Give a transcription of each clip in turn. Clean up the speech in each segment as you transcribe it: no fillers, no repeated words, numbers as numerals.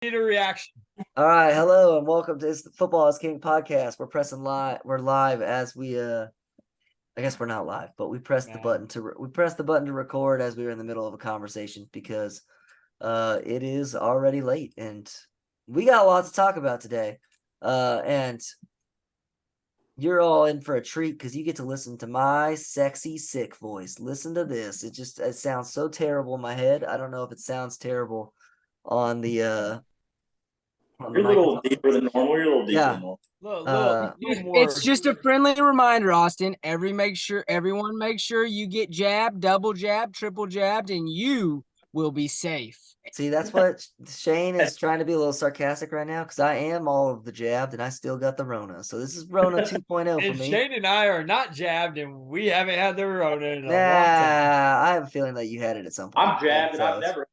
Need a reaction. All right, hello and welcome to the Football is King podcast. We're pressing live. We're live as we I guess we're not live, but we pressed the button to record as we were in the middle of a conversation because it is already late and we got a lot to talk about today. And you're all in for a treat because you get to listen to my sexy sick voice. Listen to this. It sounds so terrible in my head. I don't know if it sounds terrible on the You're a little microphone. deeper than normal. You're a little deeper Yeah. than normal. Little more. It's just a friendly reminder, Austin. Everyone make sure you get jabbed, double jabbed, triple jabbed, and you will be safe. See, that's what Shane is trying to be a little sarcastic right now because I am all of the jabbed and I still got the Rona. So this is Rona 2.0 for And me. Shane and I are not jabbed, and we haven't had the Rona in a long time. I have a feeling that you had it at some point. I'm jabbed, and I've never.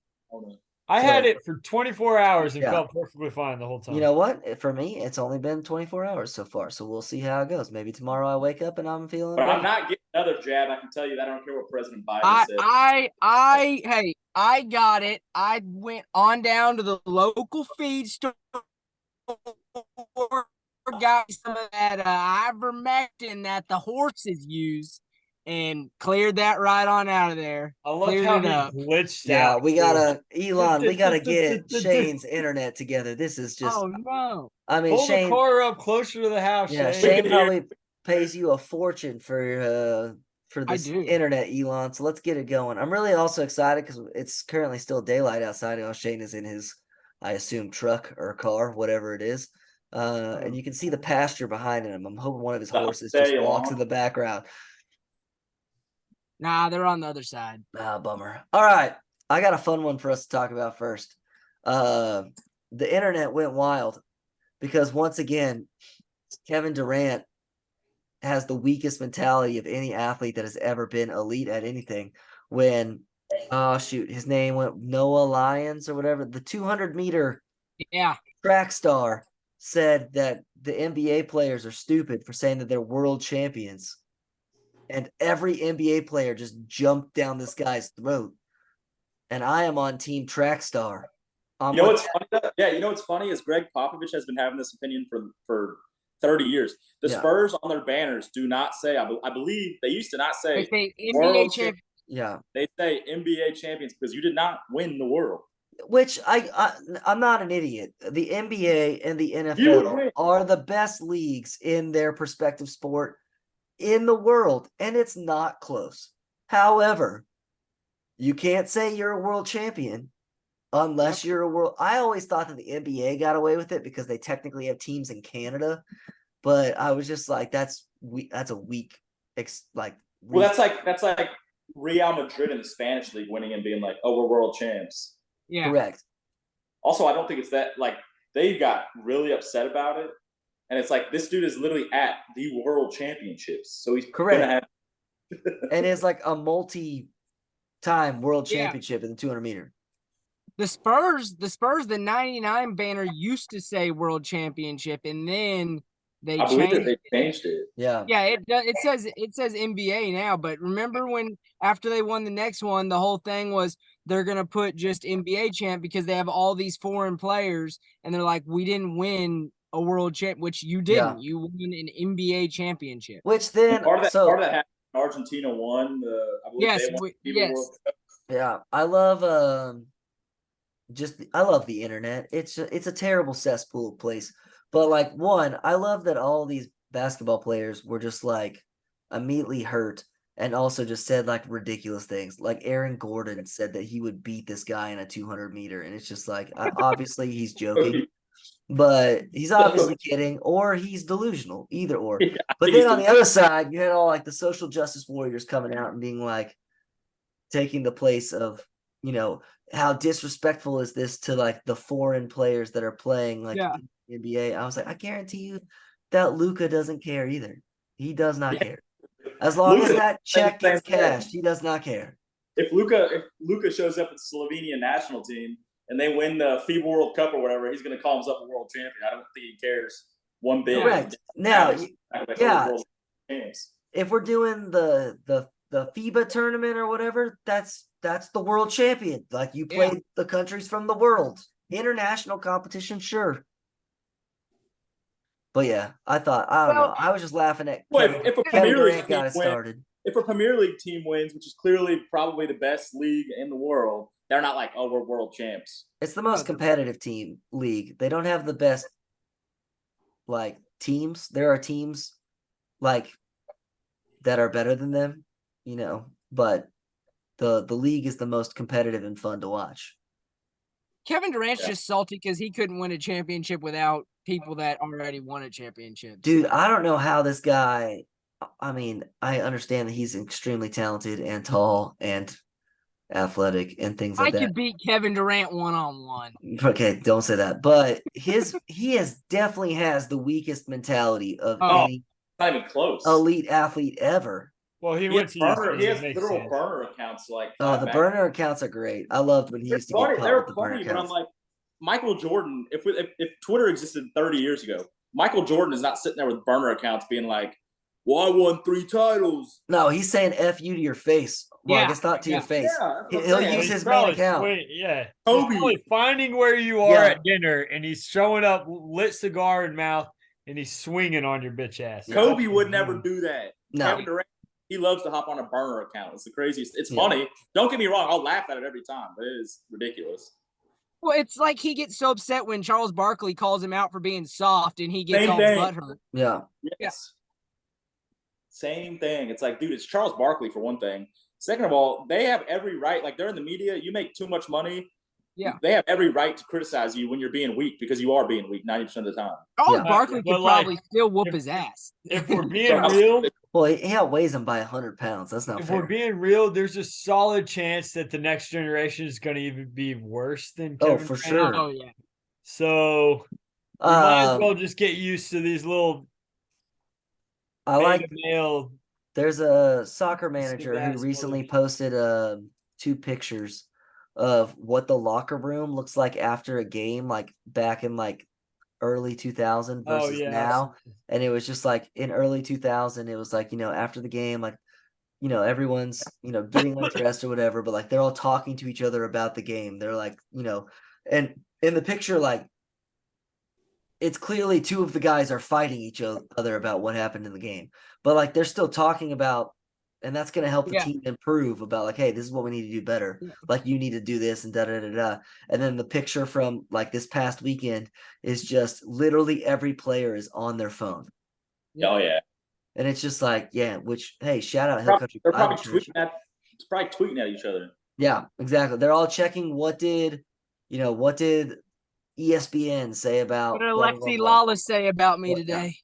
I had it for 24 hours and Yeah. felt perfectly fine the whole time. You know what? For me, it's only been 24 hours so far. So we'll see how it goes. Maybe tomorrow I wake up and I'm feeling. But great. I'm not getting another jab. I can tell you that. I don't care what President Biden said. Hey, I got it. I went on down to the local feed store, got some of that ivermectin that the horses use, and cleared that right on out of there. I love Cleared how it he up. glitched Yeah, out. we gotta get Shane's internet together. This is just. Oh no! I mean, Pull Shane. the car up closer to the house. Yeah, Shane. Shane probably pays you a fortune for this do. internet, Elon. So let's get it going. I'm really also excited because it's currently still daylight outside. You know, Shane is in his, I assume, truck or car, whatever it is. And you can see the pasture behind him. I'm hoping one of his horses just walks in the background. Nah, they're on the other side. Ah, bummer. All right, I got a fun one for us to talk about first. The internet went wild because once again, Kevin Durant has the weakest mentality of any athlete that has ever been elite at anything. When, his name went Noah Lyons or whatever, the 200-meter track star said that the NBA players are stupid for saying that they're world champions. And every NBA player just jumped down this guy's throat. And I am on team track star. You know what's funny? Yeah, you know what's funny is Greg Popovich has been having this opinion for 30 years. The Spurs on their banners do not say, I believe they used to not say NBA champions. Yeah. They say NBA champions because you did not win the world. Which I'm not an idiot. The NBA and the NFL are the best leagues in their respective sport in the world, and it's not close. However, you can't say you're a world champion unless you're a world. I always thought that the NBA got away with it because they technically have teams in Canada, but I was just like, that's a weak, Well, that's like Real Madrid in the Spanish league winning and being like, "Oh, we're world champs." Yeah, correct. Also, I don't think it's that they got really upset about it, and it's like this dude is literally at the world championships, so he's correct. Gonna have and it's like a multi-time world championship in the 200-meter. The Spurs, the 99 banner used to say world championship, and then they changed it. Yeah. Yeah, it says NBA now, but remember when after they won the next one, the whole thing was they're gonna put just NBA champ because they have all these foreign players, and they're like, we didn't win a world champ, which you didn't. Yeah. You won an NBA championship. Which then part of that happened. Argentina won the. I believe they won the FIBA World Cup. Yeah, I love I love the internet. It's a terrible cesspool place. But I love that all these basketball players were just immediately hurt and also just said ridiculous things. Like Aaron Gordon said that he would beat this guy in a 200-meter, and it's just obviously he's joking, but he's obviously kidding or he's delusional, either or. Yeah, but then on the other side, you had all the social justice warriors coming out and being taking the place of, how disrespectful is this to the foreign players that are playing NBA. I was I guarantee you that Luka doesn't care either. He does not care. As long as that check gets cashed, he does not care. If Luka shows up at the Slovenian national team and they win the FIBA World Cup or whatever, he's going to call himself a world champion. I don't think he cares one bit. Correct. Now, if we're doing the FIBA tournament or whatever, that's the world champion. You played the countries from the world. international competition, sure. But yeah, I don't know. I was just laughing at Well, Kevin, if a Kevin Premier League Durant team got it wins, started. if a Premier League team wins, which is clearly probably the best league in the world, they're not like, oh, we're world champs. It's the most competitive league. They don't have the best like teams. There are teams like that are better than them, but the league is the most competitive and fun to watch. Kevin Durant's just salty because he couldn't win a championship without people that already won a championship. Dude, so. I don't know how this guy. I mean, I understand that he's extremely talented and tall and athletic and things like I that. could beat Kevin Durant 1-on-1. Okay, don't say that. But he definitely has the weakest mentality of any not even close elite athlete ever. Well, he has literal sense. burner accounts like. Oh, the burner accounts are great. I loved when he used to get caught with the burner But I'm accounts. like, Michael Jordan. If Twitter existed 30 years ago, Michael Jordan is not sitting there with burner accounts being like, "Well, I won 3 titles." No, he's saying "F you" to your face. Well, I guess not to your face. Yeah, that's what I'm He'll saying. use He's his main probably account. Yeah, Kobe. he's probably finding where you are Yeah. at dinner, and he's showing up, lit cigar in mouth, and he's swinging on your bitch ass. Kobe would never do that. No. Kevin Durant, he loves to hop on a burner account. It's the craziest. It's funny. Don't get me wrong. I'll laugh at it every time, but it is ridiculous. Well, it's like he gets so upset when Charles Barkley calls him out for being soft and he gets Same all thing. butthurt. Yeah. Yes. Same thing. It's like, dude, it's Charles Barkley for one thing. Second of all, they have every right. Like, they're in the media. You make too much money. Yeah. They have every right to criticize you when you're being weak because you are being weak 90% of the time. Charles Yeah. Barkley But, could like, probably still whoop his ass. If we're being real, Well, he outweighs him by 100 pounds. That's not if fair. we're being real, there's a solid chance that the next generation is going to even be worse than Oh, Kevin for Durant. sure. Oh, yeah. So we might as well just get used to these little I like. male. There's a soccer manager who ass recently mothers. posted 2 pictures of what the locker room looks like after a game, like back in like early 2000 Oh, versus yeah. now. And it was just like in early 2000, it was like, after the game, like, everyone's, getting undressed or whatever, but like they're all talking to each other about the game. They're like, and in the picture, like, it's clearly 2 of the guys are fighting each other about what happened in the game, but like they're still talking about, and that's going to help the team improve about like, hey, this is what we need to do better. Like, you need to do this and da da da da. And then the picture from like this past weekend is just literally every player is on their phone. Oh, yeah. And it's just like, yeah, which, hey, shout out They're Hill Country. probably tweeting at each other. Yeah, exactly. They're all checking what did ESPN say about What did Alexi Lawless say about me today?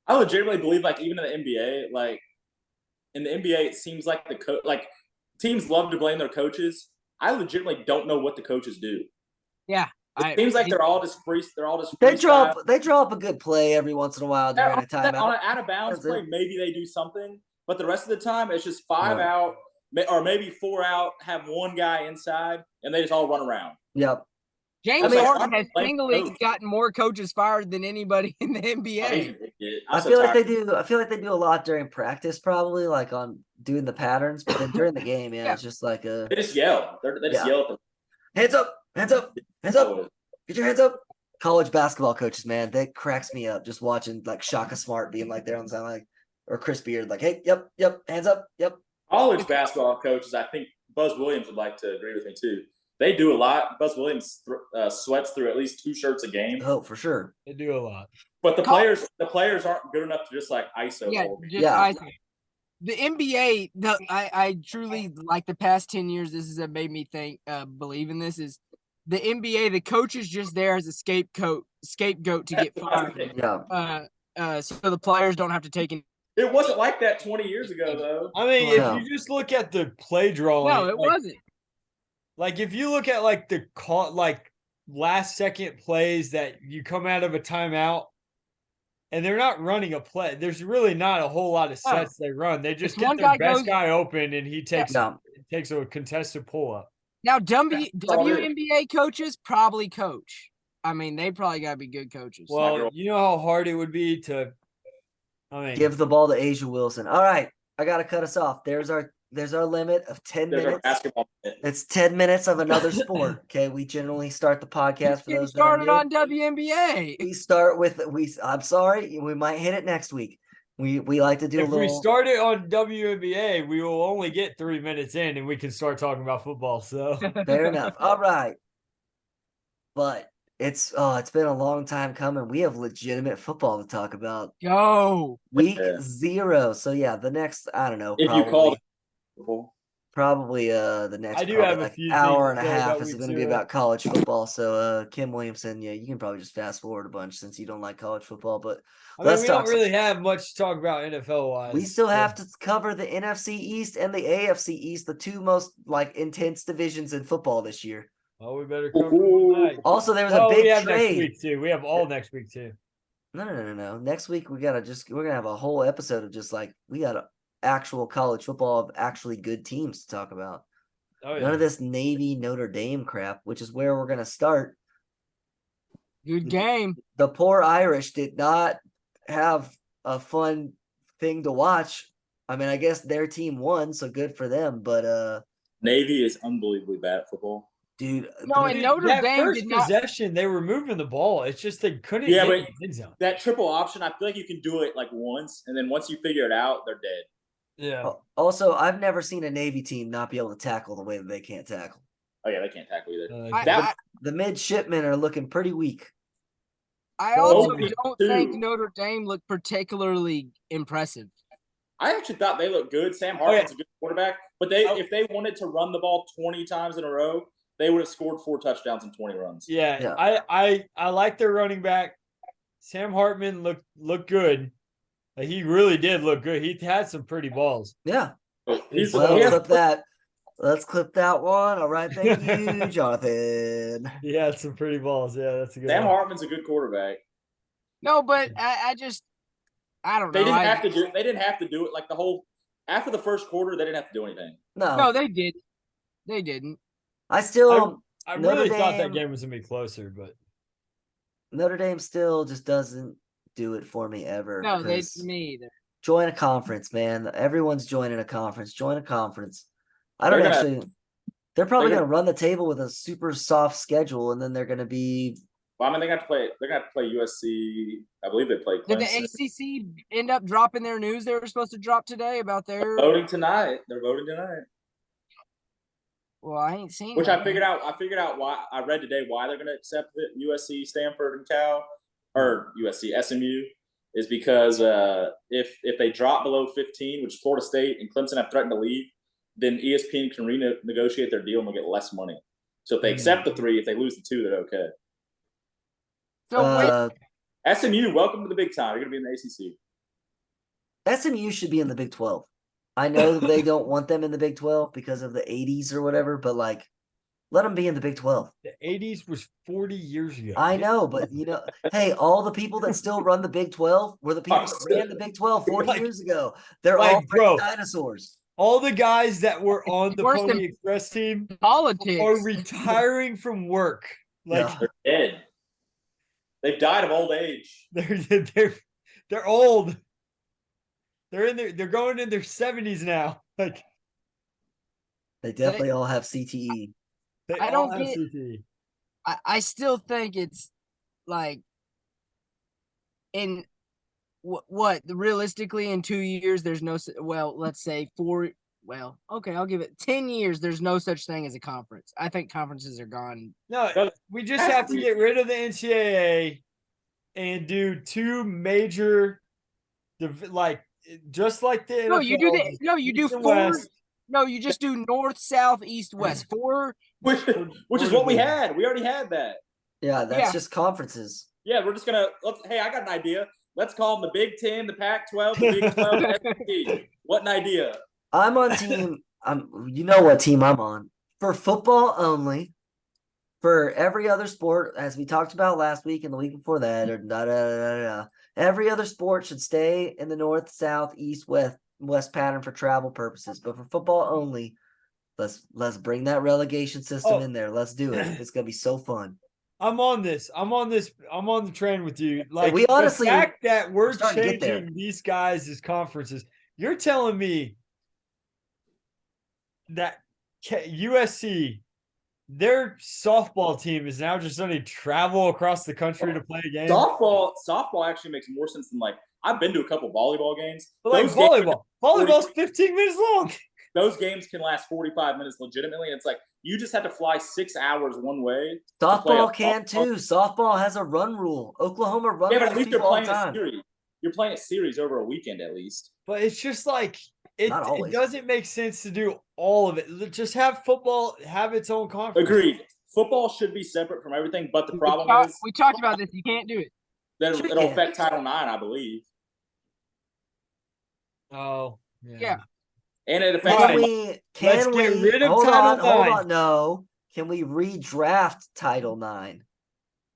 I legitimately believe, like, even in the NBA, like, in the NBA, it seems like teams love to blame their coaches. I legitimately don't know what the coaches do. Yeah. It seems like they're all just free. They're all just they draw up a good play every once in a while during a timeout. On an out of bounds play, maybe they do something, but the rest of the time it's just 5 out or maybe 4 out. Have one guy inside, and they just all run around. Yep. James Harden has singly gotten more coaches fired than anybody in the NBA. I feel like they do. I feel like they do a lot during practice, probably like on doing the patterns, but then during the game, it's just like they just yell. They just yell at them. Hands up! Hands up! Hands up! Get your hands up! College basketball coaches, man, that cracks me up just watching like Shaka Smart being like there on the side, like, or Chris Beard, like, hey, yep, hands up, yep. College basketball coaches, I think Buzz Williams would like to agree with me too. They do a lot. Buzz Williams sweats through at least 2 shirts a game. Oh, for sure. They do a lot. But the players aren't good enough to just like ISO. ISO. The NBA, I truly, like, the past 10 years, this has made me believe in this, is the NBA, the coach is just there as a scapegoat to get fired. So the players don't have to take it. It wasn't like that 20 years ago, though. I mean, if you just look at the play drawing. No, it wasn't. Like, if you look at like the last second plays that you come out of a timeout, and they're not running a play. There's really not a whole lot of sets they run. They just get their best guy open, and he takes a contested pull up. Now, WNBA coaches probably coach. I mean, they probably got to be good coaches. Well, you know how hard it would be to give the ball to Asia Wilson. All right, I got to cut us off. There's our There's our limit of 10 There's our minutes. basketball. It's 10 minutes of another sport. Okay. We generally start the podcast for Getting those that are started new. on WNBA. We start with I'm sorry, we might hit it next week. We like to do a If we little start it on WNBA, we will only get 3 minutes in and we can start talking about football. So fair enough. All right. But it's been a long time coming. We have legitimate football to talk about. Go. Week Yeah. 0. So yeah, the next, I don't know, If you called probably the next I do probably have a like few hour things and a to say half about is week going to be 0. about college football. So Kim Williamson, yeah, you can probably just fast forward a bunch since you don't like college football. But I mean, let's we talk don't really have much to talk about NFL wise. we still have to cover the NFC East and the AFC East, the two most like intense divisions in football this year. Oh, we better cover them tonight. Also, there was a Oh, we big have next trade. week too. We have all next week too. No. Next week we're gonna have a whole episode of just like we got actual college football of actually good teams to talk about. Oh, yeah. None of this Navy Notre Dame crap, which is where we're gonna start. Good game. The poor Irish did not have a fun thing to watch. I mean, I guess their team won, so good for them. But Navy is unbelievably bad at football. dude, No, and Notre that Dame first did not. possession, they were moving the ball. It's just they couldn't Yeah, get but in the end zone. that triple option, I feel like you can do it like once, and then once you figure it out, they're dead. Yeah. also, I've never seen a Navy team not be able to tackle the way that they can't tackle. Oh yeah, they can't tackle either. The midshipmen are looking pretty weak. I also Oh, don't too. think Notre Dame looked particularly impressive. I actually thought they looked good. Sam Hartman's a good quarterback, but if they wanted to run the ball 20 times in a row, they would have scored 4 touchdowns and 20 runs. Yeah. I like their running back. Sam Hartman looked good. He really did look good. He had some pretty balls. Yeah. He's clip that. Let's clip that one. All right, thank you, Jonathan. He had some pretty balls. Yeah, that's a good Sam one. Hartman's a good quarterback. No, but I don't know. They didn't have to do it. They didn't have to do it like the whole after the first quarter. They didn't have to do anything. No, they did. They didn't. I really thought that game was gonna be closer, but Notre Dame still just doesn't do it for me ever. No, me either. Join a conference, man. Everyone's joining a conference. Join a conference. They're probably going to run the table with a super soft schedule, and then they're going to be. Well, I mean, they got to play. They got to play USC. I believe they play Clemson. Did the ACC end up dropping their news they were supposed to drop today about their voting tonight? They're voting tonight. Well, I ain't seen. Which I figured out. I figured out why. I read today why they're going to accept it. USC, Stanford, and Cal, or USC, SMU, is because if they drop below 15, which Florida State and Clemson have threatened to leave, then ESPN can renegotiate their deal and they'll get less money. So if they accept the 3, if they lose the 2, they're okay. So SMU, welcome to the big time. You're going to be in the ACC. SMU should be in the Big 12. I know that they don't want them in the Big 12 because of the 80s or whatever, but like, let them be in the Big 12. The 80s was 40 years ago. I know, but hey, all the people that still run the Big 12 were the people that ran the Big 12 40 years ago. They're all dinosaurs. All the guys that were on the Pony Express team politics are retiring from work. Like they're dead. They've died of old age. They're old. They're going in their 70s now. Like they definitely all have CTE. I don't get. CTE. I still think it's like in what realistically in 2 years there's no let's say 4 okay, I'll give it 10 years there's no such thing as a conference. I think conferences are gone. No, we just have to get rid of the NCAA and do 2 major just like the NFL, you do 4 West. No, you just do north, south, east, west. 4 which is what we had. We already had that. Yeah, that's just conferences. Yeah, we're just gonna hey, I got an idea. Let's call them the Big 10, the Pac-12, the Big 12, the SEC. What an idea. I'm on team. You know what team I'm on. For football only, for every other sport, as we talked about last week and the week before that, every other sport should stay in the north, south, east, west pattern for travel purposes. But for football only, let's bring that relegation system in there. Let's do it. It's gonna be so fun. I'm on this. I'm on the train with you. Like we honestly, the fact that we're changing these guys as conferences, you're telling me that USC, their softball team is now just going to travel across the country to play a game. Softball actually makes more sense than I've been to a couple volleyball games. But volleyball's 15 minutes long. Those games can last 45 minutes legitimately. And it's you just have to fly 6 hours one way. Softball can too. Softball has a run rule. Oklahoma runs. Yeah, but at least you're playing a series. You're playing a series over a weekend at least. But it's just it doesn't make sense to do all of it. Just have football have its own conference. Agreed. Football should be separate from everything, but the problem is we talked about this. You can't do it. It'll affect Title IX, I believe. Oh, yeah. And it affects. Let's get rid of Title IX. Hold on. No, can we redraft Title IX?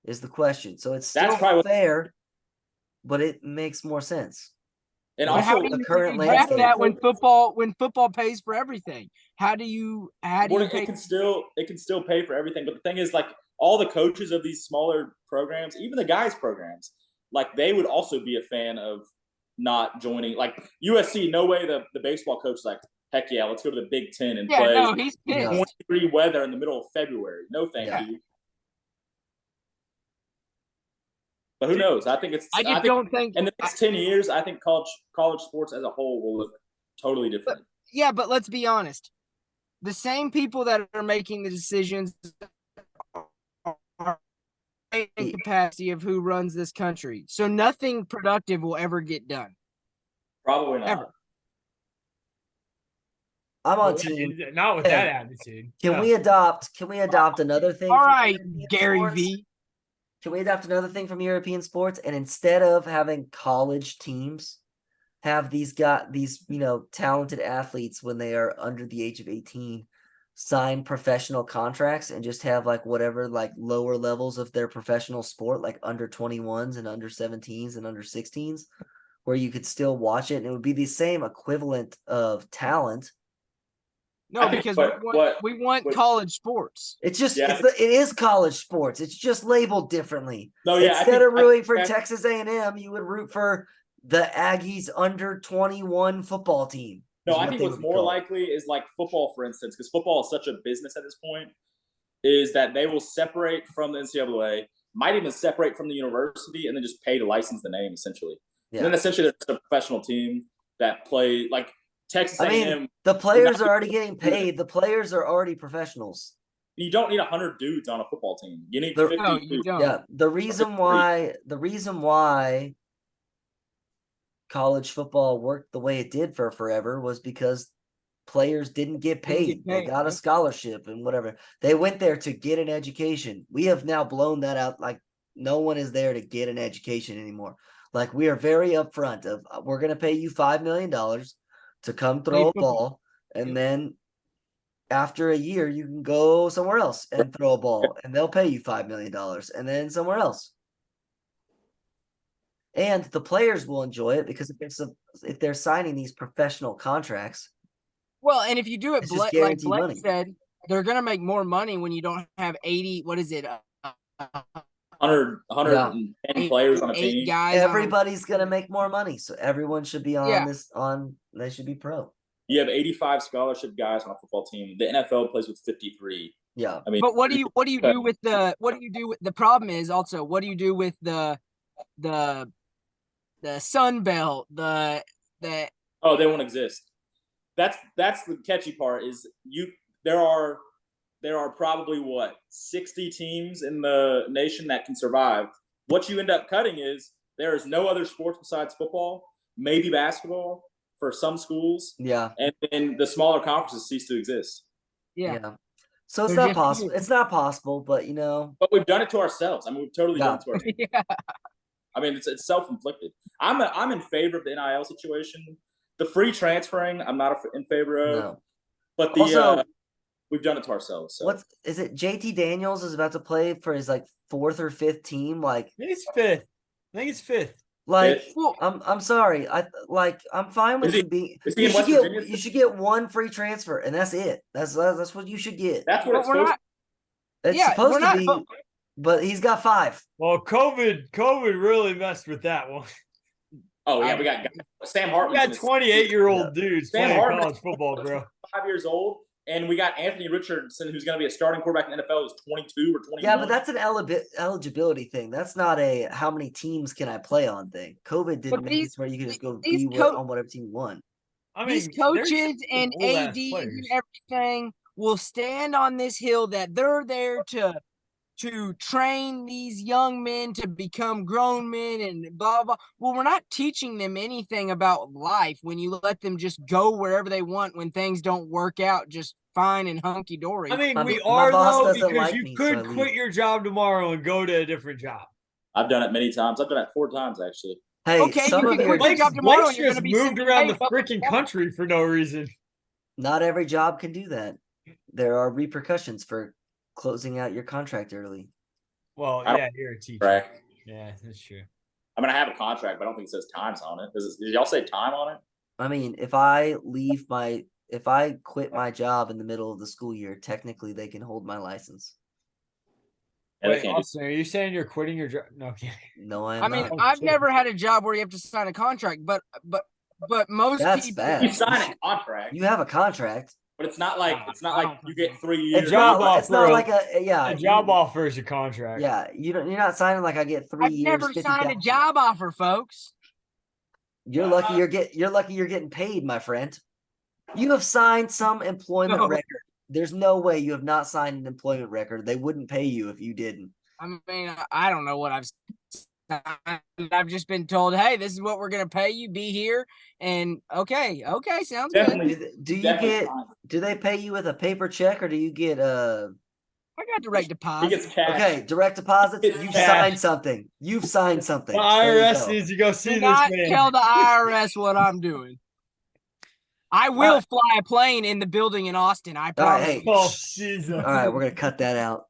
Is the question. So it's still fair, but it makes more sense. And also, how do you current landscape that when football pays for everything? How do you pay? It can still pay for everything, but the thing is, all the coaches of these smaller programs, even the guys' programs, they would also be a fan of not joining. USC, no way the baseball coach is heck yeah, let's go to the Big Ten and play. No, he's pissed. 20-degree weather in the middle of February. No, thank you. But who knows? I think in the next 10 years, I think college sports as a whole will look totally different. But let's be honest. The same people that are making the decisions are in capacity of who runs this country. So nothing productive will ever get done. Probably not. Ever. I'm on team. Not with that attitude. Can we adopt another thing? All right, Gary V. Can we adopt another thing from European sports? And instead of having college teams have these talented athletes when they are under the age of 18 sign professional contracts and just have whatever lower levels of their professional sport, under 21s and under 17s and under 16s, where you could still watch it and it would be the same equivalent of talent. No, because we want college sports. It's just it is college sports. It's just labeled differently. No, yeah. Instead of rooting for Texas A&M, you would root for the Aggies under 21 football team. No, I think what's more likely is football, for instance, because football is such a business at this point, is that they will separate from the NCAA, might even separate from the university, and then just pay to license the name essentially. Yeah. And then essentially there's a professional team that play Texas A&M. The players are already getting paid. The players are already professionals. You don't need 100 dudes on a football team. You need 50 dudes. Yeah, the reason why college football worked the way it did for forever was because players didn't get paid. They got a scholarship and whatever. They went there to get an education. We have now blown that out. No one is there to get an education anymore. We are very upfront of we're going to pay you $5 million to come throw a ball, and then after a year you can go somewhere else and throw a ball, and they'll pay you $5 million, and then somewhere else. And the players will enjoy it because if they're signing these professional contracts. Well, and if you do it like Blake said, they're going to make more money when you don't have 80. What is it? 110 players on a team. Everybody's going to make more money, so everyone should be they should be pro. You have 85 scholarship guys on a football team. The NFL plays with 53. Yeah. But what do you do with the problem is also what do you do with the Sun Belt, they won't exist. That's the catchy part is there are probably 60 teams in the nation that can survive. What you end up cutting is there is no other sports besides football, maybe basketball for some schools. Yeah. And then the smaller conferences cease to exist. Yeah. So it's not possible. It's not possible, but But we've done it to ourselves. I mean, we've totally done it to ourselves. Yeah. I mean, it's self-inflicted. I'm in favor of the NIL situation. The free transferring, I'm not in favor of. No. But we've done it to ourselves. So. Is it? JT Daniels is about to play for his fourth or fifth team. I think it's fifth. Fifth. I'm sorry. I'm fine with him being. You should get one free transfer, and that's it. That's what you should get. That's what it's supposed to be. It's supposed to be, but he's got 5. Well, COVID really messed with that one. Oh yeah, we got Sam Hartman. We got 28-year-old dudes playing college football, bro. 5 years old. And we got Anthony Richardson, who's going to be a starting quarterback in the NFL, who's 22 or 21. Yeah, but that's an eligibility thing. That's not a how many teams can I play on thing. COVID didn't make it where you could just go on whatever team you want. I mean, these coaches and ADs and everything will stand on this hill that they're there to train these young men to become grown men and blah, blah. Well, we're not teaching them anything about life when you let them just go wherever they want when things don't work out just fine and hunky-dory. I mean, we are, though, because you could quit your job tomorrow and go to a different job. I've done it many times. I've done it 4 times, actually. Hey, okay, you can quit your job tomorrow and you're going to be moved around the freaking country for no reason. Not every job can do that. There are repercussions for closing out your contract early. Well, yeah, you're a teacher. Right. Yeah, that's true. I mean, I have a contract, but I don't think it says times on it. Did y'all say time on it? I mean, if I quit my job in the middle of the school year, technically they can hold my license. Wait, Austin, are you saying you're quitting your job? No, no, I mean, I've never had a job where you have to sign a contract, but most people bad. You sign a contract. You have a contract. But it's not like you get 3 years. It's not like a job offer is a contract. Yeah, you're not signing like I get 3 years. I've never signed a job offer, folks. You're lucky you're getting paid, my friend. You have signed some employment record. There's no way you have not signed an employment record. They wouldn't pay you if you didn't. I mean, I don't know what I've signed. I've just been told, hey, this is what we're gonna pay you. Be here, and okay, sounds good. Do they pay you with a paper check or do you get I got direct deposit. He gets cash. Okay, direct deposit. You've signed something. You've signed something. The IRS needs to go see this man. Tell the IRS what I'm doing. I will fly a plane in the building in Austin. I promise. Hey. Oh, Jesus. All right, we're gonna cut that out.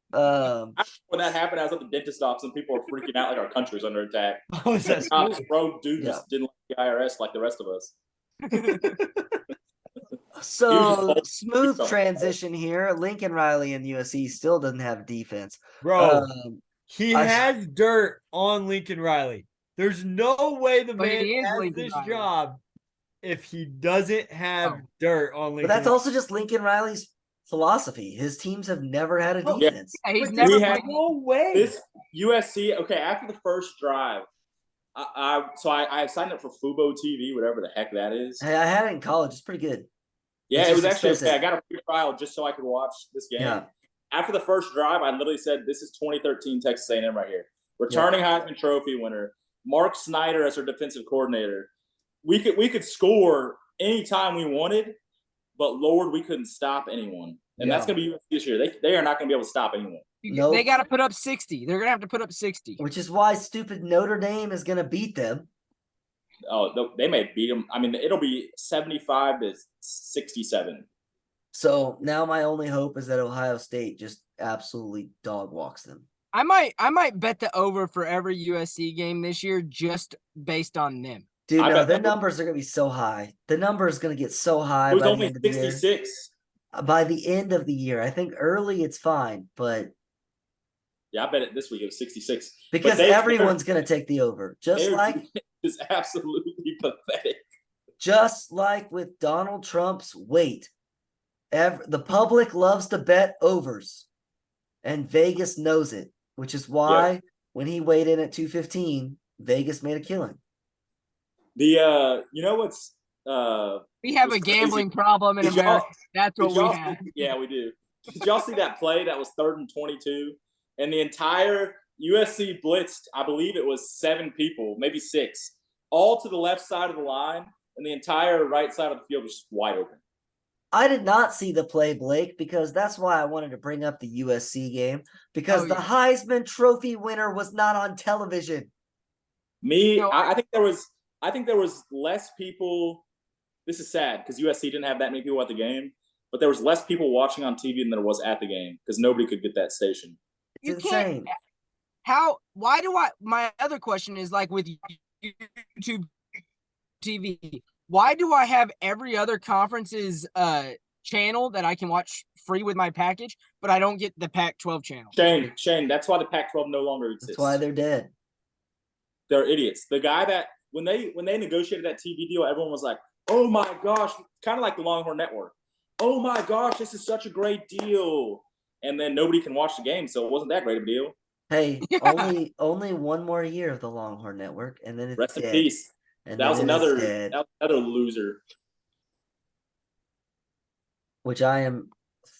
When that happened, I was at the dentist office and people were freaking out like our country's under attack. Oh, is that bro, dude just didn't like the IRS like the rest of us. So smooth transition here. Lincoln Riley in USC still doesn't have defense. Bro, he has dirt on Lincoln Riley. There's no way the man has this job if he doesn't have dirt on Lincoln. But that's also just Lincoln Riley's philosophy. His teams have never had a defense. Yeah, he's never had no way. This USC, okay, after the first drive, I signed up for Fubo TV, whatever the heck that is. Hey, I had it in college. It's pretty good. Yeah, it was actually okay. I got a free trial just so I could watch this game. Yeah. After the first drive, I literally said, this is 2013 Texas A&M right here. Returning Heisman Trophy winner, Mark Snyder as our defensive coordinator. We could score anytime we wanted, but Lord, we couldn't stop anyone. And that's going to be USC this year. They are not going to be able to stop anyone. Nope. They got to put up 60. They're going to have to put up 60. Which is why stupid Notre Dame is going to beat them. Oh, they may beat them. I mean, it'll be 75-67. So now my only hope is that Ohio State just absolutely dog walks them. I might bet the over for every USC game this year just based on them. Dude, no, their numbers are going to be so high. The number is going to get so high. It was only 66. By the end of the year. I think early it's fine, but yeah, I bet it this week it was 66. Because everyone's going to take the over. Just like is absolutely pathetic. Just like with Donald Trump's weight. The public loves to bet overs. And Vegas knows it, which is why when he weighed in at 215, Vegas made a killing. You know what's we have a gambling problem in America. That's what we have. Yeah, we do. Did y'all see that play that was 3rd and 22? And the entire USC blitzed, I believe it was 7 people, maybe 6, all to the left side of the line, and the entire right side of the field was just wide open. I did not see the play, Blake, because that's why I wanted to bring up the USC game, because the Heisman Trophy winner was not on television. I think there was less people. This is sad because USC didn't have that many people at the game, but there was less people watching on TV than there was at the game because nobody could get that station. It's insane. My other question is, like, with YouTube TV, why do I have every other conference's channel that I can watch free with my package, but I don't get the Pac-12 channel? Shane, that's why the Pac-12 no longer exists. That's why they're dead. They're idiots. The guy that when they negotiated that TV deal, everyone was like, "Oh my gosh!" Kind of like the Longhorn Network. oh my gosh, this is such a great deal. And then nobody can watch the game, so it wasn't that great of a deal. Hey, only one more year of the Longhorn Network, and then it's Rest dead. in peace. And That was then it is another dead, loser. which I am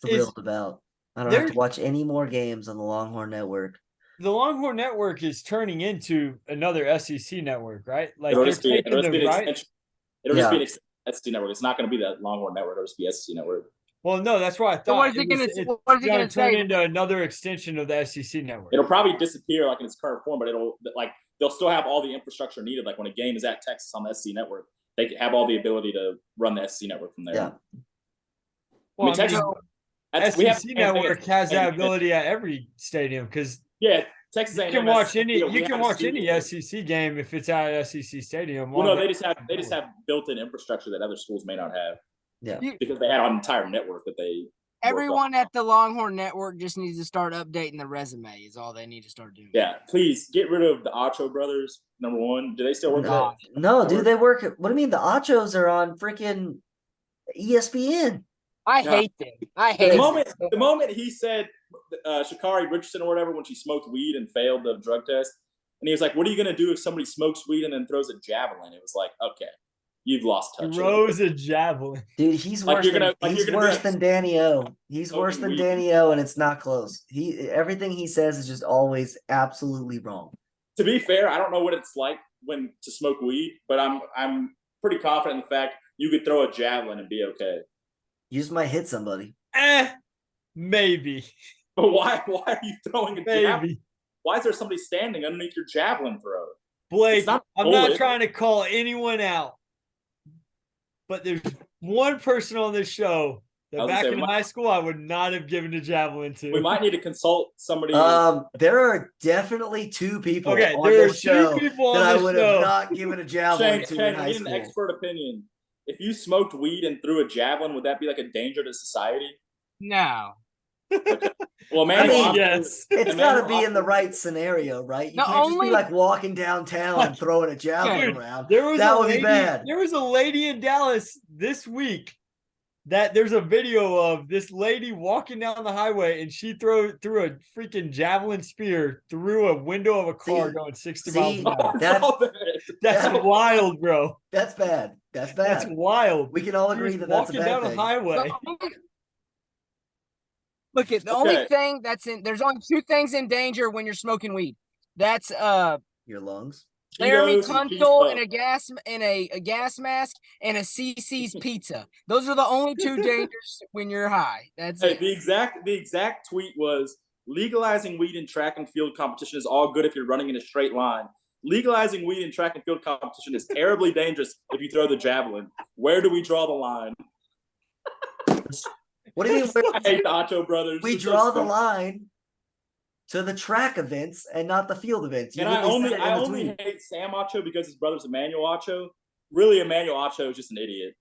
thrilled about. I don't have to there's- watch any more games on the Longhorn Network. The Longhorn Network is turning into another SEC network, right? Like It'll they're just be, taking it'll just be the an right. extension. It'll just be Yeah. an SEC network. It's not going to be that Longhorn network. It'll just be SEC network. Well, no, that's what I So thought. what is it gonna? It's What is it gonna gonna turn say? into another extension of the SEC network. It'll probably disappear like in its current form, but it'll like they'll still have all the infrastructure needed. Like when a game is at Texas on the SEC network, they have all the ability to run the SEC network from there. Yeah. Well, Texas. SEC we have the same network thing has that as- ability at every stadium because Yeah, Texas you A&M can watch any we have a SEC game if it's at SEC stadium. Well, no, they just have built-in infrastructure that other schools may not have. Yeah. Because they had an entire network that they. Everyone at the Longhorn Network just needs to start updating the resume. Is all they need to start doing. Yeah, please get rid of the Acho brothers. Number one, do they still work? No, no, dude, they work. What do you mean? The Achos are on freaking ESPN. I No. hate them. I hate The moment he said Sha'Carri Richardson or whatever when she smoked weed and failed the drug test, and he was like, "What are you gonna do if somebody smokes weed and then throws a javelin?" It was like, okay, you've lost touch. throws a javelin. Dude, he's Like worse you're than gonna- he's you're gonna be worse like than Danny O. He's smoking worse than weed. Danny O, and it's not close. Everything he says is just always absolutely wrong. To be fair, I don't know what it's like when to smoke weed, but I'm pretty confident in the fact you could throw a javelin and be okay. You just might hit somebody. Maybe. But why are you throwing a javelin? Maybe. Why is there somebody standing underneath your javelin throw? Blake, It's not I'm not bullet. trying to call anyone out, but there's one person on this show I that was gonna back say, in high school I would not have given a javelin to. We might need to consult somebody. There are definitely two people Okay, on there are this two show people that on I this would show. have not given a javelin to Shane, in high we need an school. expert opinion. If you smoked weed and threw a javelin, would that be like a danger to society? No. Well, man, I mean, yes. It's And got to then be in the right scenario, right? You The can't just be only- like walking downtown and throwing a javelin Dude, around. There was That a would be lady, bad. There was a lady in Dallas this week that there's a video of this lady walking down the highway and she threw a freaking javelin spear through a window of a car See- going 60 miles see, an hour. That's That's wild, bro. that's bad. That's bad. That's wild. We can all She was agree that that's a walking bad down thing. a highway. Look at the only Okay. thing there's only two things in danger when you're smoking weed. That's Your lungs. Laramie Cheetos and cheese Tunstall and puffs. a gas mask and a CC's pizza. Those are the only two dangers when you're high. That's Hey, it. the exact tweet was legalizing weed in track and field competition is all good if you're running in a straight line. Legalizing weed in track and field competition is terribly dangerous if you throw the javelin. Where do we draw the line? What do you mean? I hate the Acho brothers. We It's so draw the stupid. line to the track events and not the field events. You And I literally said it in the only tweet. hate Sam Acho because his brother's Emmanuel Acho. Really, Emmanuel Acho is just an idiot.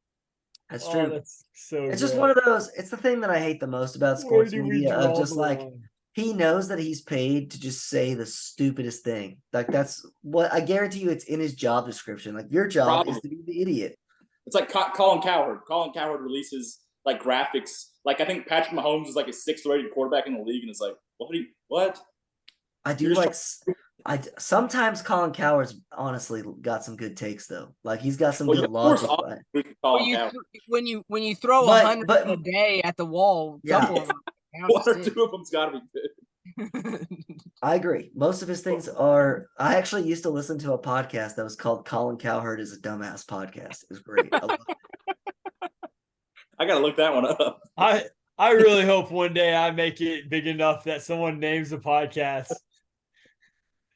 That's Oh, true. that's so It's just good. one of those. It's the thing that I hate the most about Where sports do we media draw of just the like line? he knows that he's paid to just say the stupidest thing. Like that's what I guarantee you. It's in his job description. Like your job is to be the idiot. It's like Colin Cowherd. Colin Cowherd releases like graphics. Like I think Patrick Mahomes is like a 6th rated quarterback in the league, and it's like, what? I do You're like. Sometimes Colin Coward's honestly got some good takes though. Like he's got some Well, good of course, logic. all- we can call When him you, Cowherd. when you throw But- 100 but- a day at the wall, Yeah. couple of them One or counts two of them's got to be good. I agree. Most of his things are. I actually used to listen to a podcast that was called "Colin Cowherd is a Dumbass Podcast." It was great. I love it. I gotta look that one up. I really hope one day I make it big enough that someone names a podcast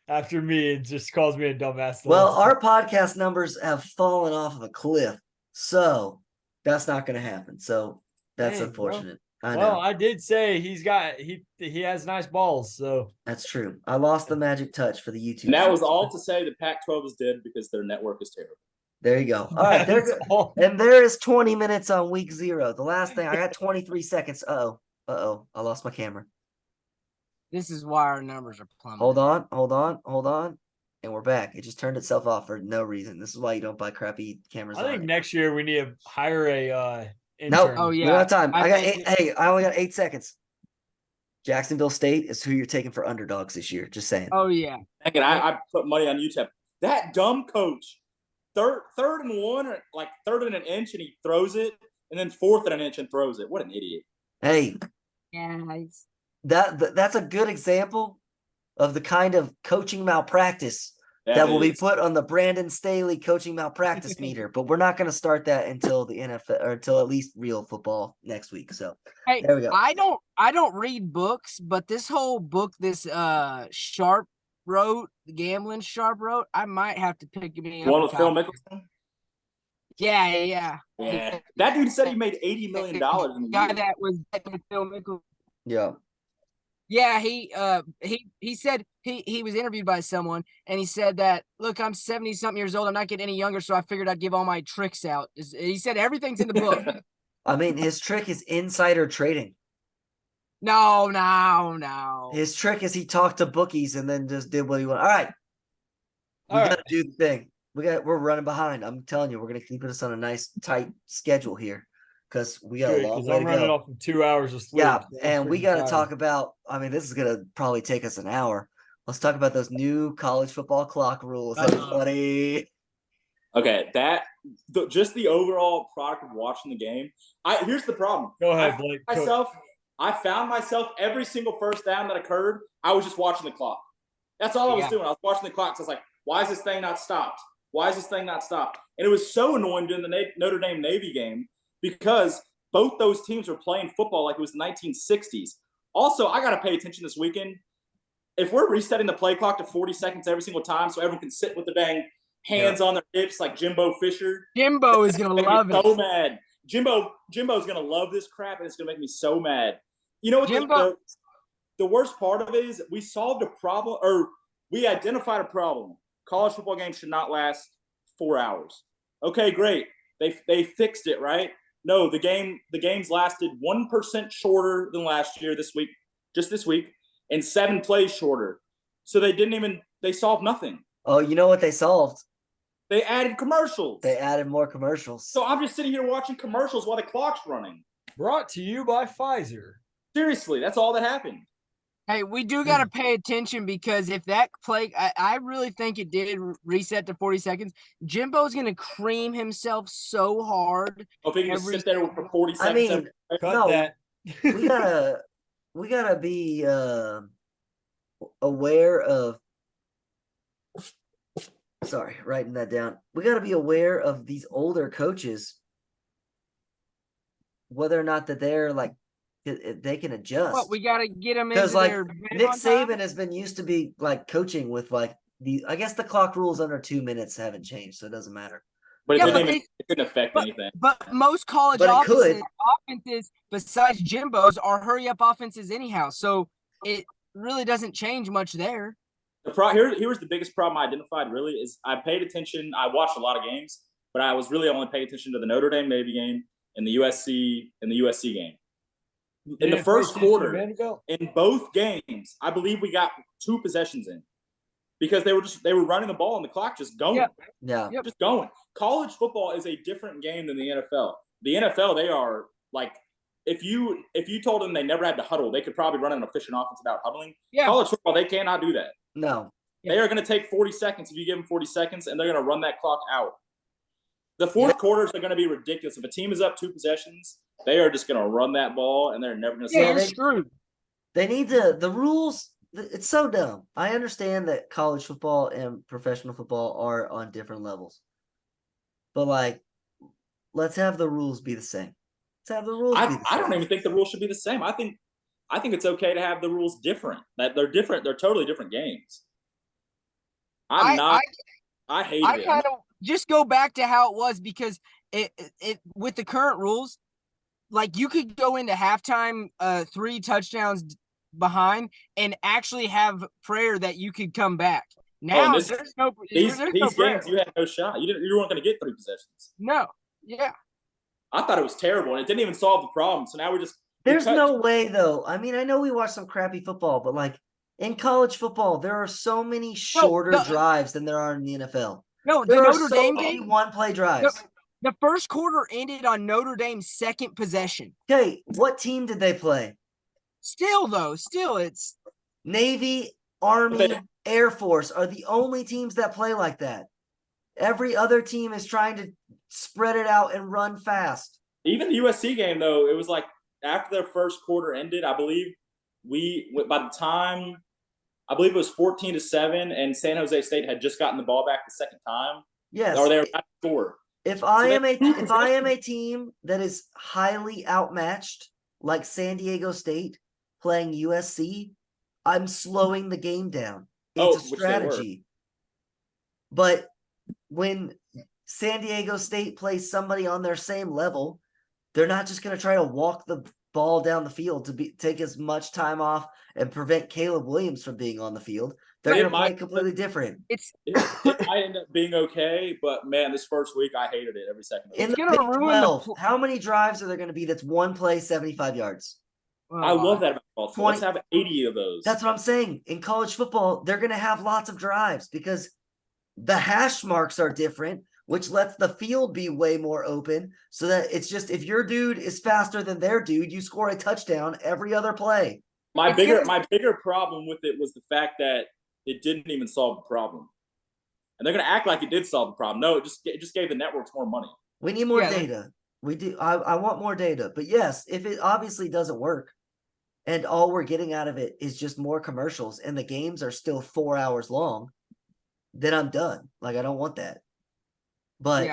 after me and just calls me a dumbass. Well, our podcast numbers have fallen off of a cliff, so that's not going to happen. So that's Dang, bro. unfortunate. I know. Well, I did say he has nice balls, so That's true. I lost the magic touch for the YouTube. And that was feeds. all to say the Pac-12 is dead because their network is terrible. There you go. All right, there. that's all. And there is 20 minutes on week 0. The last thing I got 23 seconds. Uh-oh. I lost my camera. This is why our numbers are plummeting. Hold on. And we're back. It just turned itself off for no reason. This is why you don't buy crappy cameras. I think next year we need to hire a Nope. Oh, We yeah. don't have time. I I got think 8. Hey, I only got 8 seconds. Jacksonville State is who you're taking for underdogs this year. Just saying. Oh, yeah. Dang it, I put money on UTEP. That dumb coach, third and 1, or like third and an inch, and he throws it, and then fourth and an inch and throws it. What an idiot! Hey, Yeah. that's a good example of the kind of coaching malpractice that will be is. put on the Brandon Staley coaching malpractice meter. But we're not going to start that until the NFL or until at least real football next week. So Hey, there we go. I don't read books, but this whole book, this Sharp wrote, the gambling Sharp wrote, I might have to pick me up. One a with Phil copy. Mickelson. Yeah. Yeah, that dude said he made $80 million in a Guy year. that was Phil Mickelson. Yeah. Yeah, he said he was interviewed by someone, and he said that, look, I'm 70-something years old. I'm not getting any younger, so I figured I'd give all my tricks out. He said everything's in the book. I mean, his trick is insider trading. No. His trick is he talked to bookies and then just did what he wanted. All right. We got to do the thing. We're running behind. I'm telling you, we're going to keep us on a nice tight schedule here because we got a long way I'm to running go. off of 2 hours of sleep. Yeah, So and we freaking got to tired. talk about, I mean, this is going to probably take us an hour. Let's talk about those new college football clock rules, everybody. Okay, just the overall product of watching the game. Here's the problem. Go ahead, Blake. I found myself every single first down that occurred, I was just watching the clock. That's all I was doing. I was watching the clock. So I was like, why is this thing not stopped? Why is this thing not stopped? And it was so annoying during the Notre Dame Navy game because both those teams were playing football like it was the 1960s. Also, I got to pay attention this weekend. If we're resetting the play clock to 40 seconds every single time so everyone can sit with their dang hands on their hips like Jimbo Fisher. Jimbo is going to love it. So mad. Jimbo's going to love this crap, and it's going to make me so mad. You know what the worst part of it is? We solved a problem, or we identified a problem. College football games should not last 4 hours. Okay, great. They fixed it, right? No, the games lasted 1% shorter than last year this week, and 7 plays shorter. So they solved nothing. Oh, you know what they solved? They added commercials. They added more commercials. So I'm just sitting here watching commercials while the clock's running. Brought to you by Pfizer. Seriously, that's all that happened. Hey, we do got to pay attention because if that play, I really think it did reset to 40 seconds. Jimbo's going to cream himself so hard. If he can just sit there for 40 seconds. I mean, Cut that. we gotta be aware of. Sorry, writing that down. We got to be aware of these older coaches, whether or not that they're like they can adjust. What, we got to get them into because like their Nick Saban has been used to be like coaching with like I guess the clock rules under 2 minutes haven't changed, so it doesn't matter. But it didn't affect anything. But most college offenses besides Jimbo's are hurry up offenses anyhow, so it really doesn't change much there. Here's the biggest problem I identified really is I paid attention. I watched a lot of games, but I was really only paying attention to the Notre Dame Navy game and the USC game. In the first quarter, in both games, I believe we got 2 possessions in because they were running the ball and the clock just going. Yeah. Just going. College football is a different game than the NFL. The NFL, they are like, if you told them they never had to huddle, they could probably run an efficient offense without huddling. Yeah. College football, they cannot do that. No. They are going to take 40 seconds if you give them 40 seconds, and they're going to run that clock out. The fourth quarters are going to be ridiculous. If a team is up 2 possessions, they are just going to run that ball, and they're never going to stop. You're screwed. They need the rules. It's so dumb. I understand that college football and professional football are on different levels. But, like, let's have the rules be the same. Let's have the rules be the same. I don't even think the rules should be the same. I think it's okay to have the rules different. That they're different. They're totally different games. I hate it. I kind of just go back to how it was because it with the current rules, like you could go into halftime 3 touchdowns behind and actually have prayer that you could come back. Now these games you had no shot. You weren't going to get 3 possessions. No. Yeah. I thought it was terrible, and it didn't even solve the problem. So now there's no way though. I mean, I know we watch some crappy football, but like in college football, there are so many shorter drives than there are in the NFL. No, there are so many one-play drives. The first quarter ended on Notre Dame's second possession. Okay, what team did they play? Still, it's Navy, Army, Air Force are the only teams that play like that. Every other team is trying to spread it out and run fast. Even the USC game, though, it was like after the first quarter ended, I believe by the time, I believe it was 14-7, and San Jose State had just gotten the ball back the second time. Yes. Or they were about to score. If I am a team that is highly outmatched, like San Diego State playing USC, I'm slowing the game down. It's a strategy. But when San Diego State plays somebody on their same level, they're not just going to try to walk the ball down the field to take as much time off and prevent Caleb Williams from being on the field. They're going to play completely different. It might end up being okay, but man, this first week I hated it every second. In the Big 12, how many drives are there going to be that's one play, 75 yards? I love that about football. Let's have 80 of those. That's what I'm saying. In college football, they're going to have lots of drives because the hash marks are different, which lets the field be way more open so that it's just if your dude is faster than their dude, you score a touchdown every other play. My bigger problem with it was the fact that it didn't even solve the problem. And they're going to act like it did solve the problem. No, it just gave the networks more money. We need more data. We do. I want more data. But yes, if it obviously doesn't work and all we're getting out of it is just more commercials and the games are still 4 hours long, then I'm done. Like, I don't want that. But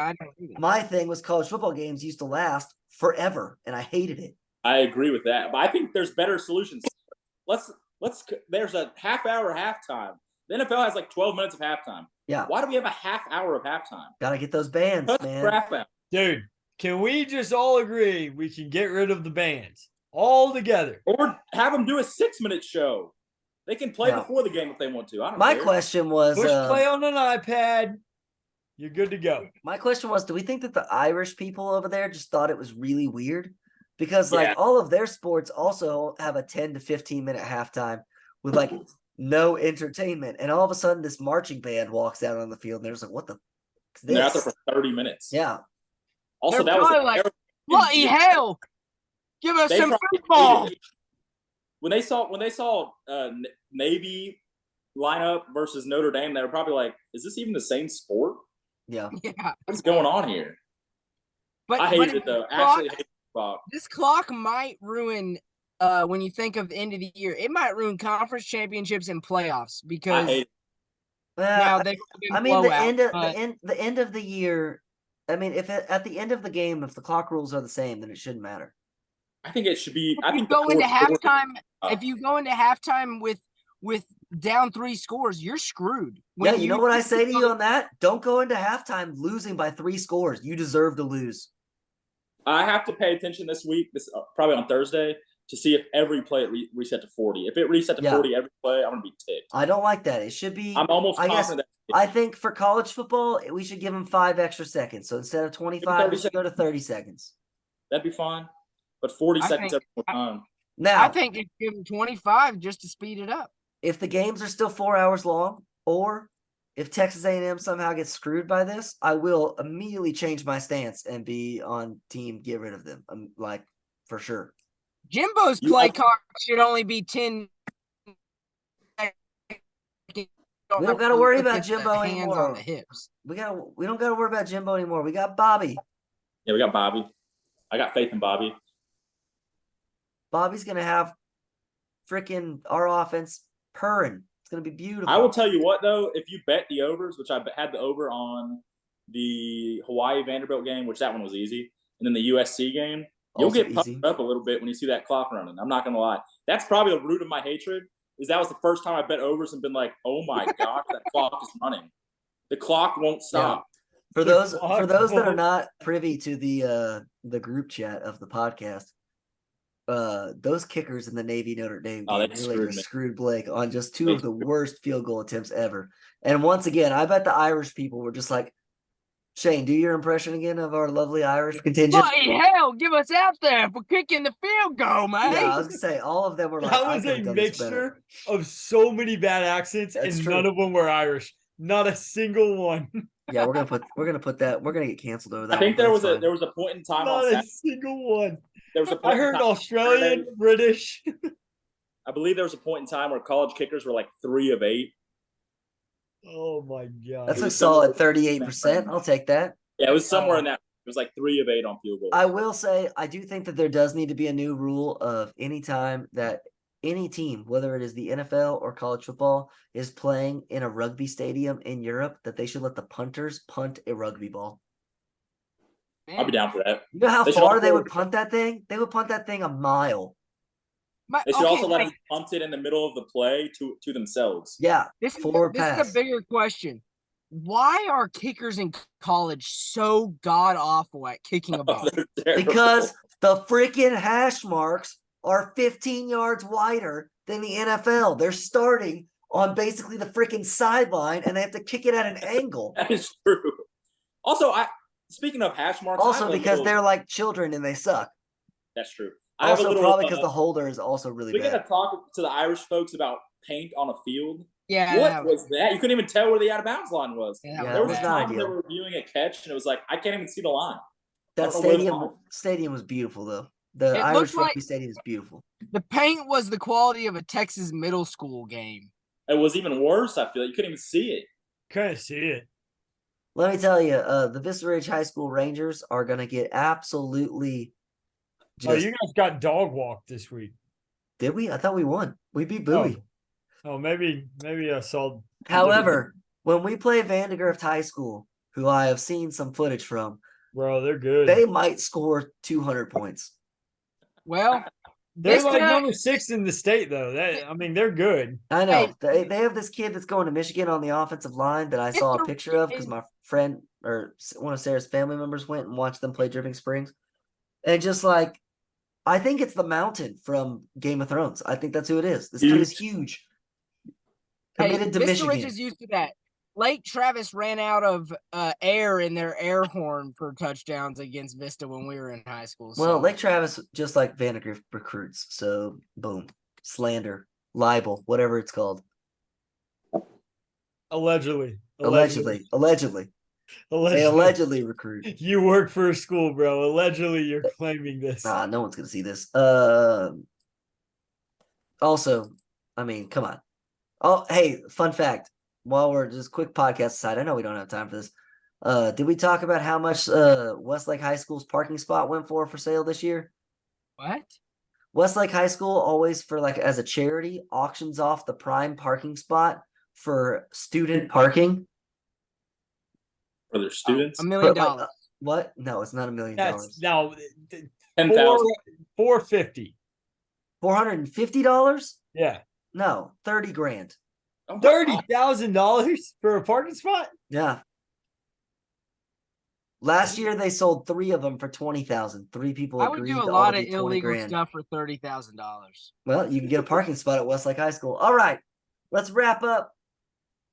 my thing was college football games used to last forever, and I hated it. I agree with that. But I think there's better solutions. There's a half-hour halftime. The NFL has like 12 minutes of halftime. Yeah. Why do we have a half hour of halftime? Gotta get those bands, man. Dude, can we just all agree we can get rid of the bands all together? Or have them do a 6-minute show. They can play before the game if they want to. I don't My care. question was push play on an iPad. You're good to go. My question was, do we think that the Irish people over there just thought it was really weird? Because all of their sports also have a 10 to 15 minute halftime with like no entertainment. And all of a sudden this marching band walks out on the field and they're just like, what the? They're out there for 30 minutes. Yeah. Also, they're that was like, bloody hell. Give us some football. When they saw Navy lineup versus Notre Dame, they were probably like, is this even the same sport? Yeah. What's going on here? But I hated it though. Actually hated the clock. This clock might ruin when you think of the end of the year. It might ruin conference championships and playoffs because now they've been the end of the year. I mean, if at the end of the game, if the clock rules are the same, then it shouldn't matter. I think it should be. If you go into halftime with down 3 scores, you're screwed. You know what I say to you on that? Don't go into halftime losing by 3 scores. You deserve to lose. I have to pay attention this week, probably on Thursday, to see if every play reset to 40. If it reset to 40 every play, I'm going to be ticked. I don't like that. It should be. I'm almost confident. I think for college football, we should give them 5 extra seconds. So instead of 25, we should go to 30 seconds. That'd be fine. But 40 seconds every time. Now, I think if you give them 25 just to speed it up. If the games are still 4 hours long, or if Texas A&M somehow gets screwed by this, I will immediately change my stance and be on team get rid of them. Like, for sure. Jimbo's play card should only be 10. We don't got to worry about Jimbo anymore. On the hips. We don't got to worry about Jimbo anymore. We got Bobby. Yeah, we got Bobby. I got faith in Bobby. Bobby's gonna have freaking our offense purring. It's gonna be beautiful. I will tell you what though, if you bet the overs, which I had the over on the Hawaii Vanderbilt game, which that one was easy, and then the USC game, you'll get pumped up a little bit when you see that clock running. I'm not gonna lie. That's probably the root of my hatred. Is that was the first time I bet overs and been like, oh my gosh, that clock is running. The clock won't stop. Yeah. For those that are not privy to the group chat of the podcast, those kickers in the Navy Notre Dame game really screwed Blake on just 2 of the worst field goal attempts ever. And once again, I bet the Irish people were just like, Shane, do your impression again of our lovely Irish contingent. Bloody hell, give us out there for kicking the field goal, man. Yeah, I was gonna say all of them were like, that was a mixture of so many bad accents, and none of them were Irish. Not a single one. Yeah, we're gonna put that. We're gonna get canceled over that. I think one, there but it's was fine. a point in time Not on a Saturday. single one. There was a I point in heard time Australian, Saturday, British. I believe there was a point in time where college kickers were like 3 of 8. Oh my god. That's It a was solid somewhere- 38%. I'll take that. Yeah, it was somewhere in that. It was like 3 of 8 on field goals. I will say I do think that there does need to be a new rule of any time that any team, whether it is the NFL or college football, is playing in a rugby stadium in Europe, that they should let the punters punt a rugby ball. I'll be down for that. You know how They should far they also- would punt that thing? They would punt that thing a mile. They should also let like, them punt it in the middle of the play to themselves. Yeah, this forward is pass. the bigger question. Why are kickers in college so god awful at kicking a ball? They're terrible. Because the freaking hash marks are 15 yards wider than the NFL. They're starting on basically the freaking sideline, and they have to kick it at an angle. That is true. Also, speaking of hash marks, I Also, have a because little- they're like children and they suck. that's true. I have a Also, little, probably because the holder is also really we bad. gotta talk to the Irish folks about paint on a field. Yeah, What that was that? You couldn't even tell where the out of bounds line was. Yeah, Yeah, There it was was a not time they ideal. were reviewing a catch, and it was like I can't even see the line. That I don't know where the line- stadium was beautiful though. The It Irish looked like- rugby stadium is beautiful. the paint was the quality of a Texas middle school game. It was even worse. I feel like you couldn't even see it. Couldn't see it. Let me tell you, the Vista Ridge High School Rangers are gonna get absolutely. Oh, Just you guys got dog walked this week. did we? I thought we won. We beat Bowie. Oh, maybe I saw. However, when we play Vandegrift High School, who I have seen some footage from, Bro, they're good. they might score 200 points. Well, They're like Vista- number 6 in the state, though. I mean, they're good. I know Hey. they have this kid that's going to Michigan on the offensive line that I saw a Vista picture of because is- my friend or one of Sarah's family members went and watched them play Dripping Springs, and just like I think it's the Mountain from Game of Thrones. I think that's who it is. This kid is huge. Committed to Vista Ridge Michigan. is used to that. Lake Travis ran out of air in their air horn for touchdowns against Vista when we were in high school. Well, so- Lake Travis, just like Vandegrift recruits. So boom, slander, libel, whatever it's called. Allegedly. Allegedly. They allegedly recruit. You work for a school, bro. Allegedly, you're claiming this. Nah, no one's gonna see this. Also, I mean, come on. Oh, hey, fun fact. While we're just quick podcast aside, I know we don't have time for this. Did we talk about how much Westlake High School's parking spot went for sale this year? What? Westlake High School always, for like as a charity, auctions off the prime parking spot for student parking. For their students, $1 million. But, like, what? No, it's not $1 million. That's now 10,000. $450. $450? Yeah. No, 30 grand. Oh, $30,000 for a parking spot? Yeah. Last year they sold 3 of them for 20,000. 3 people I would agreed do a to lot all of do 20 illegal grand. stuff for $30,000. Well, you can get a parking spot at Westlake High School. All right, let's wrap up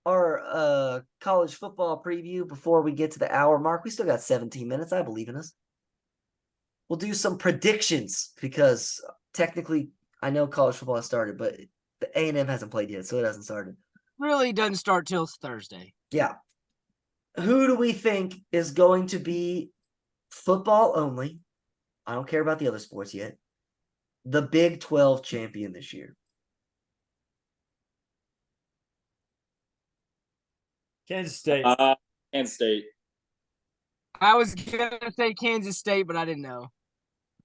our college football preview before we get to the hour mark. We still got 17 minutes. I believe in us. We'll do some predictions because technically I know college football has started, but the A&M hasn't played yet, so it hasn't started. Really doesn't start till Thursday. Yeah. Who do we think is going to be football only? I don't care about the other sports yet. The Big 12 champion this year. Kansas State. Kansas State. I was gonna say Kansas State, but I didn't know.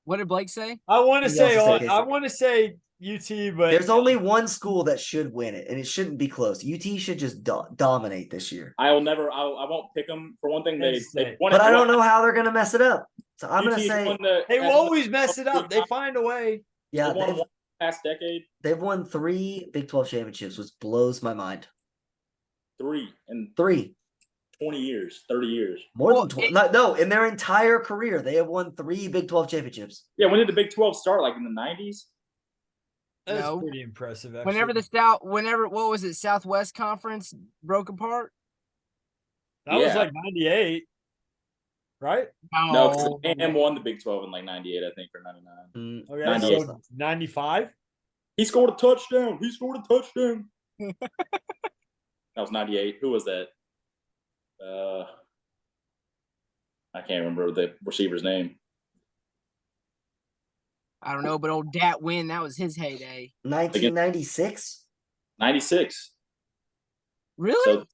What did Blake say? I want to He say also said I Kansas. want to say UT, but There's only one school that should win it, and it shouldn't be close. UT should just dominate this year. I won't pick them for one thing. They Kansas State. won But it. I don't know how they're going to mess it up. So I'm going to UT's say, won the- they has will won always mess it up. They find a way. yeah, They won one past decade. they've won 3 Big 12 championships, which blows my mind. 3 in 3. 20 years, 30 years. More Well, than 20. No, in their entire career, they have won 3 Big 12 championships. Yeah, when did the Big 12 start? Like in the 90s? That's No. pretty impressive. Actually. What was it, Southwest Conference broke apart? That was Yeah. like 98, right? No, because A&M won the Big 12 in like 98, I think, or 99. Mm, Okay, 98. so 95. He scored a touchdown. That was 98. Who was that? I can't remember the receiver's name. I don't know, but old Dat Win, that was his heyday. 1996, 96. Really? So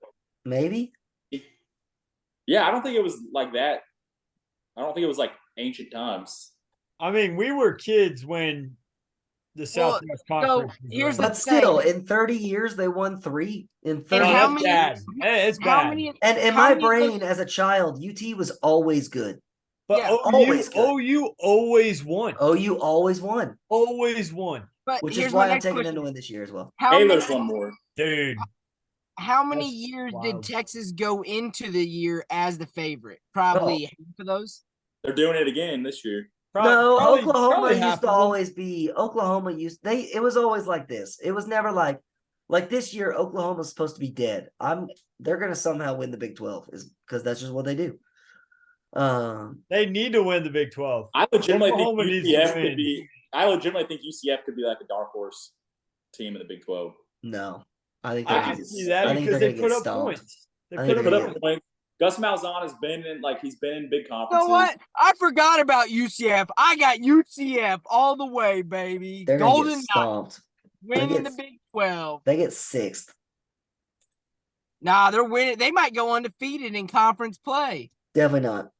maybe. yeah, I don't think it was like that. I don't think it was like ancient times. I mean, we were kids when the Southwest Conference. Was here's running. But still, in 30 years, they won 3 in 30. Oh, how that's many- bad. It's How bad. many? And in how my many of brain those- as a child, UT was always good. But Yeah, always good. OU always won. OU always won, Always won. But which here's is my why I'm next taking them question. to win this year as well. How many, Baylor's one more. Dude. how many That's years wild. did Texas go into the year as the favorite? Probably half of those. They're doing it again this year. No, Oklahoma probably half used to of them. always be it was always like this. It was never like this year Oklahoma's supposed to be dead. They're gonna somehow win the Big 12 is because that's just what they do. They need to win the Big 12. I legitimately Oklahoma think needs to UCF win. could be. I legitimately think UCF could be like a dark horse team in the Big 12. No. I think I they're can gonna see get, that I think because they're they gonna put get up stomped. points. They I put think up they're Put points. up points. Gus Malzahn has been in he's been in big You conferences. know what? I forgot about UCF. I got UCF all the way, baby. They're gonna Golden get Knights stomped. winning the get- Big 12. They get 6th. Nah, they're winning. They might go undefeated in conference play. Definitely not.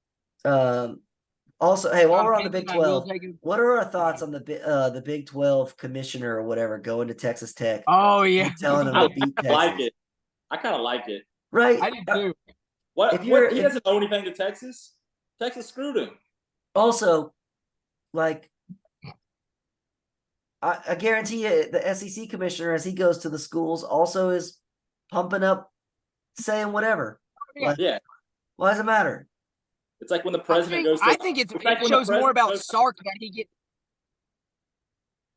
Also, hey, while I'm we're on the Big thinking I will 12, take it. what are our thoughts on the Big 12 commissioner or whatever going to Texas Tech? Oh yeah, and telling them I to beat Texas? like it. I kind of like it. Right. I did too. What? If you're- He if- doesn't owe anything to Texas. Texas screwed him. Also, like, I guarantee you, the SEC commissioner, as he goes to the schools, also is pumping up, saying whatever. Yeah. Like, Yeah, why does it matter? it's like when the president goes. To, I think it like when the shows more president about goes- Sark that he get.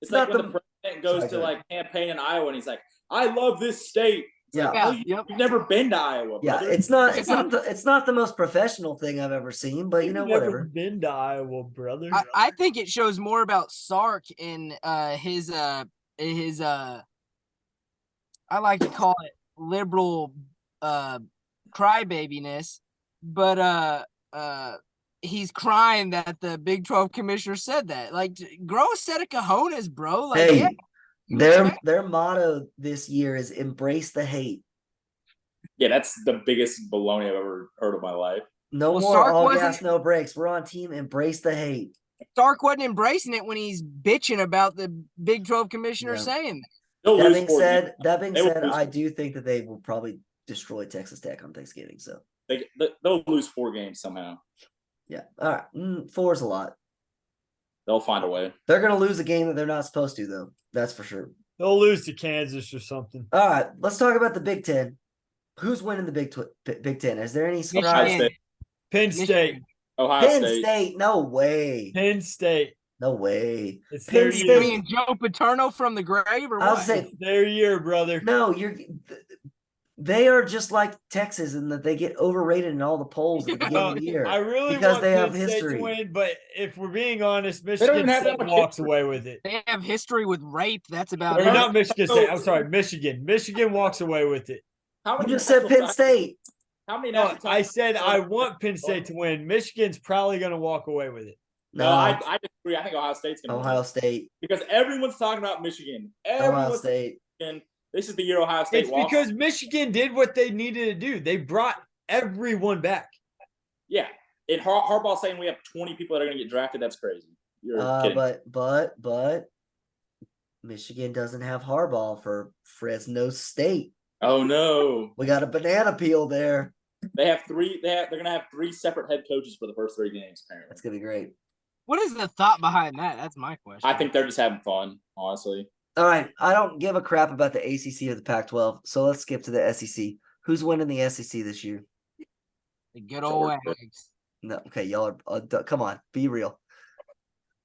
It's It's like not when the president goes Sorry, to go ahead. like campaign in Iowa and he's like, "I love this state." It's Yeah. like, Yeah, no, yep. you've never been to Iowa. Yeah, brother. it's not the most professional thing I've ever seen, but you know, You've never whatever. been to Iowa, brother. I think it shows more about Sark in his I like to call it liberal crybabiness, but he's crying that the Big 12 commissioner said that. Like, grow a set of cojones, bro. Like, Hey, yeah, you respect- their motto this year is embrace the hate. Yeah, that's the biggest baloney I've ever heard of my life. No Well, more Sark all wasn't- gas, no brakes. We're on team embrace the hate. Sark wasn't embracing it when he's bitching about the Big 12 commissioner Yeah. saying that. They'll That lose being 4 said, games. I lose. do think that they will probably destroy Texas Tech on Thanksgiving. So They'll lose 4 games somehow. yeah, all right, 4 is a lot. They'll find a way. They're gonna lose a game that they're not supposed to, though. That's for sure. They'll lose to Kansas or something. All right, let's talk about the Big Ten. Who's winning the Big Ten? Is there any surprise? Michigan. Penn Michigan. State. Ohio Penn State. State. No way. Penn State. No way. It's Penn their State- year. Me and Joe Paterno from the grave, or I was what? saying, It's their year, brother. no, they are just like Texas in that they get overrated in all the polls at the beginning of the year. I really because want they have Penn State history. to win, but if we're being honest, don't Michigan even have that State much walks history. away with it. They have history with rape. That's about Or it. not Michigan State. I'm sorry, Michigan. Michigan walks away with it. How You many just said national Penn titles- State. How many No, national I titles- said I want Penn State to win. Michigan's probably going to walk away with it. No, I disagree. I think Ohio State's going to Ohio win. State. Because everyone's talking about Michigan. Ohio Everyone's State. talking, this is the year Ohio State It's walks. because Michigan did what they needed to do. They brought everyone back. Yeah. And Harbaugh's saying we have 20 people that are going to get drafted. That's crazy. You're kidding. But Michigan doesn't have Harbaugh for Fresno State. Oh, no. We got a banana peel there. They have 3. They're going to have 3 separate head coaches for the first 3 games, apparently. That's gonna be great. What is the thought behind that? That's my question. I think they're just having fun, honestly. All right, I don't give a crap about the ACC or the Pac-12, so let's skip to the SEC. Who's winning the SEC this year? the good old Georgia. Oh, Aggies. No, okay, y'all are. Come on, be real.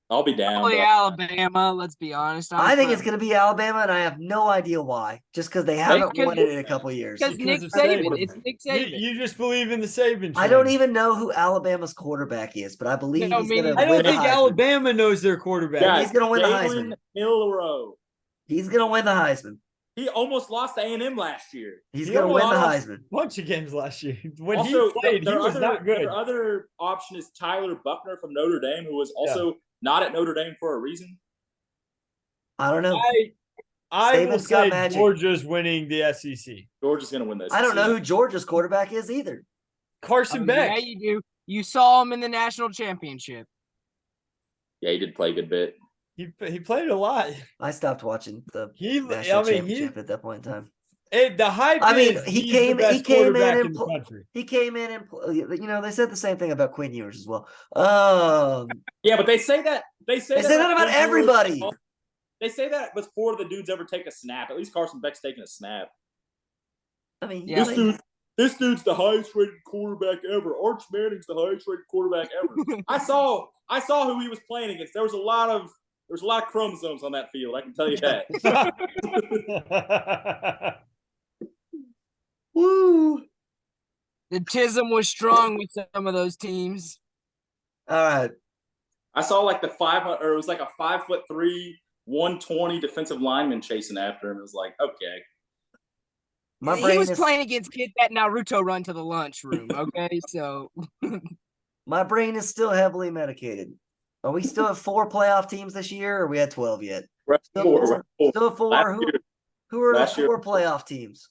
I'll be down. Probably but- Alabama. Let's be honest. I think it's gonna be Alabama, and I have no idea why. Just because they haven't Because won it in a couple years. because Nick of Saban. Saban. It's Nick Saban. You just believe in the Saban. I don't train. even know who Alabama's quarterback is, but I believe No, he's me gonna neither. I don't win the think Heisman. Alabama knows their quarterback. Yeah, He's gonna win the Jalen Heisman. Milroe. He's gonna win the Heisman. He almost lost to A&M last year. He's He going to win the almost Heisman. A bunch of games last year. When Also, he played, he was not good. Their other option is Tyler Buckner from Notre Dame, who was also not at Notre Dame for a reason. I don't know. I will Saban's got say magic. Georgia's winning the SEC. Georgia's going to win this. I don't know who Georgia's quarterback is either. Carson Beck. Yeah, you do. You saw him in the national championship. Yeah, he did play a good bit. He played a lot. I stopped watching the He- national I mean, championship at that point in time. The hype. I mean, is he he's came- the he best came in quarterback and in the pl- country. He came in and they said the same thing about Quinn Ewers as well. Yeah, but they say that about Quinn Ewers- everybody. They say that before the dudes ever take a snap. At least Carson Beck's taking a snap. I mean, Yeah. This dude's the highest rated quarterback ever. Arch Manning's the highest rated quarterback ever. I saw who he was playing against. There was a lot of chromosomes on that field. I can tell you that. Woo! The Tism was strong with some of those teams. All right. I saw like it was like a 5'3", 120 defensive lineman chasing after him. It was like, okay. My He brain was is playing against kids that Naruto run to the lunchroom. Okay, so my brain is still heavily medicated. Are we still at 4 playoff teams this year, or are we at 12 yet? We're at Still four. four. We're at Still 4. Last year- Who are the last year- 4 playoff teams?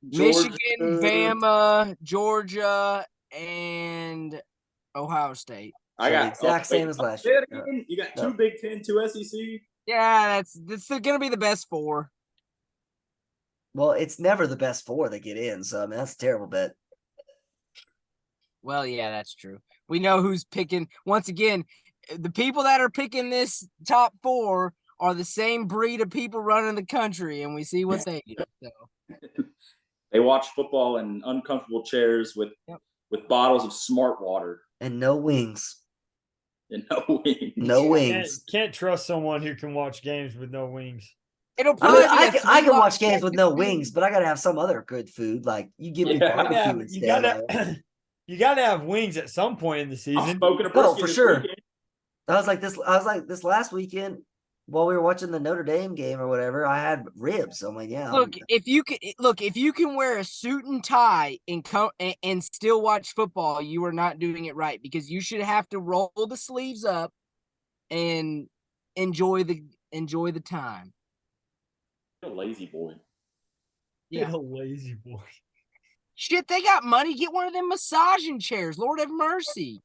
Michigan, Georgia- Bama, Georgia, and Ohio State. I So got the exact same as last say year. that again? You got No. 2 Big Ten, 2 SEC. Yeah, that's gonna be the best 4. Well, it's never the best 4 that get in, so I mean that's a terrible bet. Well, yeah, that's true. We know who's picking. Once again, the people that are picking this top 4 are the same breed of people running the country, and we see what they do. So. They watch football in uncomfortable chairs with bottles of smart water And no wings. and no wings. No wings. Can't trust someone who can watch games with no wings. It'll I probably mean, be a I can three-lock watch games with no game. wings, but I gotta have some other good food. Like you give me Yeah. barbecue You instead. gotta you gotta have wings at some point in the I'm season. smoking a Oh, brisket for this sure. weekend. I was like this last weekend while we were watching the Notre Dame game or whatever. I had ribs. I'm like, yeah. Look, if you can wear a suit and tie and still watch football, you are not doing it right, because you should have to roll the sleeves up and enjoy the time. You're a lazy boy. Yeah. You're a lazy boy. Shit, they got money. Get one of them massaging chairs. Lord have mercy.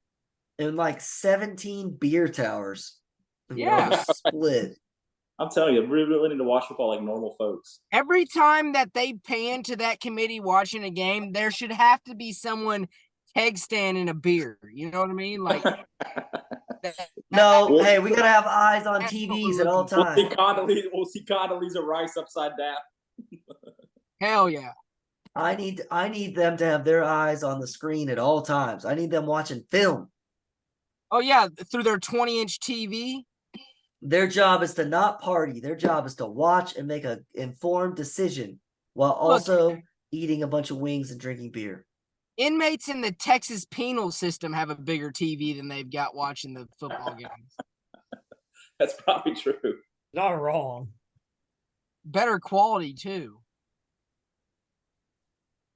And like 17 beer towers. And we're all Yeah. just split. I'm telling you, we really need to watch football like normal folks. Every time that they pan to that committee watching a game, there should have to be someone keg standing a beer. You know what I mean? Like No, Well, hey, we gotta have eyes on that's what TVs we're at all looking times. We'll see Condoleezza Rice upside down. hell yeah. I need them to have their eyes on the screen at all times. I need them watching film. Oh yeah, through their 20-inch TV. Their job is to not party. Their job is to watch and make an informed decision while also eating a bunch of wings and drinking beer. Inmates in the Texas penal system have a bigger TV than they've got watching the football games. That's probably true. Not wrong. Better quality too.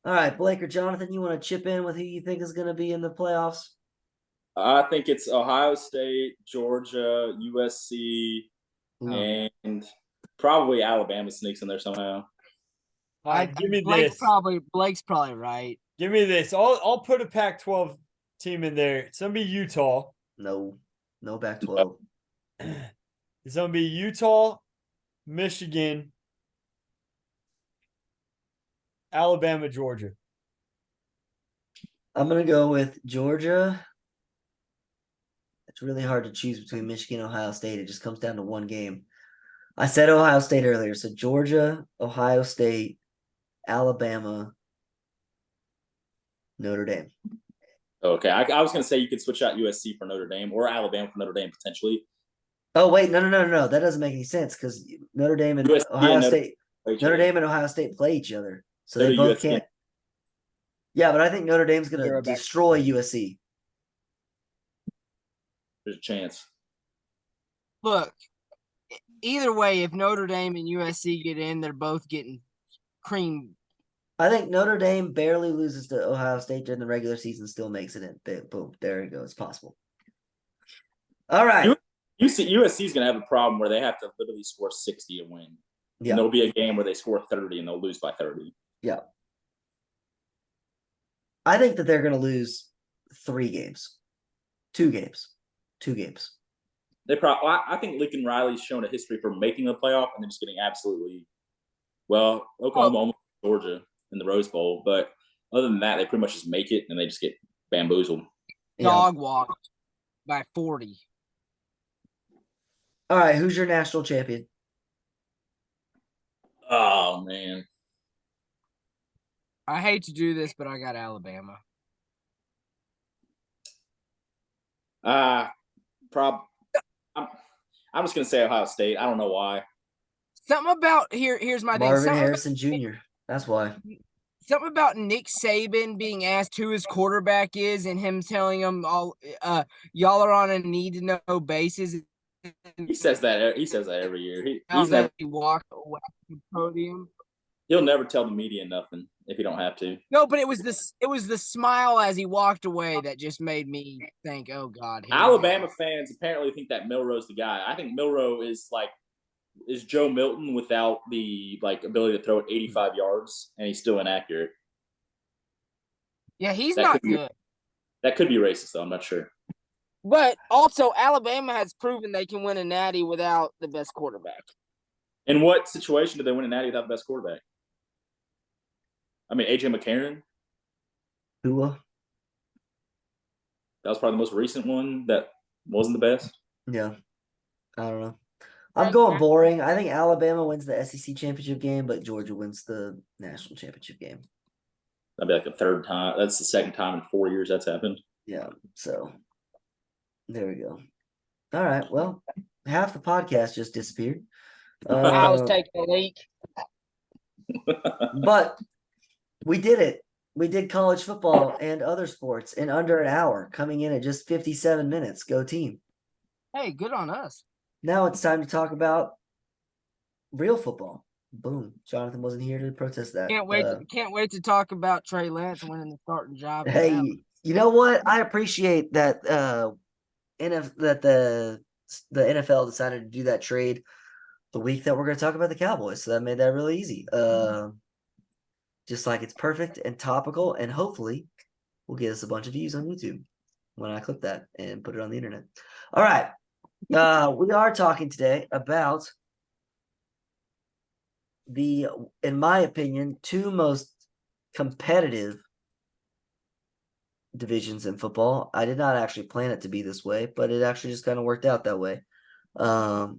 All right, Blake or Jonathan, you want to chip in with who you think is going to be in the playoffs? I think it's Ohio State, Georgia, USC, and probably Alabama sneaks in there somehow. All right, give me Blake's this. Blake's probably right. Give me this. I'll put a Pac-12 team in there. It's gonna be Utah. No back 12. It's gonna be Utah, Michigan, Alabama, Georgia. I'm going to go with Georgia. It's really hard to choose between Michigan and Ohio State. It just comes down to one game. I said Ohio State earlier. So Georgia, Ohio State, Alabama, Notre Dame. Okay, I was going to say you could switch out USC for Notre Dame or Alabama for Notre Dame potentially. Oh, wait. No. That doesn't make any sense because Notre Dame and USC Ohio and State. Notre Dame and Ohio State play each other. So they They're both USC. can't. Yeah, but I think Notre Dame's going They're to back. destroy USC. There's a chance. Look, either way, if Notre Dame and USC get in, they're both getting cream. I think Notre Dame barely loses to Ohio State during the regular season, still makes it in. Boom, there you go. It's possible. All right. USC is going to have a problem where they have to literally score 60 to win. Yeah. And there'll be a game where they score 30 and they'll lose by 30. Yeah. I think that they're going to lose 3 games. 2 games. 2 games. I think Lincoln Riley's shown a history for making the playoff and then just getting absolutely, well, Oklahoma almost Georgia in the Rose Bowl. But other than that, they pretty much just make it and they just get bamboozled. Dog walked by 40. All right. Who's your national champion? Oh, man. I hate to do this, but I got Alabama. I'm just going to say Ohio State. I don't know why. Something about here's my thing. Marvin Harrison Jr. That's why. Something about Nick Saban being asked who his quarterback is and him telling them all y'all are on a need to know basis. He says that every year. He walked away from the podium. He'll never tell the media nothing if you don't have to. No, but it was the smile as he walked away that just made me think, oh God. Alabama fans apparently think that Milroe's the guy. I think Milroe is Joe Milton without the ability to throw it 85 yards, and he's still inaccurate. Yeah, he's not good. That could be racist, though. I'm not sure. But also, Alabama has proven they can win a natty without the best quarterback. In what situation did they win a natty without the best quarterback? I mean, A.J. McCarron. Tua. That was probably the most recent one that wasn't the best. Yeah. I don't know. I'm going boring. I think Alabama wins the SEC championship game, but Georgia wins the national championship game. That'd be like the third time. That's the second time in 4 years that's happened. Yeah. So there we go. All right. Well, half the podcast just disappeared. I was taking a leak. But we did it. We did college football and other sports in under an hour, coming in at just 57 minutes. Go team. Hey, good on us. Now it's time to talk about real football. Boom. Jonathan wasn't here to protest that. Can't wait to talk about Trey Lance winning the starting job. Hey, you know what? I appreciate that the NFL decided to do that trade the week that we're going to talk about the Cowboys. So that made that really easy. Just like it's perfect and topical, and hopefully will get us a bunch of views on YouTube when I clip that and put it on the internet. All right. We are talking today about in my opinion, 2 most competitive divisions in football. I did not actually plan it to be this way, but it actually just kind of worked out that way. Where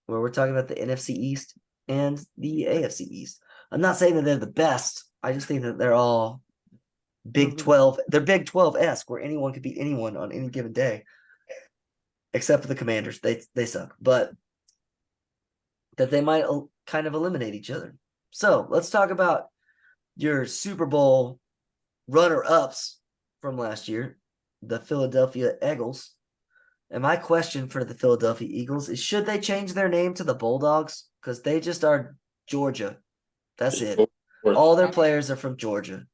we're talking about the NFC East and the AFC East. I'm not saying that they're the best. I just think that they're all Big 12. They're Big 12-esque, where anyone could beat anyone on any given day, except for the Commanders. They suck, but that they might kind of eliminate each other. So let's talk about your Super Bowl runner-ups from last year, the Philadelphia Eagles. And my question for the Philadelphia Eagles is, should they change their name to the Bulldogs? Because they just are Georgia. That's it. All their players are from Georgia.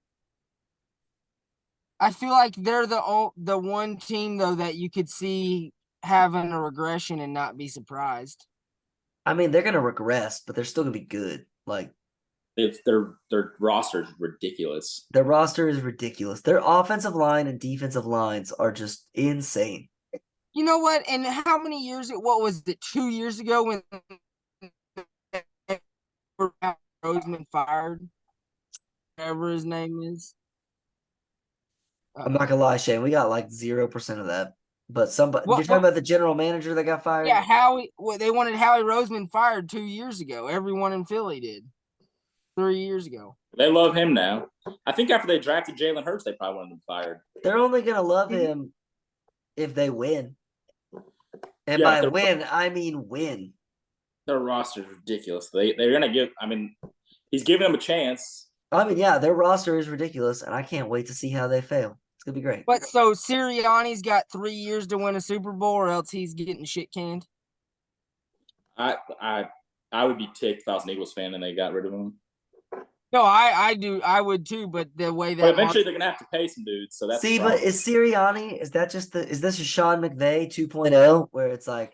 I feel like they're the one team, though, that you could see having a regression and not be surprised. I mean, they're going to regress, but they're still going to be good. Their roster is ridiculous. Their roster is ridiculous. Their offensive line and defensive lines are just insane. You know what? And how many years? What was it? 2 years ago when Roseman fired, whatever his name is. I'm not gonna lie, Shane. We got 0% of that. But you're talking about the general manager that got fired? Yeah, they wanted Howie Roseman fired 2 years ago. Everyone in Philly did. 3 years ago. They love him now. I think after they drafted Jalen Hurts, they probably wanted him fired. They're only gonna love him if they win. And by win, I mean win. Their roster is ridiculous. They're gonna give. I mean, he's giving them a chance. I mean, yeah, their roster is ridiculous, and I can't wait to see how they fail. It's gonna be great. But so Sirianni's got 3 years to win a Super Bowl, or else he's getting shit canned. I would be ticked if I was an Eagles fan and they got rid of him. No, I would too, but the way But that eventually they're gonna have to pay some dudes. So that's See, the but problem. is Sirianni, is this a Sean McVay 2.0 where it's like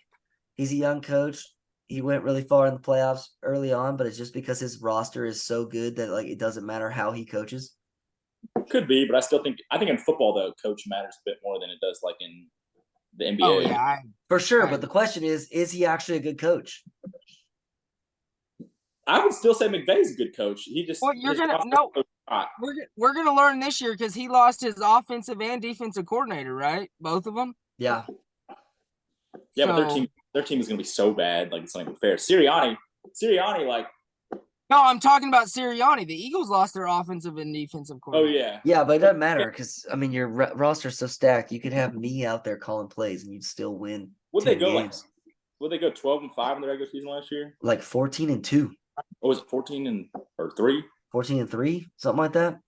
he's a young coach, he went really far in the playoffs early on, but it's just because his roster is so good that like it doesn't matter how he coaches? Could be, but I think in football though, coach matters a bit more than it does like in the NBA. Oh yeah, For sure, Right. but the question is he actually a good coach? I would still say McVay's a good coach. He just Well, you're his gonna roster's no. so hot. We're gonna learn this year because he lost his offensive and defensive coordinator, right? Both of them. Yeah. Yeah, but So- their team is gonna be so bad, like it's not even fair. Sirianni, like, No, I'm talking about Sirianni. The Eagles lost their offensive and defensive oh coordinator. yeah, Yeah, but it doesn't matter because I mean your roster's so stacked. You could have me out there calling plays and you'd still win would 10 they go games. would they go 12-5 in the regular season last year? Like 14-2, Or was it 14-3? 14-3, something like that.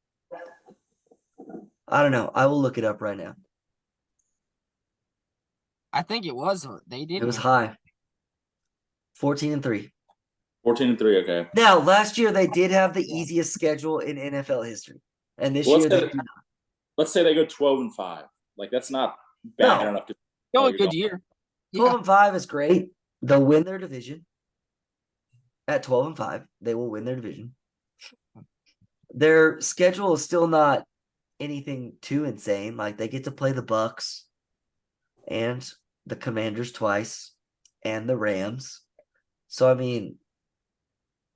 I don't know. I will look it up right now. I think it was. They did. It was high. 14-3. 14-3. Okay. Now, last year they did have the easiest schedule in NFL history, and this Well, year they do not. Let's say they go 12-5. Like that's not bad No. enough to. Still a good year. 12-5 is great. They'll win their division. At 12-5, they will win their division. Their schedule is still not anything too insane. Like they get to play the Bucks and the Commanders twice and the Rams. So I mean,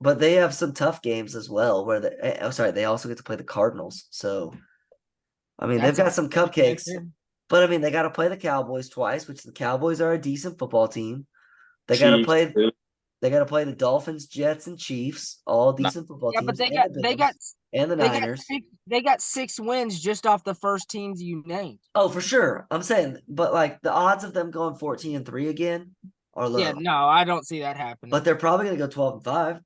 but they have some tough games as well where they also get to play the Cardinals. So I mean, That's they've got some cupcakes. That's But I mean, they got to play the Cowboys twice, which the Cowboys are a decent football team. They got to play. They got to play the Dolphins, Jets, and Chiefs, all decent football Yeah, teams. but they and got the they Bills got and the they Niners. got 6 wins just off the first teams you named. Oh, for sure. I'm saying, but like the odds of them going 14-3 again are low. Yeah, no, I don't see that happening. But they're probably going to go 12-5.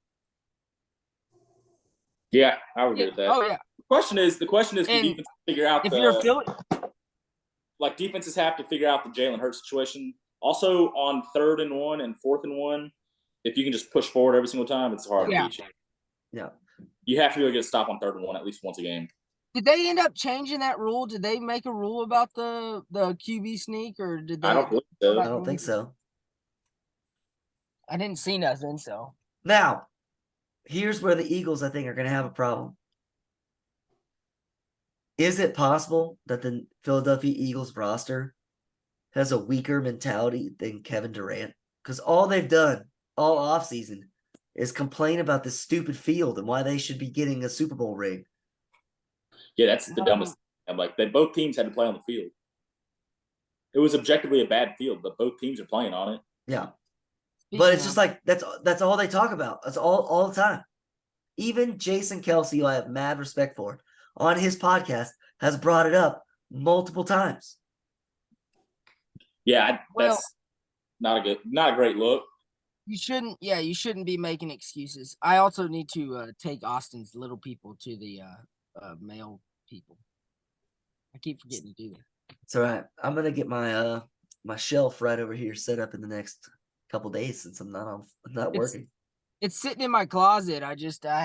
Yeah, I would agree with that. Oh yeah. The question is, can And defense figure out If you're a Philly, like defenses have to figure out the Jalen Hurts situation. Also on 3rd and 1 and 4th and 1, if you can just push forward every single time, it's hard to beat you. Yeah. You have to be able to get a stop on 3rd and 1 at least once a game. did they end up changing that rule? Did they make a rule about the QB sneak, or did they? I don't believe so. I don't think so. I didn't see nothing. So Now, here's where the Eagles, I think, are going to have a problem. Is it possible that the Philadelphia Eagles roster has a weaker mentality than Kevin Durant? Because all they've done all offseason is complain about this stupid field and why they should be getting a Super Bowl ring. Yeah, that's the dumbest. I'm like, both teams had to play on the field. It was objectively a bad field, but both teams are playing on it. Yeah. But it's just like that's all they talk about. That's all the time. Even Jason Kelsey, who I have mad respect for, on his podcast has brought it up multiple times. Yeah, that's not a great look. you shouldn't be making excuses. I also need to take Austin's little people to the male people. I keep forgetting to do that. It's all right. I'm gonna get my my shelf right over here set up in the next couple days since I'm not working. It's sitting in my closet. I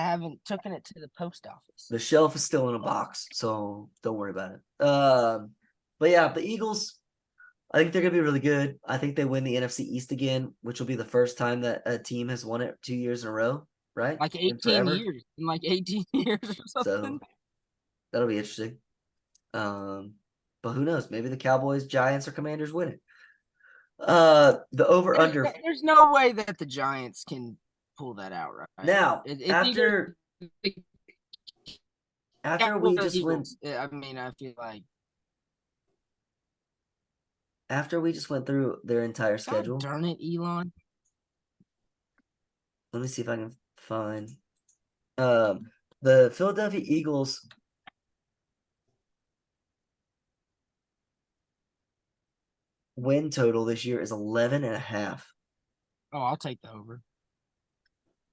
haven't taken it to the post office. The shelf is still in a box, so don't worry about it. But yeah, the Eagles, I think they're gonna be really good. I think they win the NFC East again, which will be the first time that a team has won it 2 years in a row, right? Like 18 years. In like 18 years or something. So that'll be interesting. But who knows? Maybe the Cowboys, Giants, or Commanders win it. The over under. There's no way that the Giants can pull that out, right? Now, Either after we just went, I mean, I feel like after we just went through their entire God schedule. darn it, Elon. Let me see if I can find the Philadelphia Eagles. Win total this year is 11.5. Oh, I'll take the over.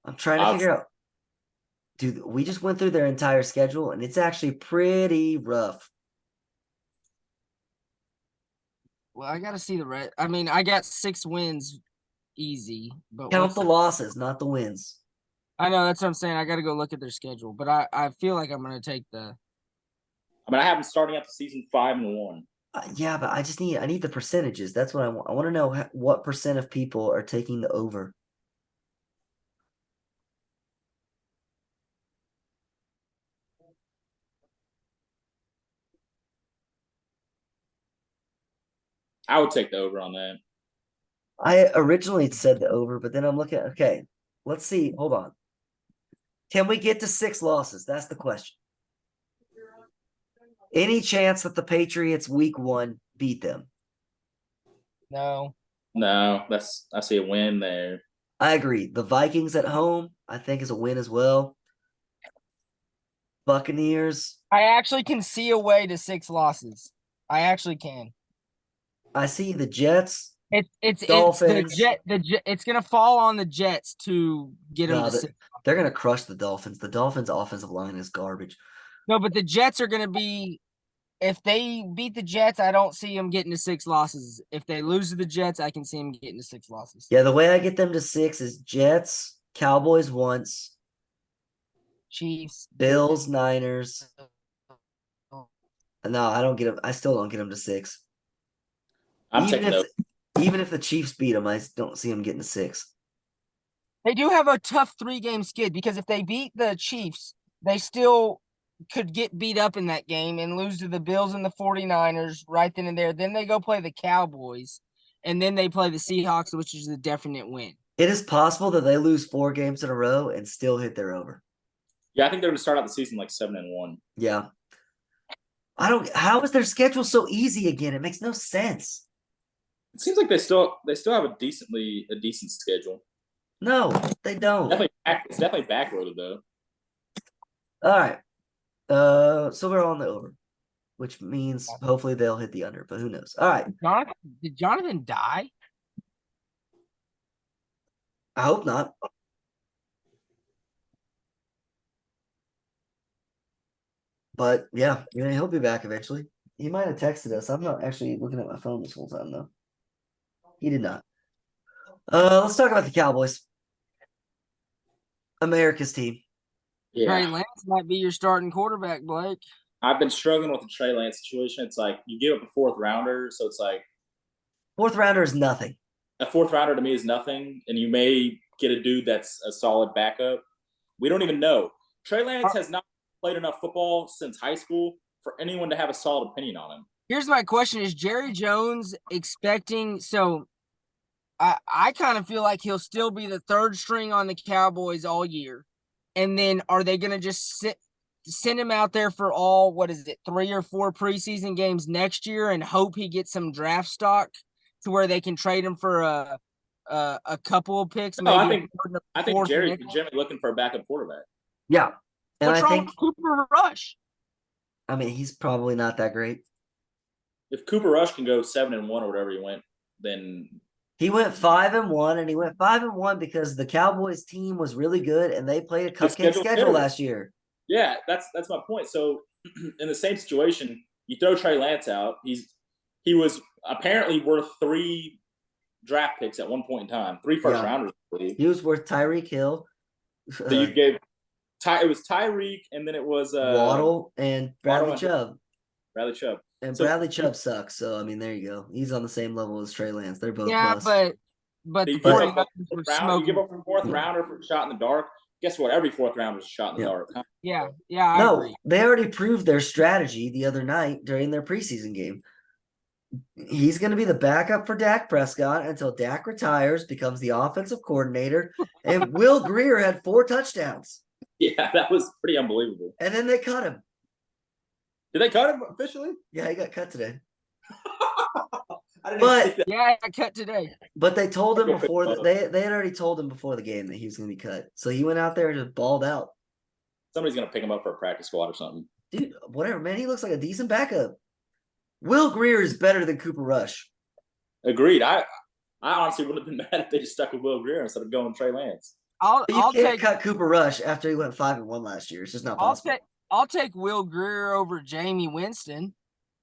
I'm trying to figure out. Dude, we just went through their entire schedule, and it's actually pretty rough. Well, I got to see the red. I mean, I got 6 wins easy. But Count what's the losses, not the wins. I know that's what I'm saying. I got to go look at their schedule, but I feel like I'm going to take the. I mean, I have them starting out the season 5-1. Yeah, but I need the percentages. That's what I want. I want to know what percent of people are taking the over. I would take the over on that. I originally said the over, but then I'm looking. Okay, let's see. Hold on. Can we get to 6 losses? That's the question. Any chance that the Patriots week 1 beat them? No. No, I see a win there. I agree. The Vikings at home, I think, is a win as well. Buccaneers. I actually can see a way to 6 losses. I actually can. I see the Jets. It's Dolphins. the Jet. It's gonna fall on the Jets to get them No, to 6. they're gonna crush the Dolphins. The Dolphins' offensive line is garbage. No, but the Jets are gonna be. If they beat the Jets, I don't see them getting to 6 losses. If they lose to the Jets, I can see them getting to 6 losses. Yeah, the way I get them to 6 is Jets, Cowboys once, Chiefs, Bills, Niners. No, I don't get them. I still don't get them to 6. I'm taking over. Even if the Chiefs beat them, I don't see them getting to 6. They do have a tough 3-game skid because if they beat the Chiefs, they still could get beat up in that game and lose to the Bills and the 49ers right then and there. Then they go play the Cowboys, and then they play the Seahawks, which is a definite win. It is possible that they lose 4 games in a row and still hit their over. Yeah, I think they're going to start out the season like 7-1. Yeah. How is their schedule so easy again? It makes no sense. It seems like they still have a decent schedule. No, they don't. It's definitely backloaded though. All right. So we're on the over, which means hopefully they'll hit the under, but who knows? All right. Did Jonathan die? I hope not. But yeah, he'll be back eventually. He might have texted us. I'm not actually looking at my phone this whole time though. He did not. Let's talk about the Cowboys. America's team. Yeah. Trey Lance might be your starting quarterback, Blake. I've been struggling with the Trey Lance situation. It's like you give up a 4th rounder, so it's like 4th rounder is nothing. A 4th rounder to me is nothing, and you may get a dude that's a solid backup. We don't even know. Trey Lance has not played enough football since high school for anyone to have a solid opinion on him. Here's my question: is Jerry Jones expecting? So, I kind of feel like he'll still be the 3rd string on the Cowboys all year, and then are they going to just send him out there for all 3 or 4 preseason games next year and hope he gets some draft stock to where they can trade him for a couple of picks? No, maybe I think Jerry's looking for a backup quarterback. Yeah. And What's wrong with Cooper Rush? I mean, he's probably not that great. If Cooper Rush can go 7-1 or whatever he went, then he went 5-1, and he went 5-1 because the Cowboys team was really good and they played a cupcake schedule last year. Yeah, that's my point. So in the same situation, you throw Trey Lance out. He was apparently worth 3 draft picks at one point in time, 3 first rounders. I believe. He was worth Tyreek Hill. So you gave it was Tyreek, and then it was Waddle and Bradley Chubb. Bradley Chubb. And Bradley Chubb sucks. So I mean, there you go. He's on the same level as Trey Lance. They're both but you give up a 4th rounder for a shot in the dark. Guess what? Every 4th round was a shot in the dark. Huh? Yeah, I agree. They already proved their strategy the other night during their preseason game. He's going to be the backup for Dak Prescott until Dak retires, becomes the offensive coordinator, and Will Grier had 4 touchdowns. Yeah, that was pretty unbelievable. And then they cut him. Did they cut him officially? Yeah, he got cut today. I got cut today. But they told him before they had already told him before the game that he was going to be cut. So he went out there and just balled out. Somebody's going to pick him up for a practice squad or something. Dude, whatever, man. He looks like a decent backup. Will Grier is better than Cooper Rush. Agreed. I honestly wouldn't have been mad if they just stuck with Will Grier instead of going Trey Lance. You can't cut Cooper Rush after he went 5-1 last year. It's just not possible. I'll take Will Grier over Jamie Winston.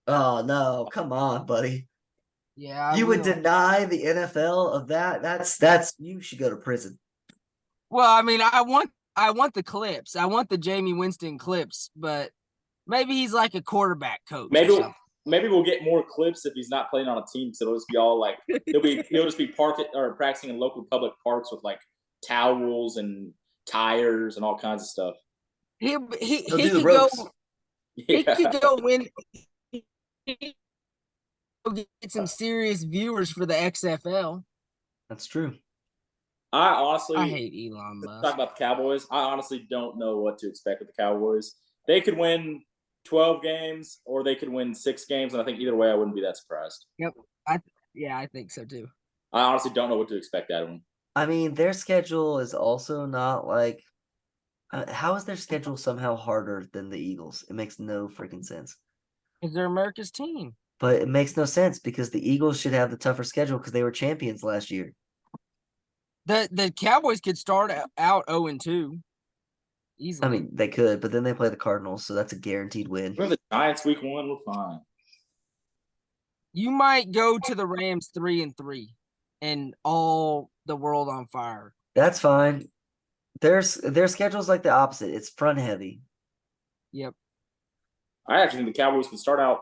Oh no, come on, buddy. Yeah, I You would will. deny the NFL of that? That's you should go to prison. Well, I mean, I want the clips. I want the Jamie Winston clips, but maybe he's like a quarterback coach or Maybe something. maybe we'll get more clips if he's not playing on a team. So it'll just be all like he'll just be parking or practicing in local public parks with like towels and tires and all kinds of stuff. He He'll do the could go. ropes. He Yeah, could go win. Get some serious viewers for the XFL. That's true. I honestly I hate Elon talk Musk. about the Cowboys. I honestly don't know what to expect with the Cowboys. They could win 12 games or they could win 6 games, and I think either way, I wouldn't be that surprised. Yep. I think so too. I honestly don't know what to expect out of them. I mean, their schedule is also not like. How is their schedule somehow harder than the Eagles? It makes no freaking sense. Because they're America's team. But it makes no sense because the Eagles should have the tougher schedule because they were champions last year. The Cowboys could start out 0-2 easily. I mean, they could, but then they play the Cardinals, so that's a guaranteed win. We're the Giants week 1. We're fine. You might go to the Rams 3-3 and all the world on fire. That's fine. Their schedule's like the opposite. It's front heavy. Yep. I actually think the Cowboys can start out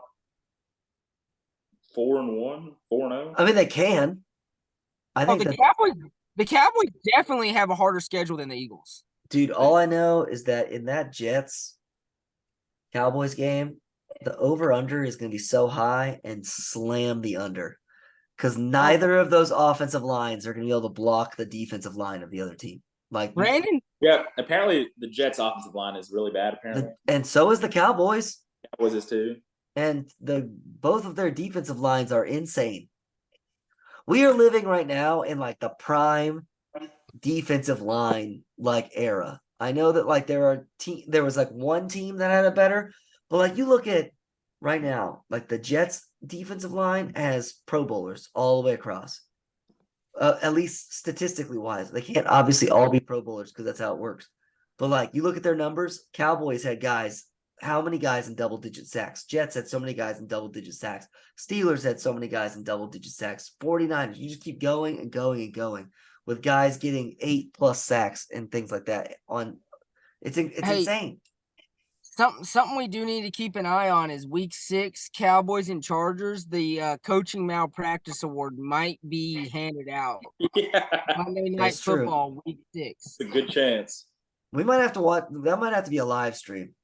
4-1, 4-0. I mean, they can. I think the Cowboys definitely have a harder schedule than the Eagles. dude, all I know is that in that Jets Cowboys game, the over-under is going to be so high and slam the under. Because neither of those offensive lines are going to be able to block the defensive line of the other team. Like Brandon, Yeah, apparently the Jets' offensive line is really bad. Apparently, and so is the Cowboys. Cowboys is too. And both of their defensive lines are insane. We are living right now in like the prime defensive line like era. I know that like there was like one team that had a better, but like you look at right now, like the Jets defensive line has Pro Bowlers all the way across. At least statistically wise, they can't obviously all be Pro Bowlers because that's how it works. But like you look at their numbers, Cowboys had guys. How many guys in double-digit sacks? Jets had so many guys in double-digit sacks. Steelers had so many guys in double-digit sacks. 49ers, you just keep going and going and going with guys getting 8+ sacks and things like that. It's insane. something we do need to keep an eye on is Week 6, Cowboys and Chargers. The coaching malpractice award might be handed out. Yeah, Monday Night That's true. Football, Week 6. it's a good chance. We might have to watch. That might have to be a live stream.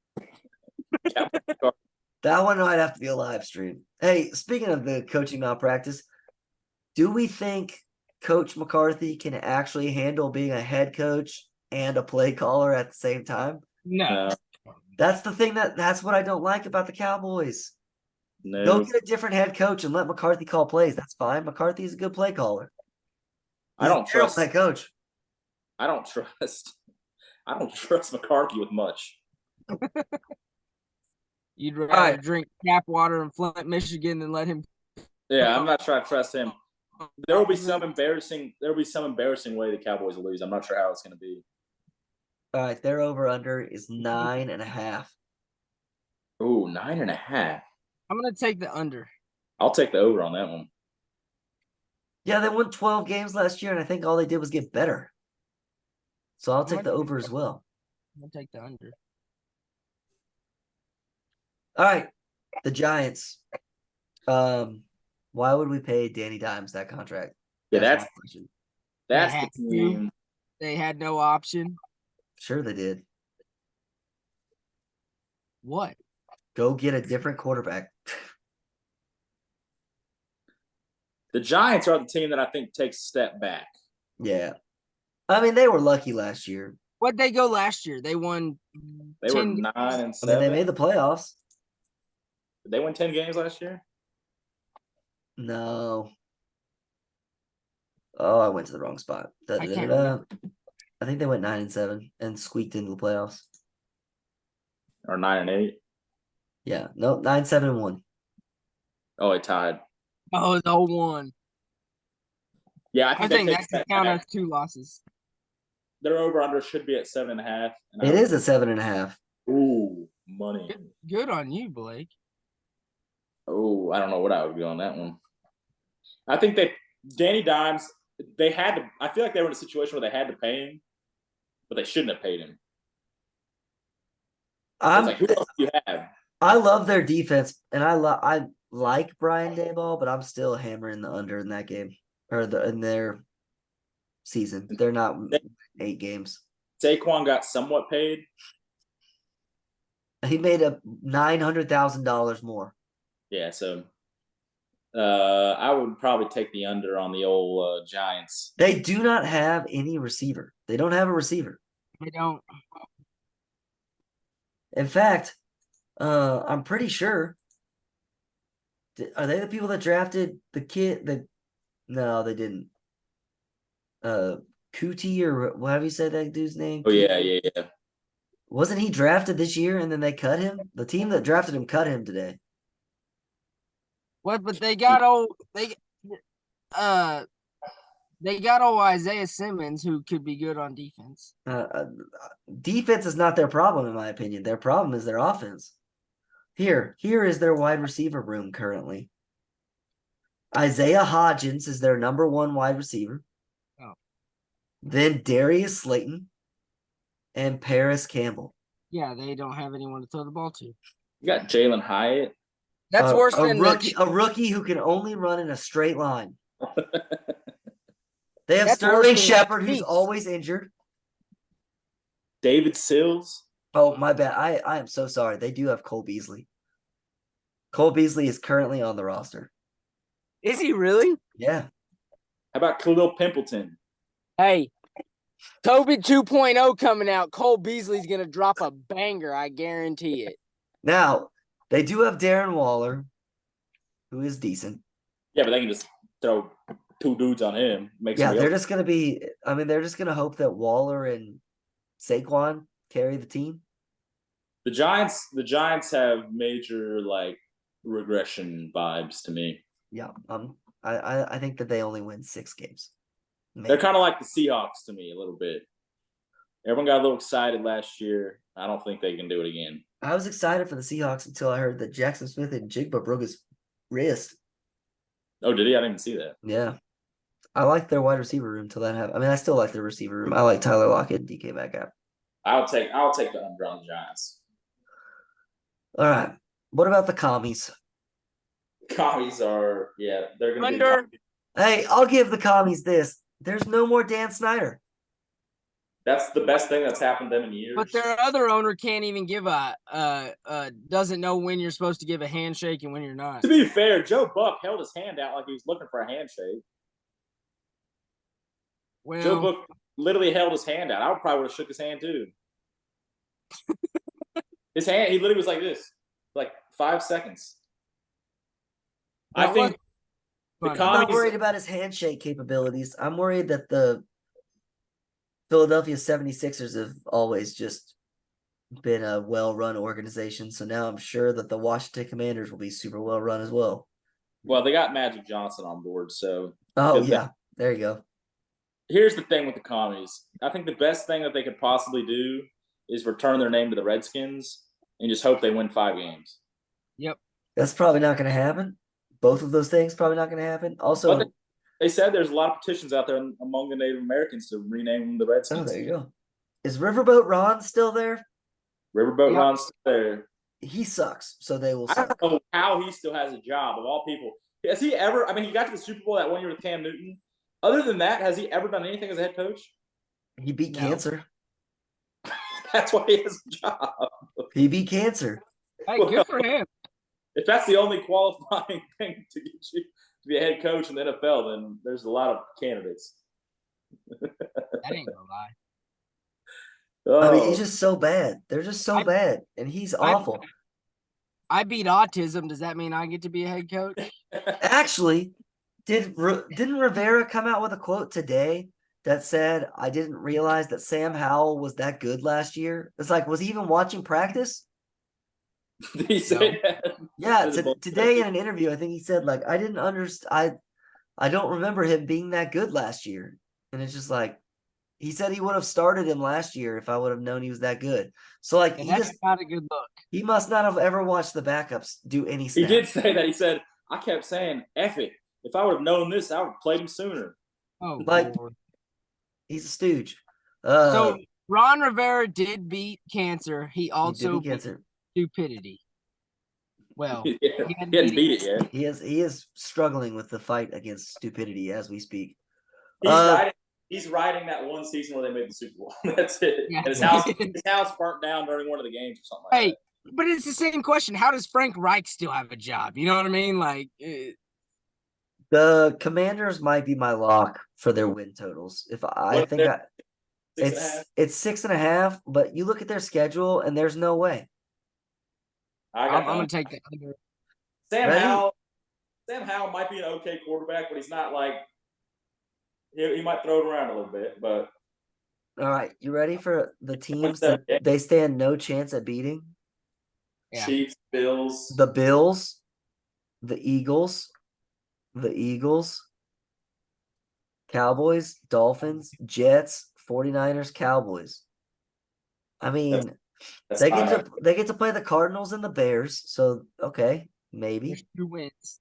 That one might have to be a live stream. Hey, speaking of the coaching malpractice, do we think Coach McCarthy can actually handle being a head coach and a play caller at the same time? No. That's the thing that's what I don't like about the Cowboys. No, Go get a different head coach and let McCarthy call plays. That's fine. McCarthy's a good play caller. I don't trust that coach. I don't trust McCarthy with much. You'd rather right. drink tap water in Flint, Michigan than let him. Yeah, I'm not sure I trust him. There will be some embarrassing way the Cowboys will lose. I'm not sure how it's going to be. All right, their over/under is 9.5. Ooh, 9.5. I'm going to take the under. I'll take the over on that one. Yeah, they won 12 games last year, and I think all they did was get better. So I'll take the over as well. I'm going to take the under. All right, the Giants. Why would we pay Danny Dimes that contract? Yeah, my question. that's They the team. They had no option. Sure they did. What? Go get a different quarterback. The Giants are the team that I think takes a step back. Yeah. I mean, they were lucky last year. What'd they go last year? They won. They were 10 9-7. I mean, they made the playoffs. Did they win 10 games last year? No. Oh, I went to the wrong spot. I can't remember. I think they went 9-7 and squeaked into the playoffs. Or 9-8? Yeah. No, 9-7-1. Oh, it tied. Oh, it's 0-1. Yeah, I think that's the count as 2 losses. Their over-under should be at 7.5. It is a 7.5. Ooh, money. Good on you, Blake. Oh, I don't know what I would do on that one. I think Danny Dimes, they had to. I feel like they were in a situation where they had to pay him, but they shouldn't have paid him. It's like, who else do you have? I love their defense, and I like Brian Daboll, but I'm still hammering the under in that game or in their season. They're not 8 games. Saquon got somewhat paid. He made $900,000 more. Yeah, so I would probably take the under on the old Giants. They do not have any receiver. They don't have a receiver. They don't. In fact, I'm pretty sure. Are they the people that drafted the kid? No, they didn't. Kuti or what have you said that dude's name? Oh yeah. Wasn't he drafted this year and then they cut him? The team that drafted him cut him today. What? But they got old Isaiah Simmons who could be good on defense. Defense is not their problem, in my opinion. Their problem is their offense. Here is their wide receiver room currently. Isaiah Hodgins is their number 1 wide receiver. Oh. Then Darius Slayton and Paris Campbell. Yeah, they don't have anyone to throw the ball to. You got Jalen Hyatt. That's worse than a rookie who can only run in a straight line. They have That's Sterling worse than Shepard, who's Chiefs. always injured. David Sills. Oh, my bad. I am so sorry. They do have Cole Beasley. Cole Beasley is currently on the roster. Is he really? Yeah. How about Khalil Pimpleton? Hey, COVID 2.0 coming out. Cole Beasley's going to drop a banger. I guarantee it. Now, they do have Darren Waller, who is decent. Yeah, but they can just throw 2 dudes on him. They're just going to be – I mean, they're just going to hope that Waller and Saquon carry the team. The Giants have major, regression vibes to me. Yeah, I think that they only win 6 games. Maybe. They're kind of like the Seahawks to me a little bit. Everyone got a little excited last year. I don't think they can do it again. I was excited for the Seahawks until I heard that Jackson Smith and Jigba broke his wrist. Oh, did he? I didn't even see that. Yeah. I like their wide receiver room until that happened. I mean, I still like their receiver room. I like Tyler Lockett and DK Metcalf. I'll take the under on the Giants. All right. What about the commies? Commies are, they're going to Under. be. Hey, I'll give the commies this. There's no more Dan Snyder. That's the best thing that's happened to them in years. But their other owner can't even give doesn't know when you're supposed to give a handshake and when you're not. To be fair, Joe Buck held his hand out like he was looking for a handshake. Well, Joe Buck literally held his hand out. I probably would have shook his hand too. His hand, he literally was like this, 5 seconds. I think the I'm commies. not worried about his handshake capabilities. I'm worried that the Philadelphia 76ers have always just been a well-run organization. So now I'm sure that the Washington Commanders will be super well-run as well. Well, they got Magic Johnson on board, so. Oh, yeah. There you go. Here's the thing with the commies. I think the best thing that they could possibly do is return their name to the Redskins and just hope they win 5 games. Yep. That's probably not going to happen. Both of those things probably not going to happen. Also, they said there's a lot of petitions out there among the Native Americans to rename the Redskins. Oh, there you go. Is Riverboat Ron still there? Riverboat Ron's still there. He sucks, so they will suck. I don't know how he still has a job, of all people. Has he ever – I mean, he got to the Super Bowl that 1 year with Cam Newton. Other than that, has he ever done anything as a head coach? He beat cancer. That's why he has a job. He beat cancer. Hey, good for him. If that's the only qualifying thing to get you to be a head coach in the NFL, then there's a lot of candidates. That ain't gonna lie. I mean, he's just so bad. They're just so bad, and he's awful. I beat autism. Does that mean I get to be a head coach? Actually, didn't Rivera come out with a quote today that said, "I didn't realize that Sam Howell was that good last year"? It's like, was he even watching practice? Did he say that? Yeah, today in an interview, I think he said, I didn't understand. I don't remember him being that good last year. And it's just like, he said he would have started him last year if I would have known he was that good. So, that's not a good look. He must not have ever watched the backups do any snaps. He did say that. He said, I kept saying, F it. If I would have known this, I would have played him sooner. Oh, Like- Lord. He's a stooge. So Ron Rivera did beat cancer. He he also did beat cancer. stupidity. Well, he he hadn't hadn't beat it yet. He is struggling with the fight against stupidity as we speak. He's riding that one season where they made the Super Bowl. That's it. Yeah. And his house burnt down during one of the games or something like Hey, that. but it's the same question. How does Frank Reich still have a job? You know what I mean? Like, The Commanders might be my lock for their win totals. If I What think they're- 6.5? it's 6.5, but you look at their schedule and there's no way. I'm going to take the under. Sam Ready? Howell. Sam Howell might be an okay quarterback, but he's not like he might throw it around a little bit. But All right, you ready for the teams that- that they stand no chance at beating? Yeah. Chiefs, Bills, The Bills, the Eagles, Cowboys, Dolphins, Jets, 49ers, Cowboys. I mean, that's they high. get to play the Cardinals and the Bears, so okay, maybe. There's 2 wins.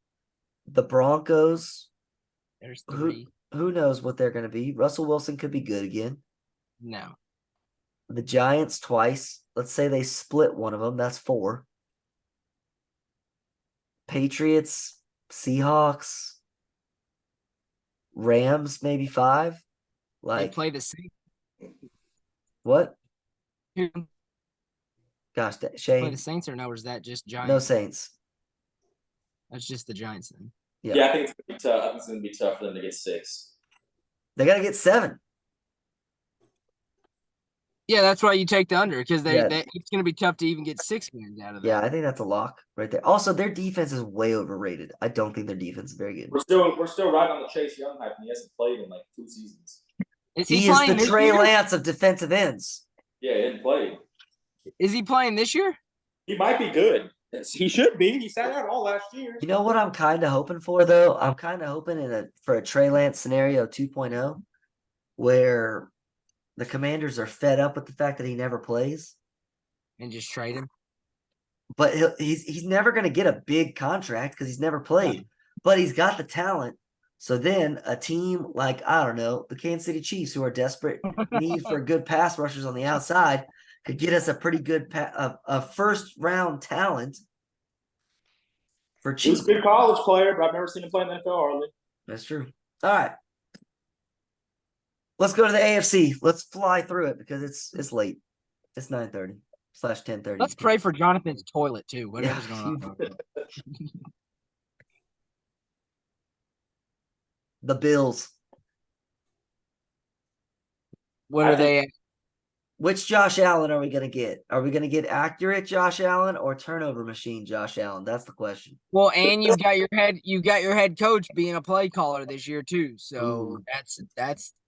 The Broncos, There's who 3. who knows what they're going to be? Russell Wilson could be good again. No. The Giants twice. Let's say they split one of them. That's 4. Patriots, Seahawks, Rams, maybe 5. They Like play the Saints. what? Play Gosh, the Shane. Saints or no? Or is that just Giants? No Saints. That's just the Giants then. Yeah. I think it's gonna be tough. I think it's gonna be tough for them to get 6. They got to get 7. Yeah, that's why you take the under because Yeah. it's going to be tough to even get 6 wins out of that. Yeah, I think that's a lock right there. Also, their defense is way overrated. I don't think their defense is very good. We're still right on the Chase Young hype, and he hasn't played in like 2 seasons. Is He he is playing the this Trey year? Lance of defensive ends. Yeah, he hadn't played. Is he playing this year? He might be good. He should be. He sat out all last year. You know what I'm kind of hoping for though? I'm kind of hoping for a Trey Lance scenario 2.0 where the Commanders are fed up with the fact that he never plays, And just trade him? but he's never going to get a big contract because he's never played. But he's got the talent. So then a team like, I don't know, the Kansas City Chiefs, who are desperate need for good pass rushers on the outside, could get us a pretty good a first round talent for He was cheap. a good college player, but I've never seen him play in the NFL hardly. That's true. All right. Let's go to the AFC. Let's fly through it because it's late. It's 9:30/10:30. Let's pray for Jonathan's toilet too. Whatever's Yeah, going on. The Bills. What I are they at? Which Josh Allen are we going to get? Are we going to get accurate Josh Allen or turnover machine Josh Allen? That's the question. Well, and you got your head coach being a play caller this year too. So Ooh. that's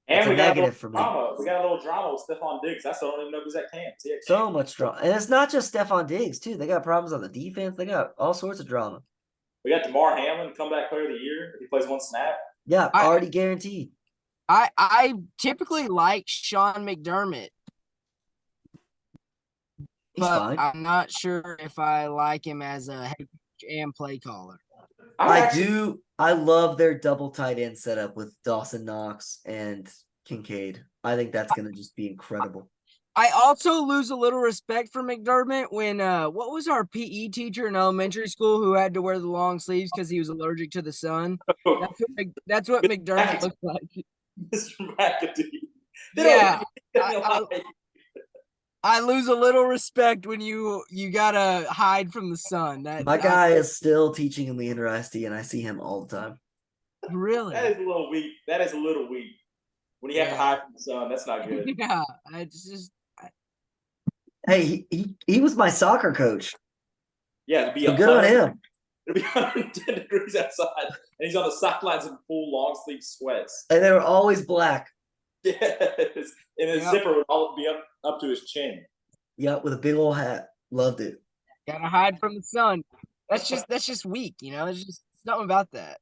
And a we got a negative little for me. drama. We got a little drama with Stephon Diggs. That's the only even know who's at camp. So much drama. And it's not just Stephon Diggs, too. They got problems on the defense. They got all sorts of drama. We got DeMar Hamlin, comeback player of the year. If he plays one snap. Yeah, already guaranteed. I typically like Sean McDermott, He's but fine. I'm not sure if I like him as a head coach and play caller. I love their double tight end setup with Dawson Knox and Kincaid. I think that's going to just be incredible. I also lose a little respect for McDermott when what was our PE teacher in elementary school who had to wear the long sleeves because he was allergic to the sun? That's what McDermott looked like. Mr. McAdoo. Yeah, I lose a little respect when you gotta hide from the sun. My guy is still teaching in the ISD, and I see him all the time. Really? That is a little weak. That is a little weak. When you have to hide from the sun, that's not good. Yeah, it's just. Hey, he was my soccer coach. Yeah, it'd be So good on him. It'll be 110 degrees outside, and he's on the sidelines in full long sleeve sweats. And they were always black. Yes, and his zipper would all be up to his chin. Yep, with a big old hat. Loved it. Gotta hide from the sun. That's just weak, you know. There's just something about that.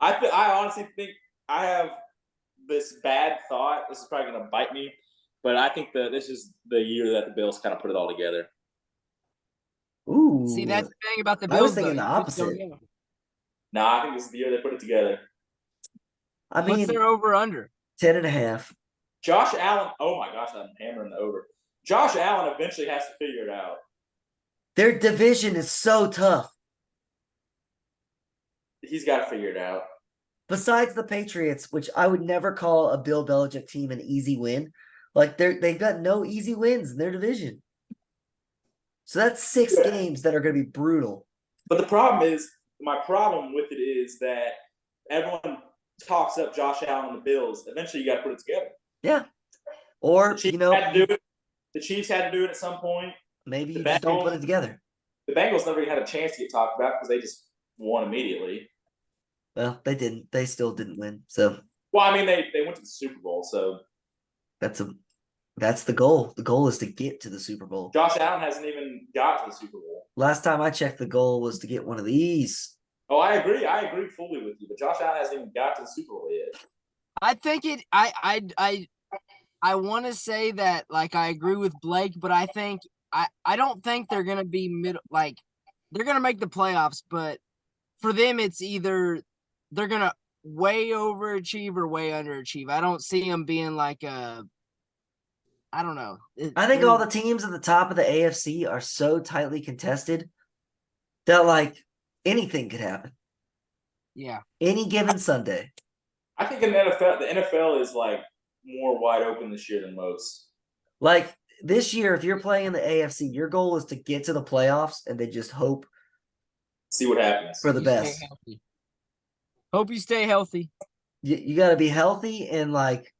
I honestly think I have this bad thought. This is probably going to bite me, but I think that this is the year that the Bills kind of put it all together. Ooh. See, that's the thing about the Bills. I was thinking though. the You just don't opposite. know. No, I think this is the year they put it together. I What's mean, their over under? 10.5. Josh Allen. Oh my gosh, I'm hammering the over. Josh Allen eventually has to figure it out. Their division is so tough. He's got to figure it out. Besides the Patriots, which I would never call a Bill Belichick team an easy win, like they've got no easy wins in their division. So that's 6 games that are going to be brutal. But the problem is, my problem with it is that everyone talks up Josh Allen and the Bills. Eventually, you got to put it together. Yeah. Or, The Chiefs had to do it. The Chiefs had to do it at some point. Maybe you just don't put it together. The Bengals never had a chance to get talked about because they just won immediately. Well, they didn't. They still didn't win. So, well, I mean, they went to the Super Bowl, so that's the goal. The goal is to get to the Super Bowl. Josh Allen hasn't even got to the Super Bowl. Last time I checked, the goal was to get one of these. Oh, I agree. I agree fully with you. But Josh Allen hasn't even got to the Super Bowl yet. I think it. I want to say that like I agree with Blake, but I think I don't think they're gonna be like they're gonna make the playoffs, but for them it's either they're gonna way overachieve or way underachieve. I don't see them being like I don't know. I think all the teams at the top of the AFC are so tightly contested that like anything could happen. Yeah. Any given Sunday. I think in the NFL is like more wide open this year than most. Like this year, if you're playing in the AFC, your goal is to get to the playoffs and they just hope. See what happens. For the best. Hope you stay healthy. You got to be healthy and like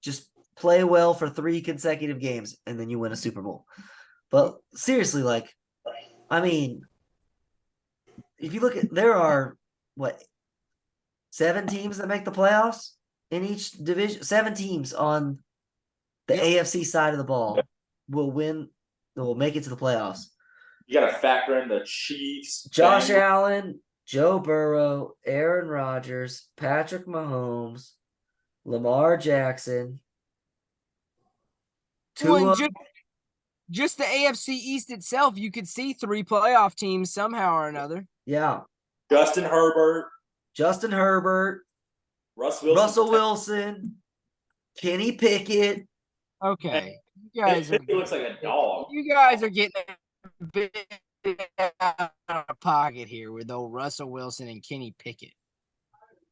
just play well for 3 consecutive games and then you win a Super Bowl. But seriously, like, I mean, if you look at, there are, 7 teams that make the playoffs in each division? 7 teams on the AFC side of the ball will make it to the playoffs. You got to factor in the Chiefs. Josh Allen, Joe Burrow, Aaron Rodgers, Patrick Mahomes, Lamar Jackson. Just the AFC East itself, you could see 3 playoff teams somehow or another. Yeah. Justin Herbert, Russell Wilson, Kenny Pickett. Okay. You guys Pickett looks like a dog. You guys are getting a bit out of pocket here with old Russell Wilson and Kenny Pickett.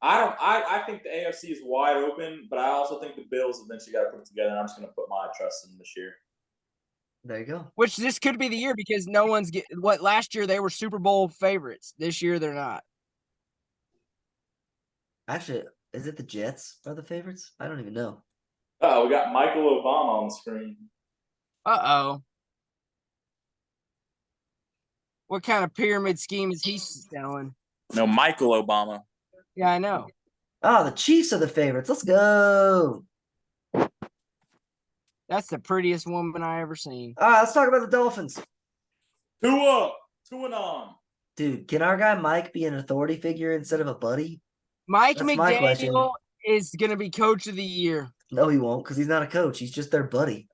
I think the AFC is wide open, but I also think the Bills eventually got to put it together, and I'm just going to put my trust in them this year. There you go. Which this could be the year because no one's last year they were Super Bowl favorites. This year they're not. Actually, is it the Jets are the favorites? I don't even know. Oh, we got Michael Obama on the screen. Uh-oh. What kind of pyramid scheme is he selling? No, Michael Obama. Yeah, I know. Oh, the Chiefs are the favorites. Let's go. That's the prettiest woman I ever seen. All right, let's talk about the Dolphins. 2-up. 2-on. Dude, can our guy Mike be an authority figure instead of a buddy? Mike McDaniel is going to be coach of the year. No, he won't because he's not a coach. He's just their buddy.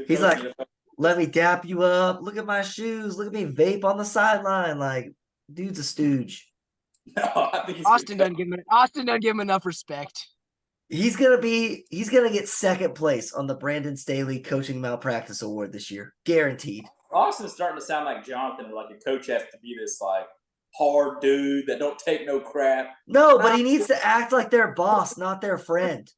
He's like, let me dap you up. Look at my shoes. Look at me vape on the sideline. Like, dude's a stooge. No, I think Austin doesn't give him enough respect. He's gonna get second place on the Brandon Staley Coaching Malpractice Award this year, guaranteed. Austin's starting to sound like Jonathan, like a coach has to be this like hard dude that don't take no crap. No, but he needs to act like their boss, not their friend.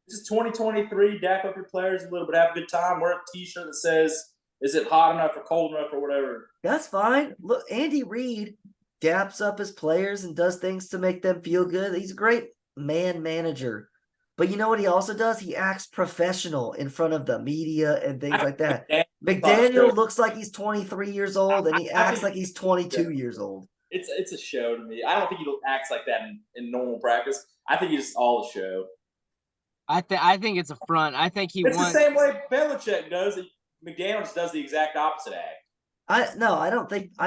This is 2023. Dap up your players a little bit, have a good time. Wear a T-shirt that says, "Is it hot enough or cold enough or whatever?" That's fine. Look, Andy Reid daps up his players and does things to make them feel good. He's a great manager. But you know what he also does? He acts professional in front of the media and things like that. McDaniel looks like he's 23 years old, and he acts like he's 22 years old. It's a show to me. I don't think he acts like that in normal practice. I think he's just all a show. I think it's a front. I think it's the same way Belichick does. McDaniel just does the exact opposite act. I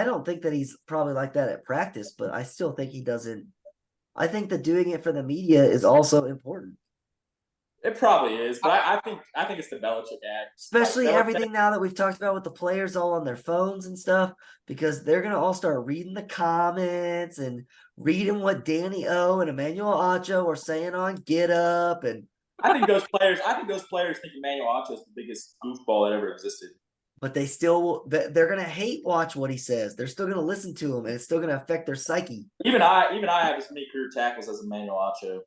don't think that he's probably like that at practice, but I still think he doesn't. I think that doing it for the media is also important. It probably is, but I think it's the Belichick act. Especially Belichick- everything now that we've talked about with the players all on their phones and stuff, because they're gonna all start reading the comments and reading what Danny O and Emmanuel Acho are saying on Get Up, and I think those players think Emmanuel Acho is the biggest goofball that ever existed. but they're gonna hate watch what he says. They're still gonna listen to him, and it's still gonna affect their psyche. Even I have as many career tackles as Emmanuel Acho.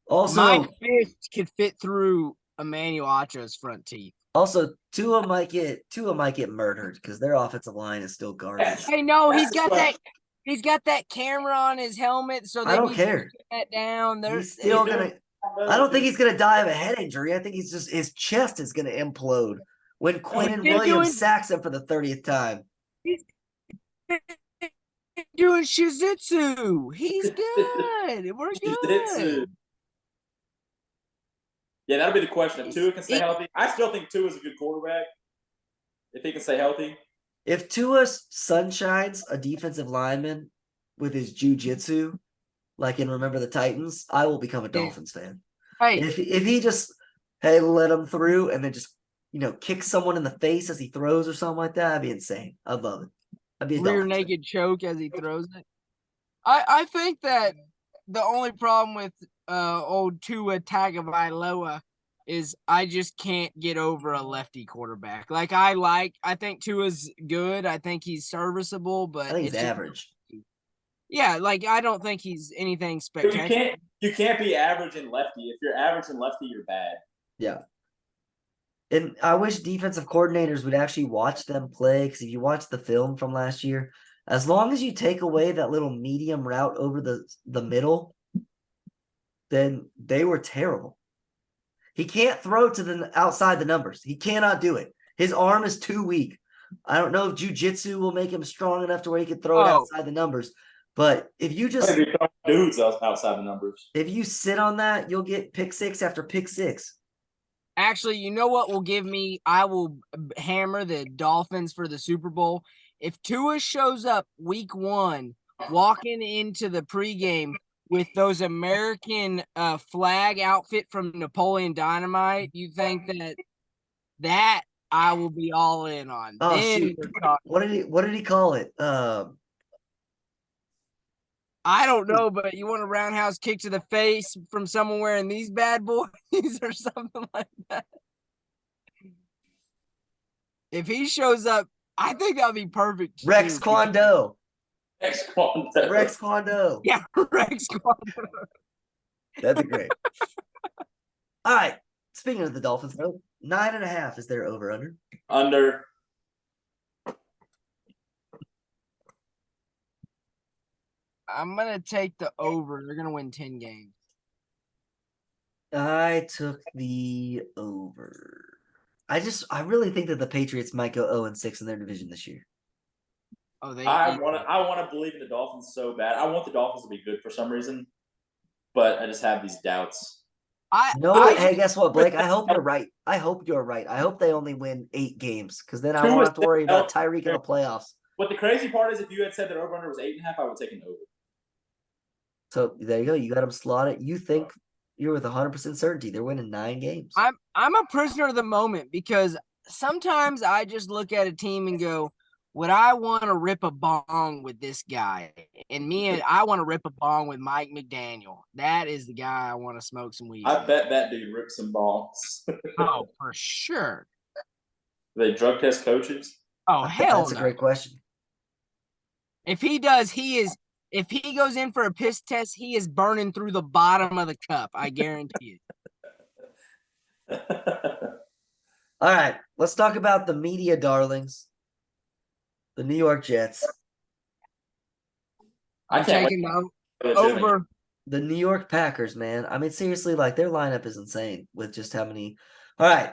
Also, My fist could fit through Emmanuel Acho's front teeth. Also, Tua might get murdered because their offensive line is still garbage. Yes. Hey, no, That's he's got what- that. He's got that camera on his helmet, so they I don't need to care. get that down. He's still gonna. I don't think he's gonna die of a head injury. I think his chest is gonna implode when Quentin been Williams doing- sacks him for the 30th time. doing shizitsu. He's good. We're Jiu-jitsu. good. Yeah, that'll be the question. If Tua can stay It- healthy, I still think Tua is a good quarterback. If he can stay healthy, If Tua sunshines a defensive lineman with his jujitsu, like in Remember the Titans, I will become a Dolphins fan. Hey, If he just let him through and then just kick someone in the face as he throws or something like that, that'd be insane. I'd love it. I'd be a rear Dolphins fan. naked choke as he throws it. I think that the only problem with old Tua Tagovailoa is I just can't get over a lefty quarterback. Like I think Tua's good. I think he's serviceable, but I think he's it's just- average. yeah, like I don't think he's anything but you spectacular. can't be average and lefty. If you're average and lefty, you're bad. Yeah. And I wish defensive coordinators would actually watch them play, because if you watch the film from last year, as long as you take away that little medium route over the middle, then they were terrible. He can't throw to the outside the numbers. He cannot do it. His arm is too weak. I don't know if jiu-jitsu will make him strong enough to where he can throw it Oh. outside the numbers. But if you just Maybe dudes outside the numbers. if you sit on that, you'll get pick six after pick six. Actually, you know what will give me? I will hammer the Dolphins for the Super Bowl. If Tua shows up week 1, walking into the pregame with those American flag outfit from Napoleon Dynamite, you think that I will be all in on. Oh, Then shoot. we're talking. What did he call it? I don't know, but you want a roundhouse kick to the face from someone wearing these bad boys or something like that. If he shows up, I think that'll be perfect. Rex too. Kwando. Ex-Quando. Rex Kwando. Yeah, Rex Kwando. That'd be great. All right. Speaking of the Dolphins, though, 9.5 is their over under. Under. I'm gonna take the over. They're gonna win 10 games. I took the over. I really think that the Patriots might go 0-6 in their division this year. Oh, I want to believe in the Dolphins so bad. I want the Dolphins to be good for some reason, but I just have these doubts. Hey, guess what, Blake? I hope you're right. I hope they only win 8 games, because then I won't have to worry about Tyreek in the playoffs. But the crazy part is, if you had said that over-under was 8.5, I would take an over. So there you go. You got them slotted. You think you're with 100% certainty they're winning 9 games. I'm a prisoner of the moment, because sometimes I just look at a team and go, would I want to rip a bong with this guy? And I want to rip a bong with Mike McDaniel. That is the guy I want to smoke some weed I with. bet that dude ripped some balls. Oh, for sure. They drug test coaches. Oh, hell That's a no. great question. If he does, if he goes in for a piss test, he is burning through the bottom of the cup. I guarantee it. All right, let's talk about the media darlings, the New York Jets, I I'm can't taking wait. the over. the New York Packers, man. I mean, seriously, like their lineup is insane with just how many. All right,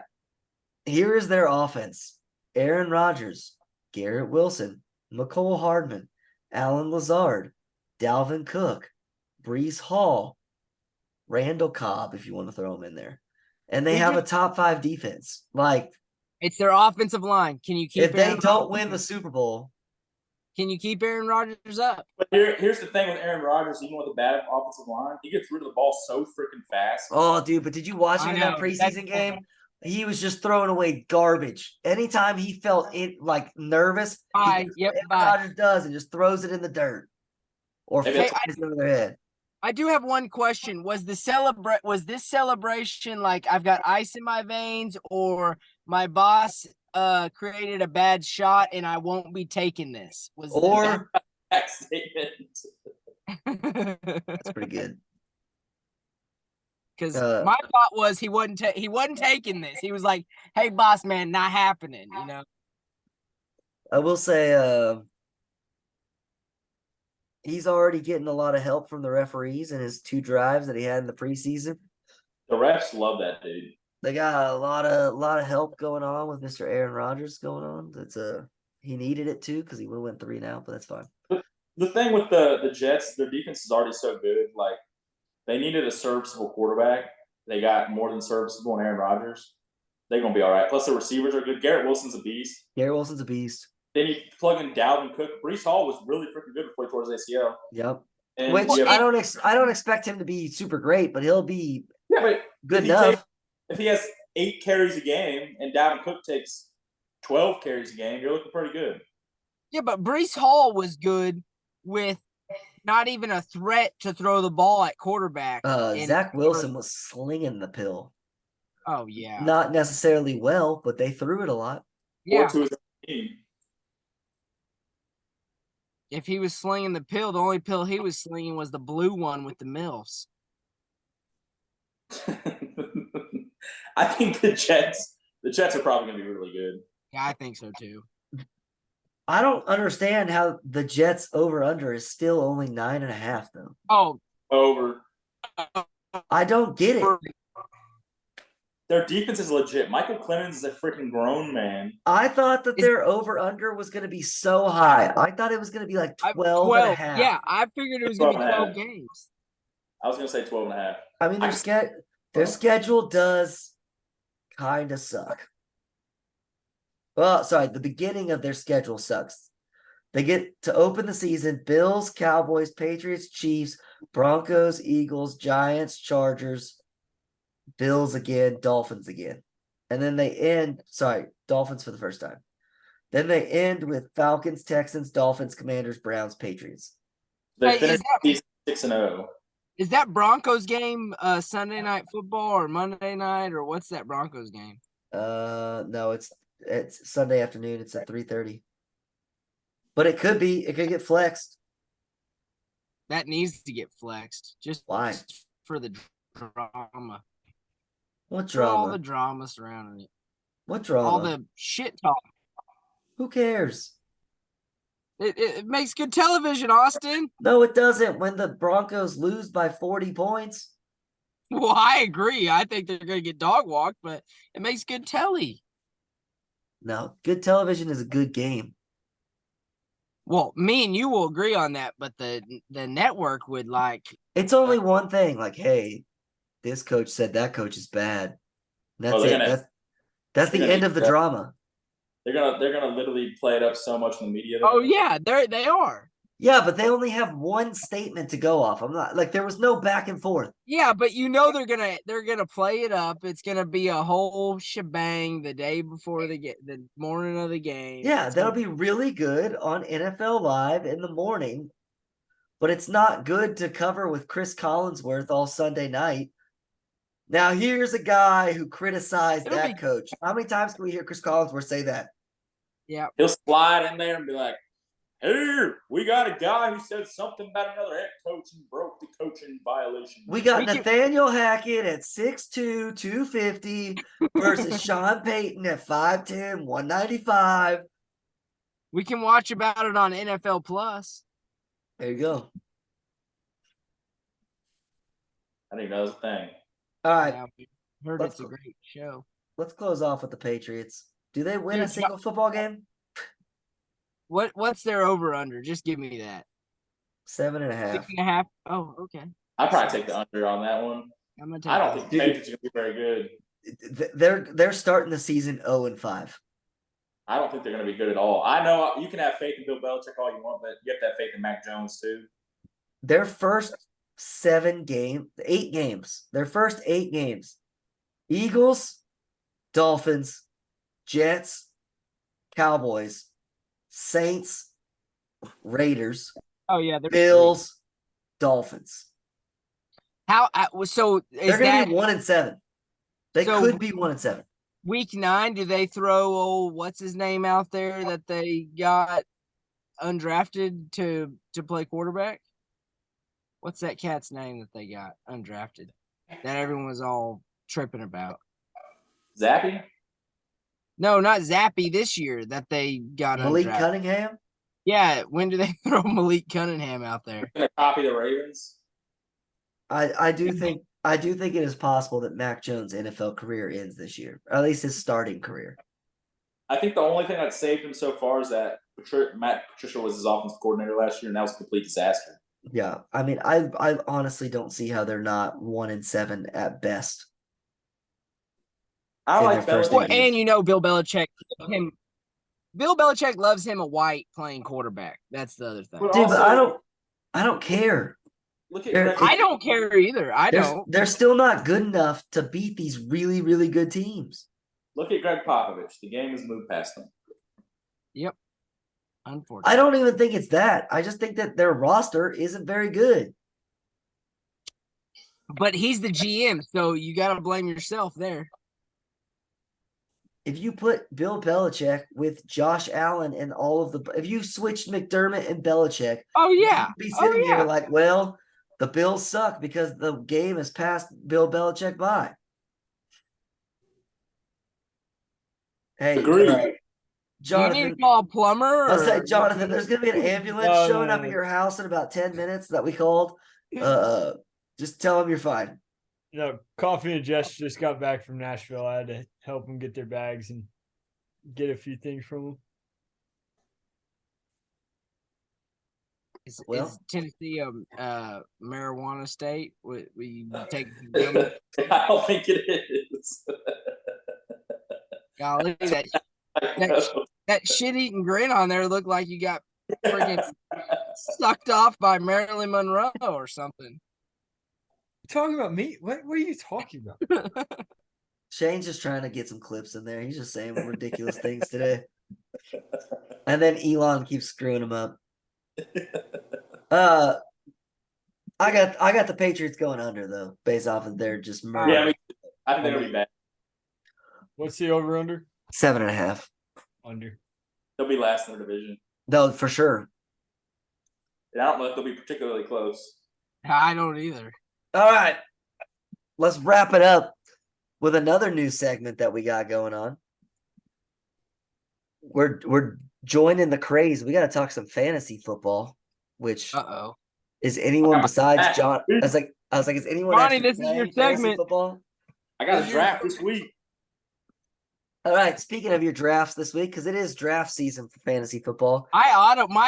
here is their offense: Aaron Rodgers, Garrett Wilson, McCole Hardman, Alan Lazard, Dalvin Cook, Brees Hall, Randall Cobb, if you want to throw him in there. And they have a top 5 defense. Like, It's their offensive line. Can you keep if they Aaron don't Rodgers? win the Super Bowl, Can you keep Aaron Rodgers up? But here's the thing with Aaron Rodgers, even with a bad offensive line, he gets rid of the ball so freaking fast. Oh, dude, but did you watch him I in that know, preseason that's- game? He was just throwing away garbage. Anytime he felt it like nervous, Bye. he does Yep, what bye. Aaron Rodgers does and just throws it in the dirt. Or Maybe flies over their head. I do have one question. Was this celebration like I've got ice in my veins, or my boss created a bad shot and I won't be taking this? Or that statement. that's pretty good. Because my thought was he wasn't taking this. He was like, "Hey, boss man, not happening." You know. I will say he's already getting a lot of help from the referees in his 2 drives that he had in the preseason. The refs love that dude. They got a lot of help going on with Mr. Aaron Rodgers going on. That's he needed it too because he would have went 3 now, but that's fine. The thing with the Jets, their defense is already so good. Like they needed a serviceable quarterback. They got more than serviceable in Aaron Rodgers. They're gonna be all right. Plus the receivers are good. Garrett Wilson's a beast. Garrett Wilson's a beast. Then you plug in Dalvin Cook. Brees Hall was really freaking good before he tore his ACL. Yep. And Which you have- I don't expect him to be super great, but he'll be yeah, but good if he enough. if he has 8 carries a game and Dalvin Cook takes 12 carries a game, you're looking pretty good. Yeah, but Brees Hall was good with not even a threat to throw the ball at quarterback. Zach Wilson was slinging the pill. Oh yeah. Not necessarily well, but they threw it a lot. Yeah. Or to his team. If he was slinging the pill, the only pill he was slinging was the blue one with the MILFs. I think the Jets are probably going to be really good. Yeah, I think so too. I don't understand how the Jets over under is still only 9.5 though. Oh, Over. I don't get it. Their defense is legit. Michael Clemens is a freaking grown man. I thought that their over under was going to be so high. I thought it was going to be like 12 and a half. Yeah, I figured it was going to be 12 12 games. I was going to say 12 and a half. I mean, their schedule does kind of suck. Well, sorry, the beginning of their schedule sucks. They get to open the season: Bills, Cowboys, Patriots, Chiefs, Broncos, Eagles, Giants, Chargers, Bills again, Dolphins again. And then they end, Dolphins for the first time. Then they end with Falcons, Texans, Dolphins, Commanders, Browns, Patriots. They finished the season 6-0. Is that Broncos game Sunday night football or Monday night, or what's that Broncos game? No, it's Sunday afternoon. It's at 3:30. But it could get flexed. That needs to get flexed. Just Why? For the drama. What For all the drama? drama surrounding it. What drama? All the shit talk. Who cares? It makes good television, Austin. No, it doesn't. When the Broncos lose by 40 points. Well, I agree. I think they're going to get dog walked, but it makes good telly. No, good television is a good game. Well, me and you will agree on that, but the network would like. It's only one thing. Like, hey, this coach said that coach is bad. That's it. That's the end of the drama. They're gonna literally play it up so much in the media. Oh yeah, they are. Yeah, but they only have one statement to go off. I'm not like there was no back and forth. Yeah, but you know they're gonna play it up. It's gonna be a whole shebang the day before the morning of the game. Yeah, that'll be really good on NFL Live in the morning, but it's not good to cover with Chris Collinsworth all Sunday night. Now, here's a guy who criticized that coach. How many times can we hear Chris Collinsworth say that? Yeah. He'll slide in there and be like, "Hey, we got a guy who said something about another head coach and broke the coaching violation." We got Nathaniel Hackett at 6'2", 250 versus Sean Payton at 5'10", 195. We can watch about it on NFL Plus. There you go. I didn't even know that was a thing. All right. Yeah, heard it's a great show. Let's close off with the Patriots. Do they win a single football game? What's their over under? Just give me that. 7.5. 6.5. Oh, okay. I'd probably take the under on that one. I don't think the Patriots are gonna be very good. They're starting the season 0-5. I don't think they're going to be good at all. I know you can have faith in Bill Belichick all you want, but you have to have faith in Mac Jones too. Their first 8 games. Their first 8 games. Eagles, Dolphins, Jets, Cowboys, Saints, Raiders, Oh yeah, they're Bills, Dolphins. How so They're is going that to be 1-7. They so could be 1-7. week 9? Do they throw what's his name out there that they got undrafted to play quarterback? What's that cat's name that they got undrafted that everyone was all tripping about? Zappy? No, not Zappy this year that they got Malik undrafted. Cunningham? Yeah, when do they throw Malik Cunningham out there? Going to copy the Ravens? I do think it is possible that Mac Jones' NFL career ends this year, or at least his starting career. I think the only thing that saved him so far is that Matt Patricia was his offensive coordinator last year, and that was a complete disaster. Yeah, I mean, I honestly don't see how they're not 1-7 at best. I In like their first Belichick. eight Well, and Bill Belichick Bill Belichick loves him a white playing quarterback. That's the other thing. But Dude, but also, I don't care. look at They're- Greg. I don't care either. I don't. They're still not good enough to beat these really, really good teams. Look at Greg Popovich. The game has moved past him. Yep. Unfortunately. I don't even think it's that. I just think that their roster isn't very good. But he's the GM, so you got to blame yourself there. If you put Bill Belichick with Josh Allen and if you switched McDermott and Belichick, Oh yeah. you'd be sitting here like, well, the Bills suck because the game has passed Bill Belichick by. Hey, Agreed. Jonathan. You need to call a plumber. I'll say, Jonathan, there's going to be an ambulance showing up at your house in about 10 minutes that we called. Just tell them you're fine. No, Coffee and Jess just got back from Nashville. I had to help them get their bags and get a few things from them. Is Tennessee a marijuana state? We take I don't think it is. golly, that shit-eating grin on there looked like you got freaking sucked off by Marilyn Monroe or something. You talking about me? What are you talking about? Shane's just trying to get some clips in there. He's just saying ridiculous things today. And then Elon keeps screwing him up. I got the Patriots going under though, based off of their just murder. Yeah, I think they're gonna be bad. What's the over under? 7.5. Under. They'll be last in their division. No, for sure. And I don't know if they'll be particularly close. I don't either. All right. Let's wrap it up with another new segment that we got going on. We're joining the craze. We got to talk some fantasy football, which is anyone besides John. I was like, is anyone Johnny, actually this is your playing fantasy segment. football? I got a draft this week. All right. Speaking of your drafts this week, because it is draft season for fantasy football. My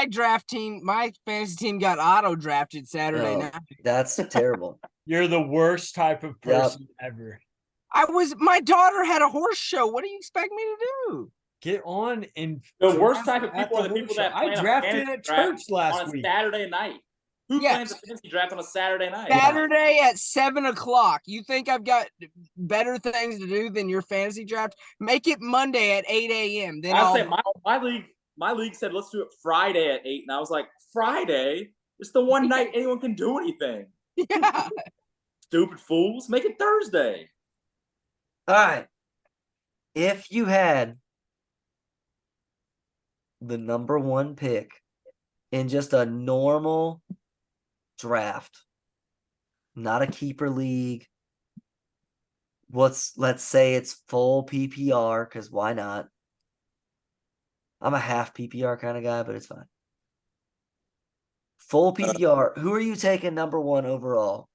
fantasy team got auto drafted Saturday night. That's terrible. You're the worst type of person ever. My daughter had a horse show. What do you expect me to do? Get on and the worst type of people are the people that I drafted at church last week. Saturday night. Who plans a fantasy draft on a Saturday night? Saturday at 7:00. You think I've got better things to do than your fantasy draft? Make it Monday at 8 a.m. Then I say my league said let's do it Friday at 8, and I was like, Friday? It's the one night anyone can do anything. Yeah. Stupid fools. Make it Thursday. All right. If you had the number 1 pick in just a normal draft, not a keeper league, let's say it's full PPR, because why not? I'm a half PPR kind of guy, but it's fine. Full PPR. Who are you taking number 1 overall?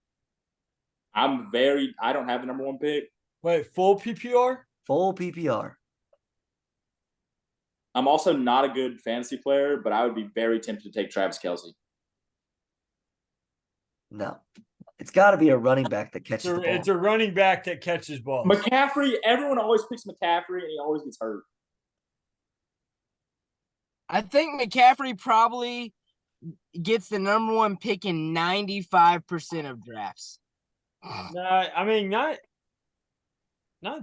I don't have the number 1 pick. Wait, full PPR? Full PPR. I'm also not a good fantasy player, but I would be very tempted to take Travis Kelce. No. It's got to be a running back that catches the ball. It's a running back that catches balls. McCaffrey, everyone always picks McCaffrey, and he always gets hurt. I think McCaffrey probably gets the number 1 pick in 95% of drafts. No, I mean not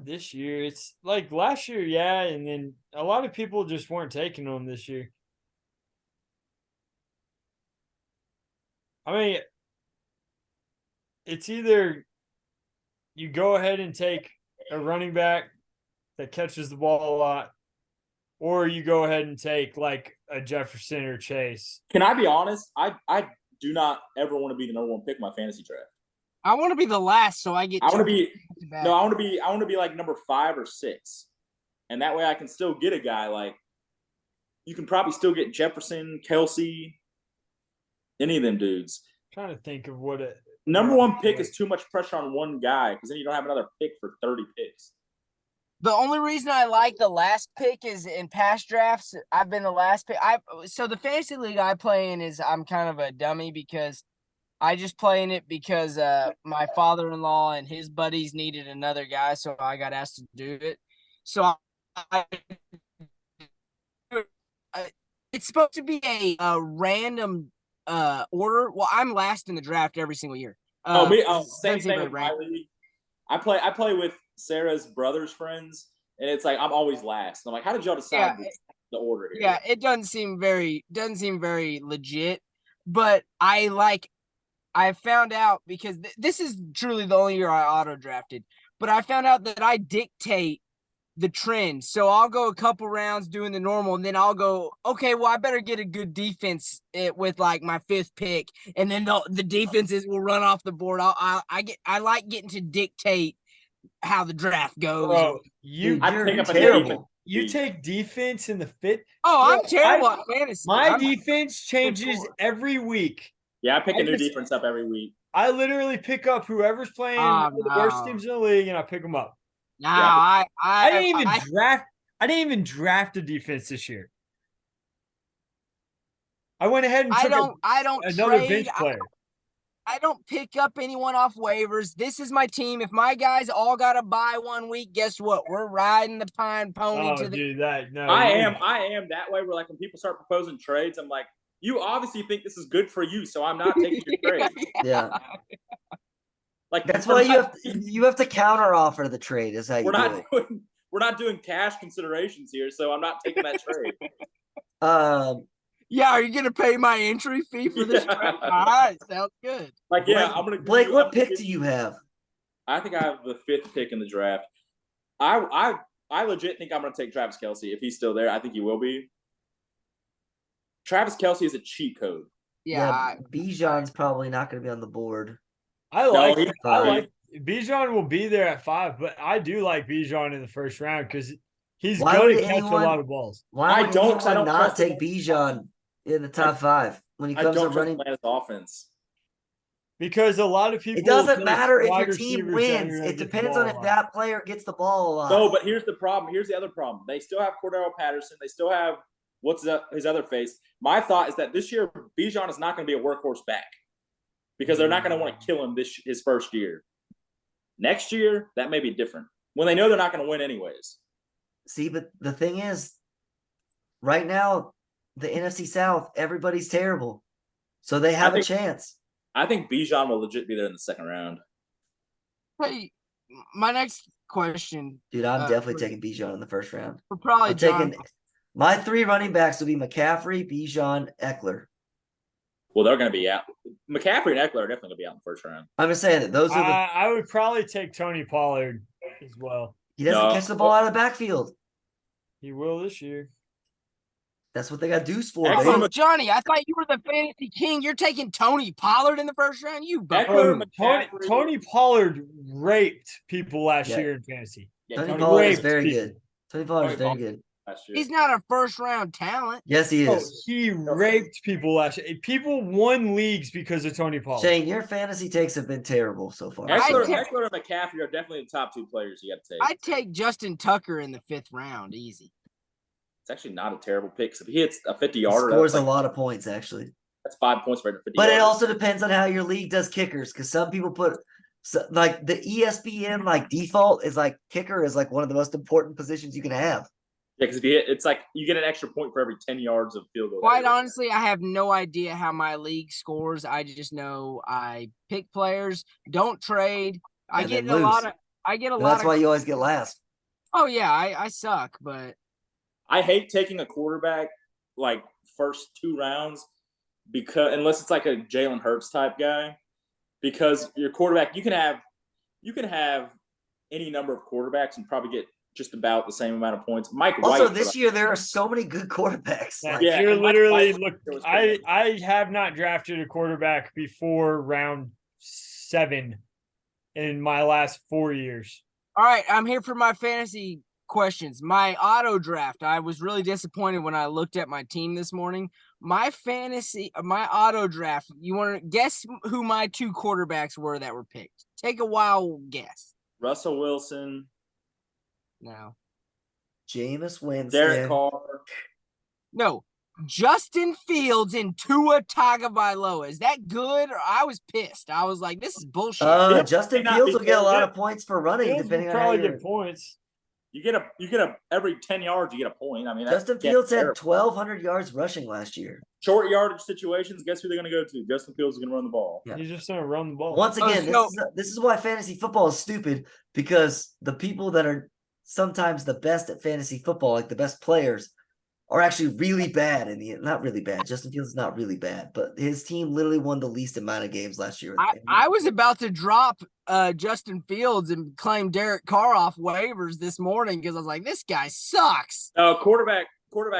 this year. It's like last year, yeah, and then a lot of people just weren't taking him this year. I mean, it's either you go ahead and take a running back that catches the ball a lot, or you go ahead and take like a Jefferson or Chase. Can I be honest? I do not ever want to be the number 1 pick in my fantasy draft. I want to be the last, so I get. I want to be back. no. I want to be like number 5 or 6, and that way I can still get a guy like. You can probably still get Jefferson, Kelsey, any of them dudes. I'm trying to think of what it. Number 1 pick is too much pressure on one guy because then you don't have another pick for 30 picks. The only reason I like the last pick is in past drafts, I've been the last pick. So the fantasy league I play in is I'm kind of a dummy because I just play in it because my father-in-law and his buddies needed another guy, so I got asked to do it. So it's supposed to be a random order. Well, I'm last in the draft every single year. Same thing with my league. I play with Sarah's brother's friends, and it's like I'm always last. I'm like, how did y'all decide the order here? Yeah, it doesn't seem very legit, but I found out because this is truly the only year I auto drafted, but I found out that I dictate the trend. So I'll go a couple rounds doing the normal, and then I'll go, okay, well, I better get a good defense with like my 5th pick, and then the defenses will run off the board. I like getting to dictate how the draft goes. Bro, you're terrible. You take defense in the 5th. I'm terrible at fantasy. My defense changes every week. Yeah, I pick a new defense up every week. I literally pick up whoever's playing the worst teams in the league, and I pick them up. No, I didn't even draft a defense this year. I went ahead and took another bench player. I don't pick up anyone off waivers. This is my team. If my guys all got to buy 1 week, guess what? We're riding the pine pony to the. Dude, I am that way. Where like when people start proposing trades, I'm like, you obviously think this is good for you, so I'm not taking your trade. Yeah. Like that's why you have to counter offer the trade. Is how you do it. We're not doing cash considerations here, so I'm not taking that trade. Yeah, are you gonna pay my entry fee for this trade? All right, sounds good. Like, yeah, I'm gonna. Blake, what pick do you have? I think I have the 5th pick in the draft. I legit think I'm gonna take Travis Kelce if he's still there. I think he will be. Travis Kelce is a cheat code. Yeah, Bijan's probably not gonna be on the board. I like Bijan will be there at 5, but I do like Bijan in the first round because he's going to catch a lot of balls. Why would anyone not take Bijan in the top 5 when he comes to running his offense? Because a lot of people. It doesn't matter if your team wins. It depends on if that player gets the ball a lot. No, but here's the problem. Here's the other problem. They still have Cordero Patterson. They still have his other face. My thought is that this year Bijan is not going to be a workhorse back because they're not going to want to kill him his first year. Next year, that may be different when they know they're not going to win anyways. See, but the thing is, right now, the NFC South, everybody's terrible. So they have a chance. I think Bijan will legit be there in the 2nd round. Hey, my next question. Dude, I'm definitely taking Bijan in the 1st round. We're probably taking my 3 running backs will be McCaffrey, Bijan, Eckler. Well, they're going to be out. McCaffrey and Eckler are definitely going to be out in the 1st round. I'm just saying that those are I would probably take Tony Pollard as well. He doesn't catch the ball out of the backfield. He will this year. That's what they got Deuce for. Oh, Johnny, I thought you were the fantasy king. You're taking Tony Pollard in the 1st round? Tony Pollard raped people last year in fantasy. Yeah, Tony Pollard is very good. Tony Pollard is very good. He's not a 1st round talent. Yes, he is. He raped people last year. People won leagues because of Tony Pollard. Shane, your fantasy takes have been terrible so far. Eckler and McCaffrey are definitely the top 2 players you got to take. I'd take Justin Tucker in the 5th round, easy. It's actually not a terrible pick. If he hits a 50-yarder, he scores a lot of points, actually. That's 5 points for a 50. But it also depends on how your league does kickers, because some people put the ESPN default is like kicker is like one of the most important positions you can have. Yeah, because it's like you get an extra point for every 10 yards of field goal. Quite honestly, I have no idea how my league scores. I just know I pick players, don't trade. I And get then a lot lose. of. I get a And lot that's of. why you always get last. Oh yeah, I suck, but I hate taking a quarterback like first 2 rounds because unless it's like a Jalen Hurts type guy, because your quarterback you can have any number of quarterbacks and probably get just about the same amount of points. Mike Also, White, this year there are so many good quarterbacks. Yeah, Like, Yeah, you're and Mike literally White look. was pretty I have not drafted a quarterback before round 7 in my last 4 years. all right, I'm here for my fantasy questions. My auto draft. I was really disappointed when I looked at my team this morning. My auto draft. You want to guess who my 2 quarterbacks were that were picked? Take a wild guess. Russell Wilson, No. Jameis Winston. Derek Carr. No. Justin Fields and Tua Tagovailoa. Is that good? Or I was pissed. I was like, this is bullshit. Justin may not Fields be will get a lot good. of points for running, Fields will depending on how probably you're. get points. You get a every 10 yards you get a point. I mean, that's Justin Fields had terrible. 1,200 yards rushing last year. Short yardage situations. Guess who they're going to go to? Justin Fields is going to run the ball. Yeah. He's just gonna run the ball. Once again, so- this is why fantasy football is stupid, because the people that are sometimes the best at fantasy football, like the best players, are actually really bad not really bad. Justin Fields is not really bad, but his team literally won the least amount of games last year. I was about to drop Justin Fields and claim Derek Carr off waivers this morning because I was like, this guy sucks. Quarterback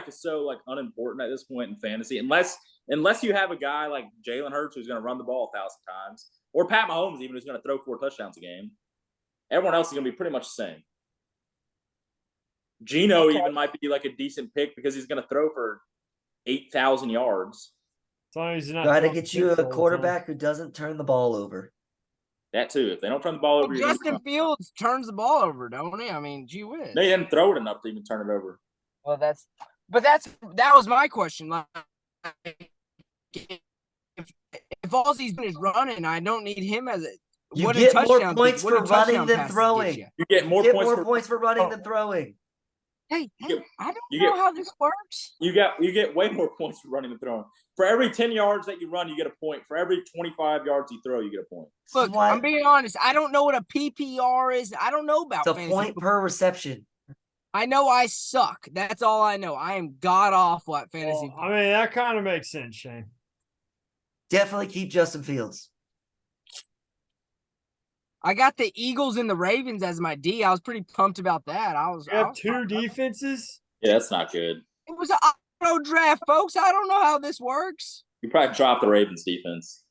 is so like unimportant at this point in fantasy, unless you have a guy like Jalen Hurts who's going to run the ball 1,000 times, or Pat Mahomes even who's going to throw 4 touchdowns a game. Everyone else is going to be pretty much the same. Geno even might be like a decent pick because he's going to throw for 8,000 yards. As long as he's not Try to throwing get you picks a all the quarterback who doesn't turn the ball over. That too. If they don't turn the ball over, you're Justin Fields turns the ball over, don't he? I mean, gee whiz. they didn't throw it enough to even turn it over. Well, that was my question. Like, if all he's doing is running, I don't need him as a. You what get do more touchdowns points what do for running touchdown than passes throwing. get you? You get more points for running Oh. than throwing. Hey, You I don't you know get- how this works. You get way more points for running than throwing. For every 10 yards that you run, you get a point. For every 25 yards you throw, you get a point. Look, I'm being honest. I don't know what a PPR is. I don't know about It's a fantasy point football. per reception. I know I suck. That's all I know. I am god awful at time. fantasy. Well, I mean, that kind of makes sense, Shane. Definitely keep Justin Fields. I got the Eagles and the Ravens as my D. I was pretty pumped about that. You have 2 defenses. Yeah, that's not good. It was an auto draft, folks. I don't know how this works. You probably dropped the Ravens defense.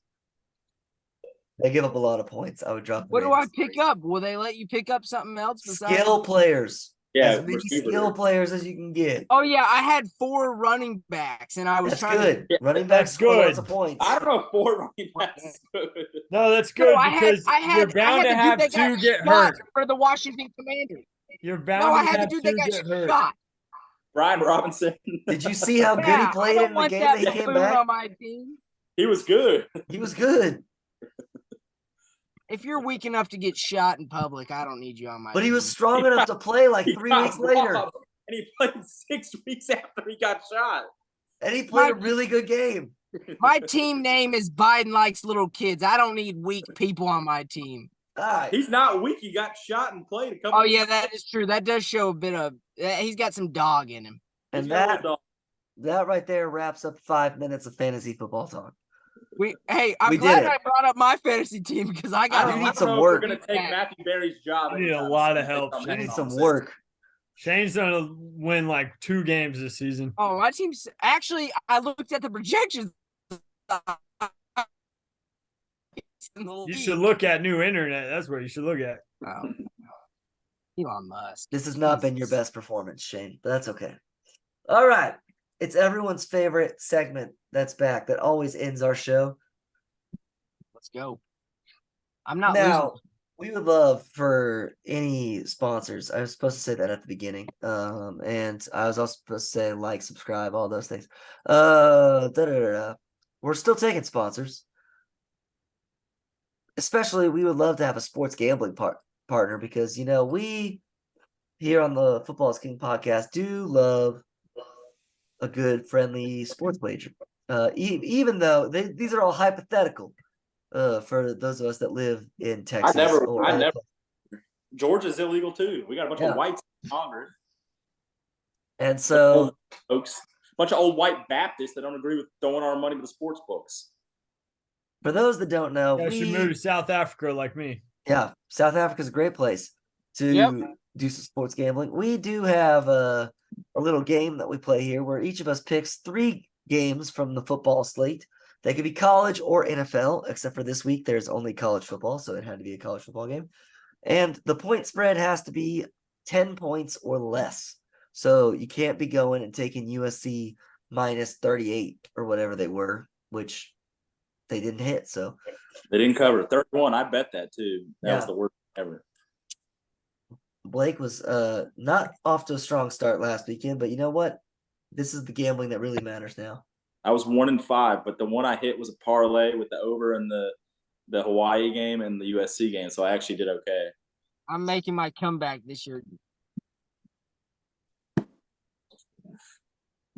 They give up a lot of points. I would drop. the What do I Ravens. pick up? Will they let you pick up something else besides Skill players. Yeah, As many skill players as you can get. Oh yeah, I had 4 running backs, and I was That's trying good. Yeah, Running backs that's score lots good. of points. I don't know if 4 running backs is good. No, that's No, good I because you're bound to the dude have that 2 got get shot hurt. for the Washington Commanders. You're No, bound I to had the have dude 2 that get got hurt. shot. Brian Robinson. Did you see how good he Yeah, I played don't in the want game that that he came buffoon back? on my team. He was good. He was good, If you're weak enough to get shot in public, I don't need you on my but team. he was strong enough to play like He 3 got weeks later, robbed, and he played 6 weeks after he got shot. and he played a really good game. My team name is Biden likes little kids. I don't need weak people on my team. All right, He's not weak. He got shot and played a couple. Oh yeah, that is true. That does show a bit of. He's got some dog in him. and that right there wraps up 5 minutes of fantasy football talk. I'm We glad did it. I brought up my fantasy team because I I got. don't, need I don't some know work. if we're gonna take Matthew Berry's job. You need a anytime lot soon. of help, They come We Shane. need in some on work. Shane's gonna win like 2 games this season. Oh, my team's actually. I looked at the projections. You should look at new internet. That's what you should look at. Oh. Elon Musk. This has not been your best performance, Shane, but that's okay. All right. It's everyone's favorite segment that's back that always ends our show. Let's go. I'm not Now, losing. we would love for any sponsors. I was supposed to say that at the beginning. And I was also supposed to say like, subscribe, all those things. We're still taking sponsors. Especially, we would love to have a sports gambling partner because, we here on the Football is King podcast do love a good friendly sports wager. Even though these are all hypothetical for those of us that live in Texas or I other never. places. Georgia's illegal too. We got a bunch Yeah. of whites in Congress. And so, Folks, bunch of old white Baptists that don't agree with throwing our money to the sports books. for those that don't know, Yeah, should move to South Africa like me. Yeah, South Africa's a great place to do some sports gambling. We do have a little game that we play here where each of us picks 3 games from the football slate. They could be college or NFL, except for this week there's only college football, so it had to be a college football game. And the point spread has to be 10 points or less. So you can't be going and taking USC minus 38 or whatever they were, which they didn't hit. So they didn't cover 31. I bet that too. That was the worst ever. Blake was not off to a strong start last weekend, but you know what? This is the gambling that really matters now. I was 1-5, but the one I hit was a parlay with the over in the Hawaii game and the USC game, so I actually did okay. I'm making my comeback this year.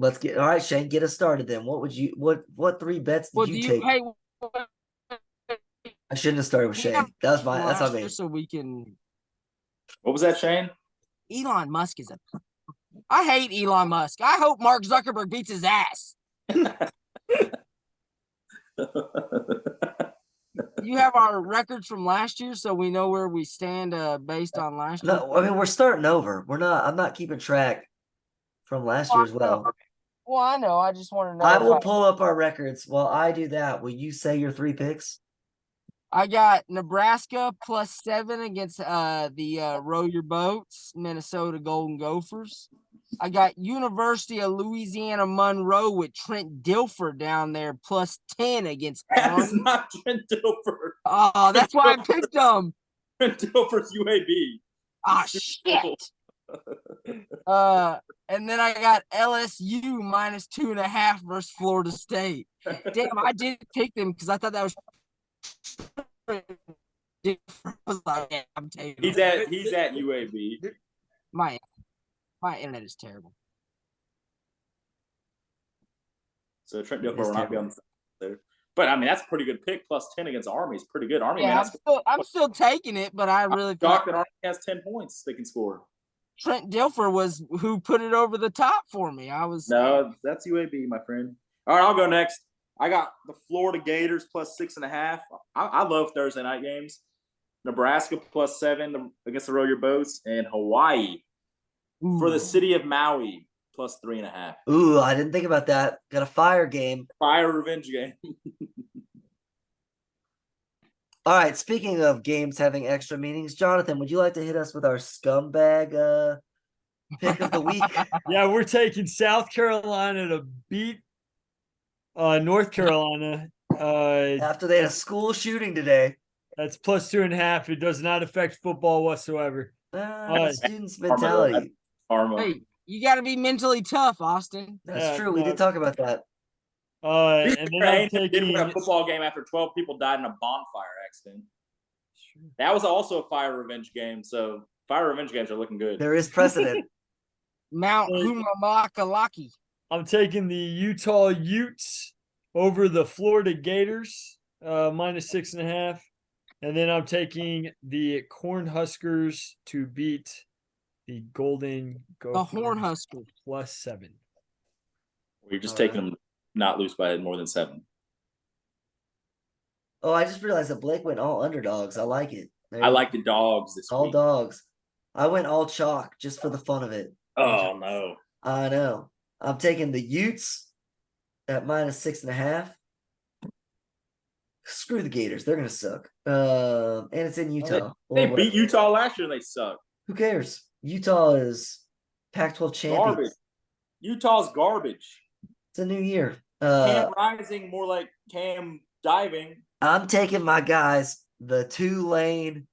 Let's get all right, Shane. Get us started then. What 3 bets did you take? Hey, I shouldn't have started with Shane. That's on me. So we can. What was that, Shane? Elon Musk is a. I hate Elon Musk. I hope Mark Zuckerberg beats his ass. You have our records from last year, so we know where we stand based on last year. No, I mean we're starting over. I'm not keeping track from last year as well. Well, I know. I just want to know. I will pull up our records. While I do that, will you say your 3 picks? I got Nebraska +7 against the Row Your Boats, Minnesota Golden Gophers. I got University of Louisiana Monroe with Trent Dilfer down there +10 against That's not Trent Dilfer. Oh, that's why I picked them. Trent Dilfer's UAB. Ah, shit. And then I got LSU -2.5 versus Florida State. Damn, I did pick them because I thought that was. He's at UAB. My internet is terrible. So Trent Dilfer will not be on the there. But I mean, that's a pretty good pick. +10 against Army is pretty good. Army, yeah, man, I'm still taking it, but I really thought that Army has 10 points they can score. Trent Dilfer was who put it over the top for me. No, that's UAB, my friend. All right, I'll go next. I got the Florida Gators +6.5. I love Thursday night games. Nebraska +7 against the Row Your Boats, and Hawaii for the city of Maui +3.5. Ooh, I didn't think about that. Got a fire game. Fire revenge game. All right. Speaking of games having extra meanings, Jonathan, would you like to hit us with our scumbag pick of the week? Yeah, we're taking South Carolina to beat North Carolina. After they had a school shooting today. That's +2.5. It does not affect football whatsoever. Students' mentality. Hey, you got to be mentally tough, Austin. That's true. We did talk about that. And then I'm didn't taking win a football game after 12 people died in a bonfire accident. That was also a fire revenge game. So fire revenge games are looking good. There is precedent. Mount Humamalaki. I'm taking the Utah Utes over the Florida Gators, -6.5. And then I'm taking the Cornhuskers to beat the Golden Gophers. The Hornhuskers. +7. You're just taking them not lose by more than 7. Oh, I just realized that Blake went all underdogs. I like it. I like the dogs this all week. Dogs. I went all chalk just for the fun of it. Oh, no. I know. I'm taking the Utes at -6.5. Screw the Gators. They're going to suck. And it's in Utah. They beat Utah last year and they suck. Who cares? Utah is Pac-12 champions. Garbage. Utah's garbage. It's a new year. Cam Rising, more like Cam Diving. I'm taking my guys, the Tulane.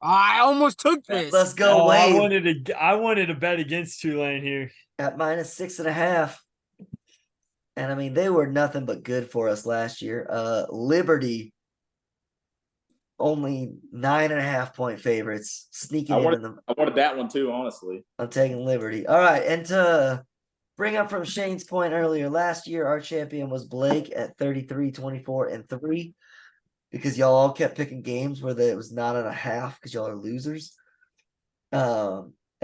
I almost took this. Let's go, Wade. I wanted to bet against Tulane here. At -6.5. And I mean, they were nothing but good for us last year. Liberty only 9.5-point favorites, sneaking in them. I wanted that one too, honestly. I'm taking Liberty. All right, and to bring up from Shane's point earlier, last year our champion was Blake at 33, 24, and 3, because y'all all kept picking games where it was 9.5 because y'all are losers.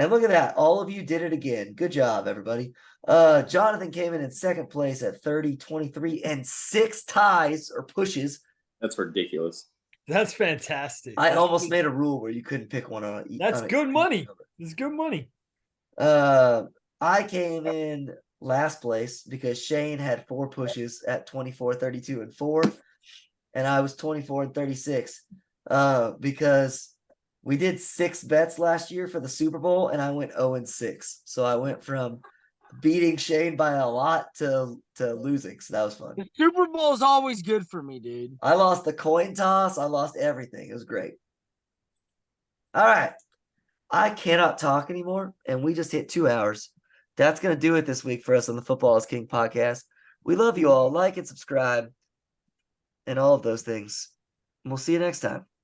And look at that. All of you did it again. Good job, everybody. Jonathan came in second place at 30, 23, and 6 ties or pushes. That's ridiculous. That's fantastic. I almost made a rule where you couldn't pick one on. That's good money. It's good money. I came in last place because Shane had 4 pushes at 24, 32, and 4. And I was 24 and 36. Because we did 6 bets last year for the Super Bowl, and I went 0 and 6. So I went from beating Shane by a lot to losing. So that was fun. The Super Bowl is always good for me, dude. I lost the coin toss. I lost everything. It was great. All right. I cannot talk anymore, and we just hit 2 hours. That's going to do it this week for us on the Football is King podcast. We love you all. Like and subscribe and all of those things. And we'll see you next time.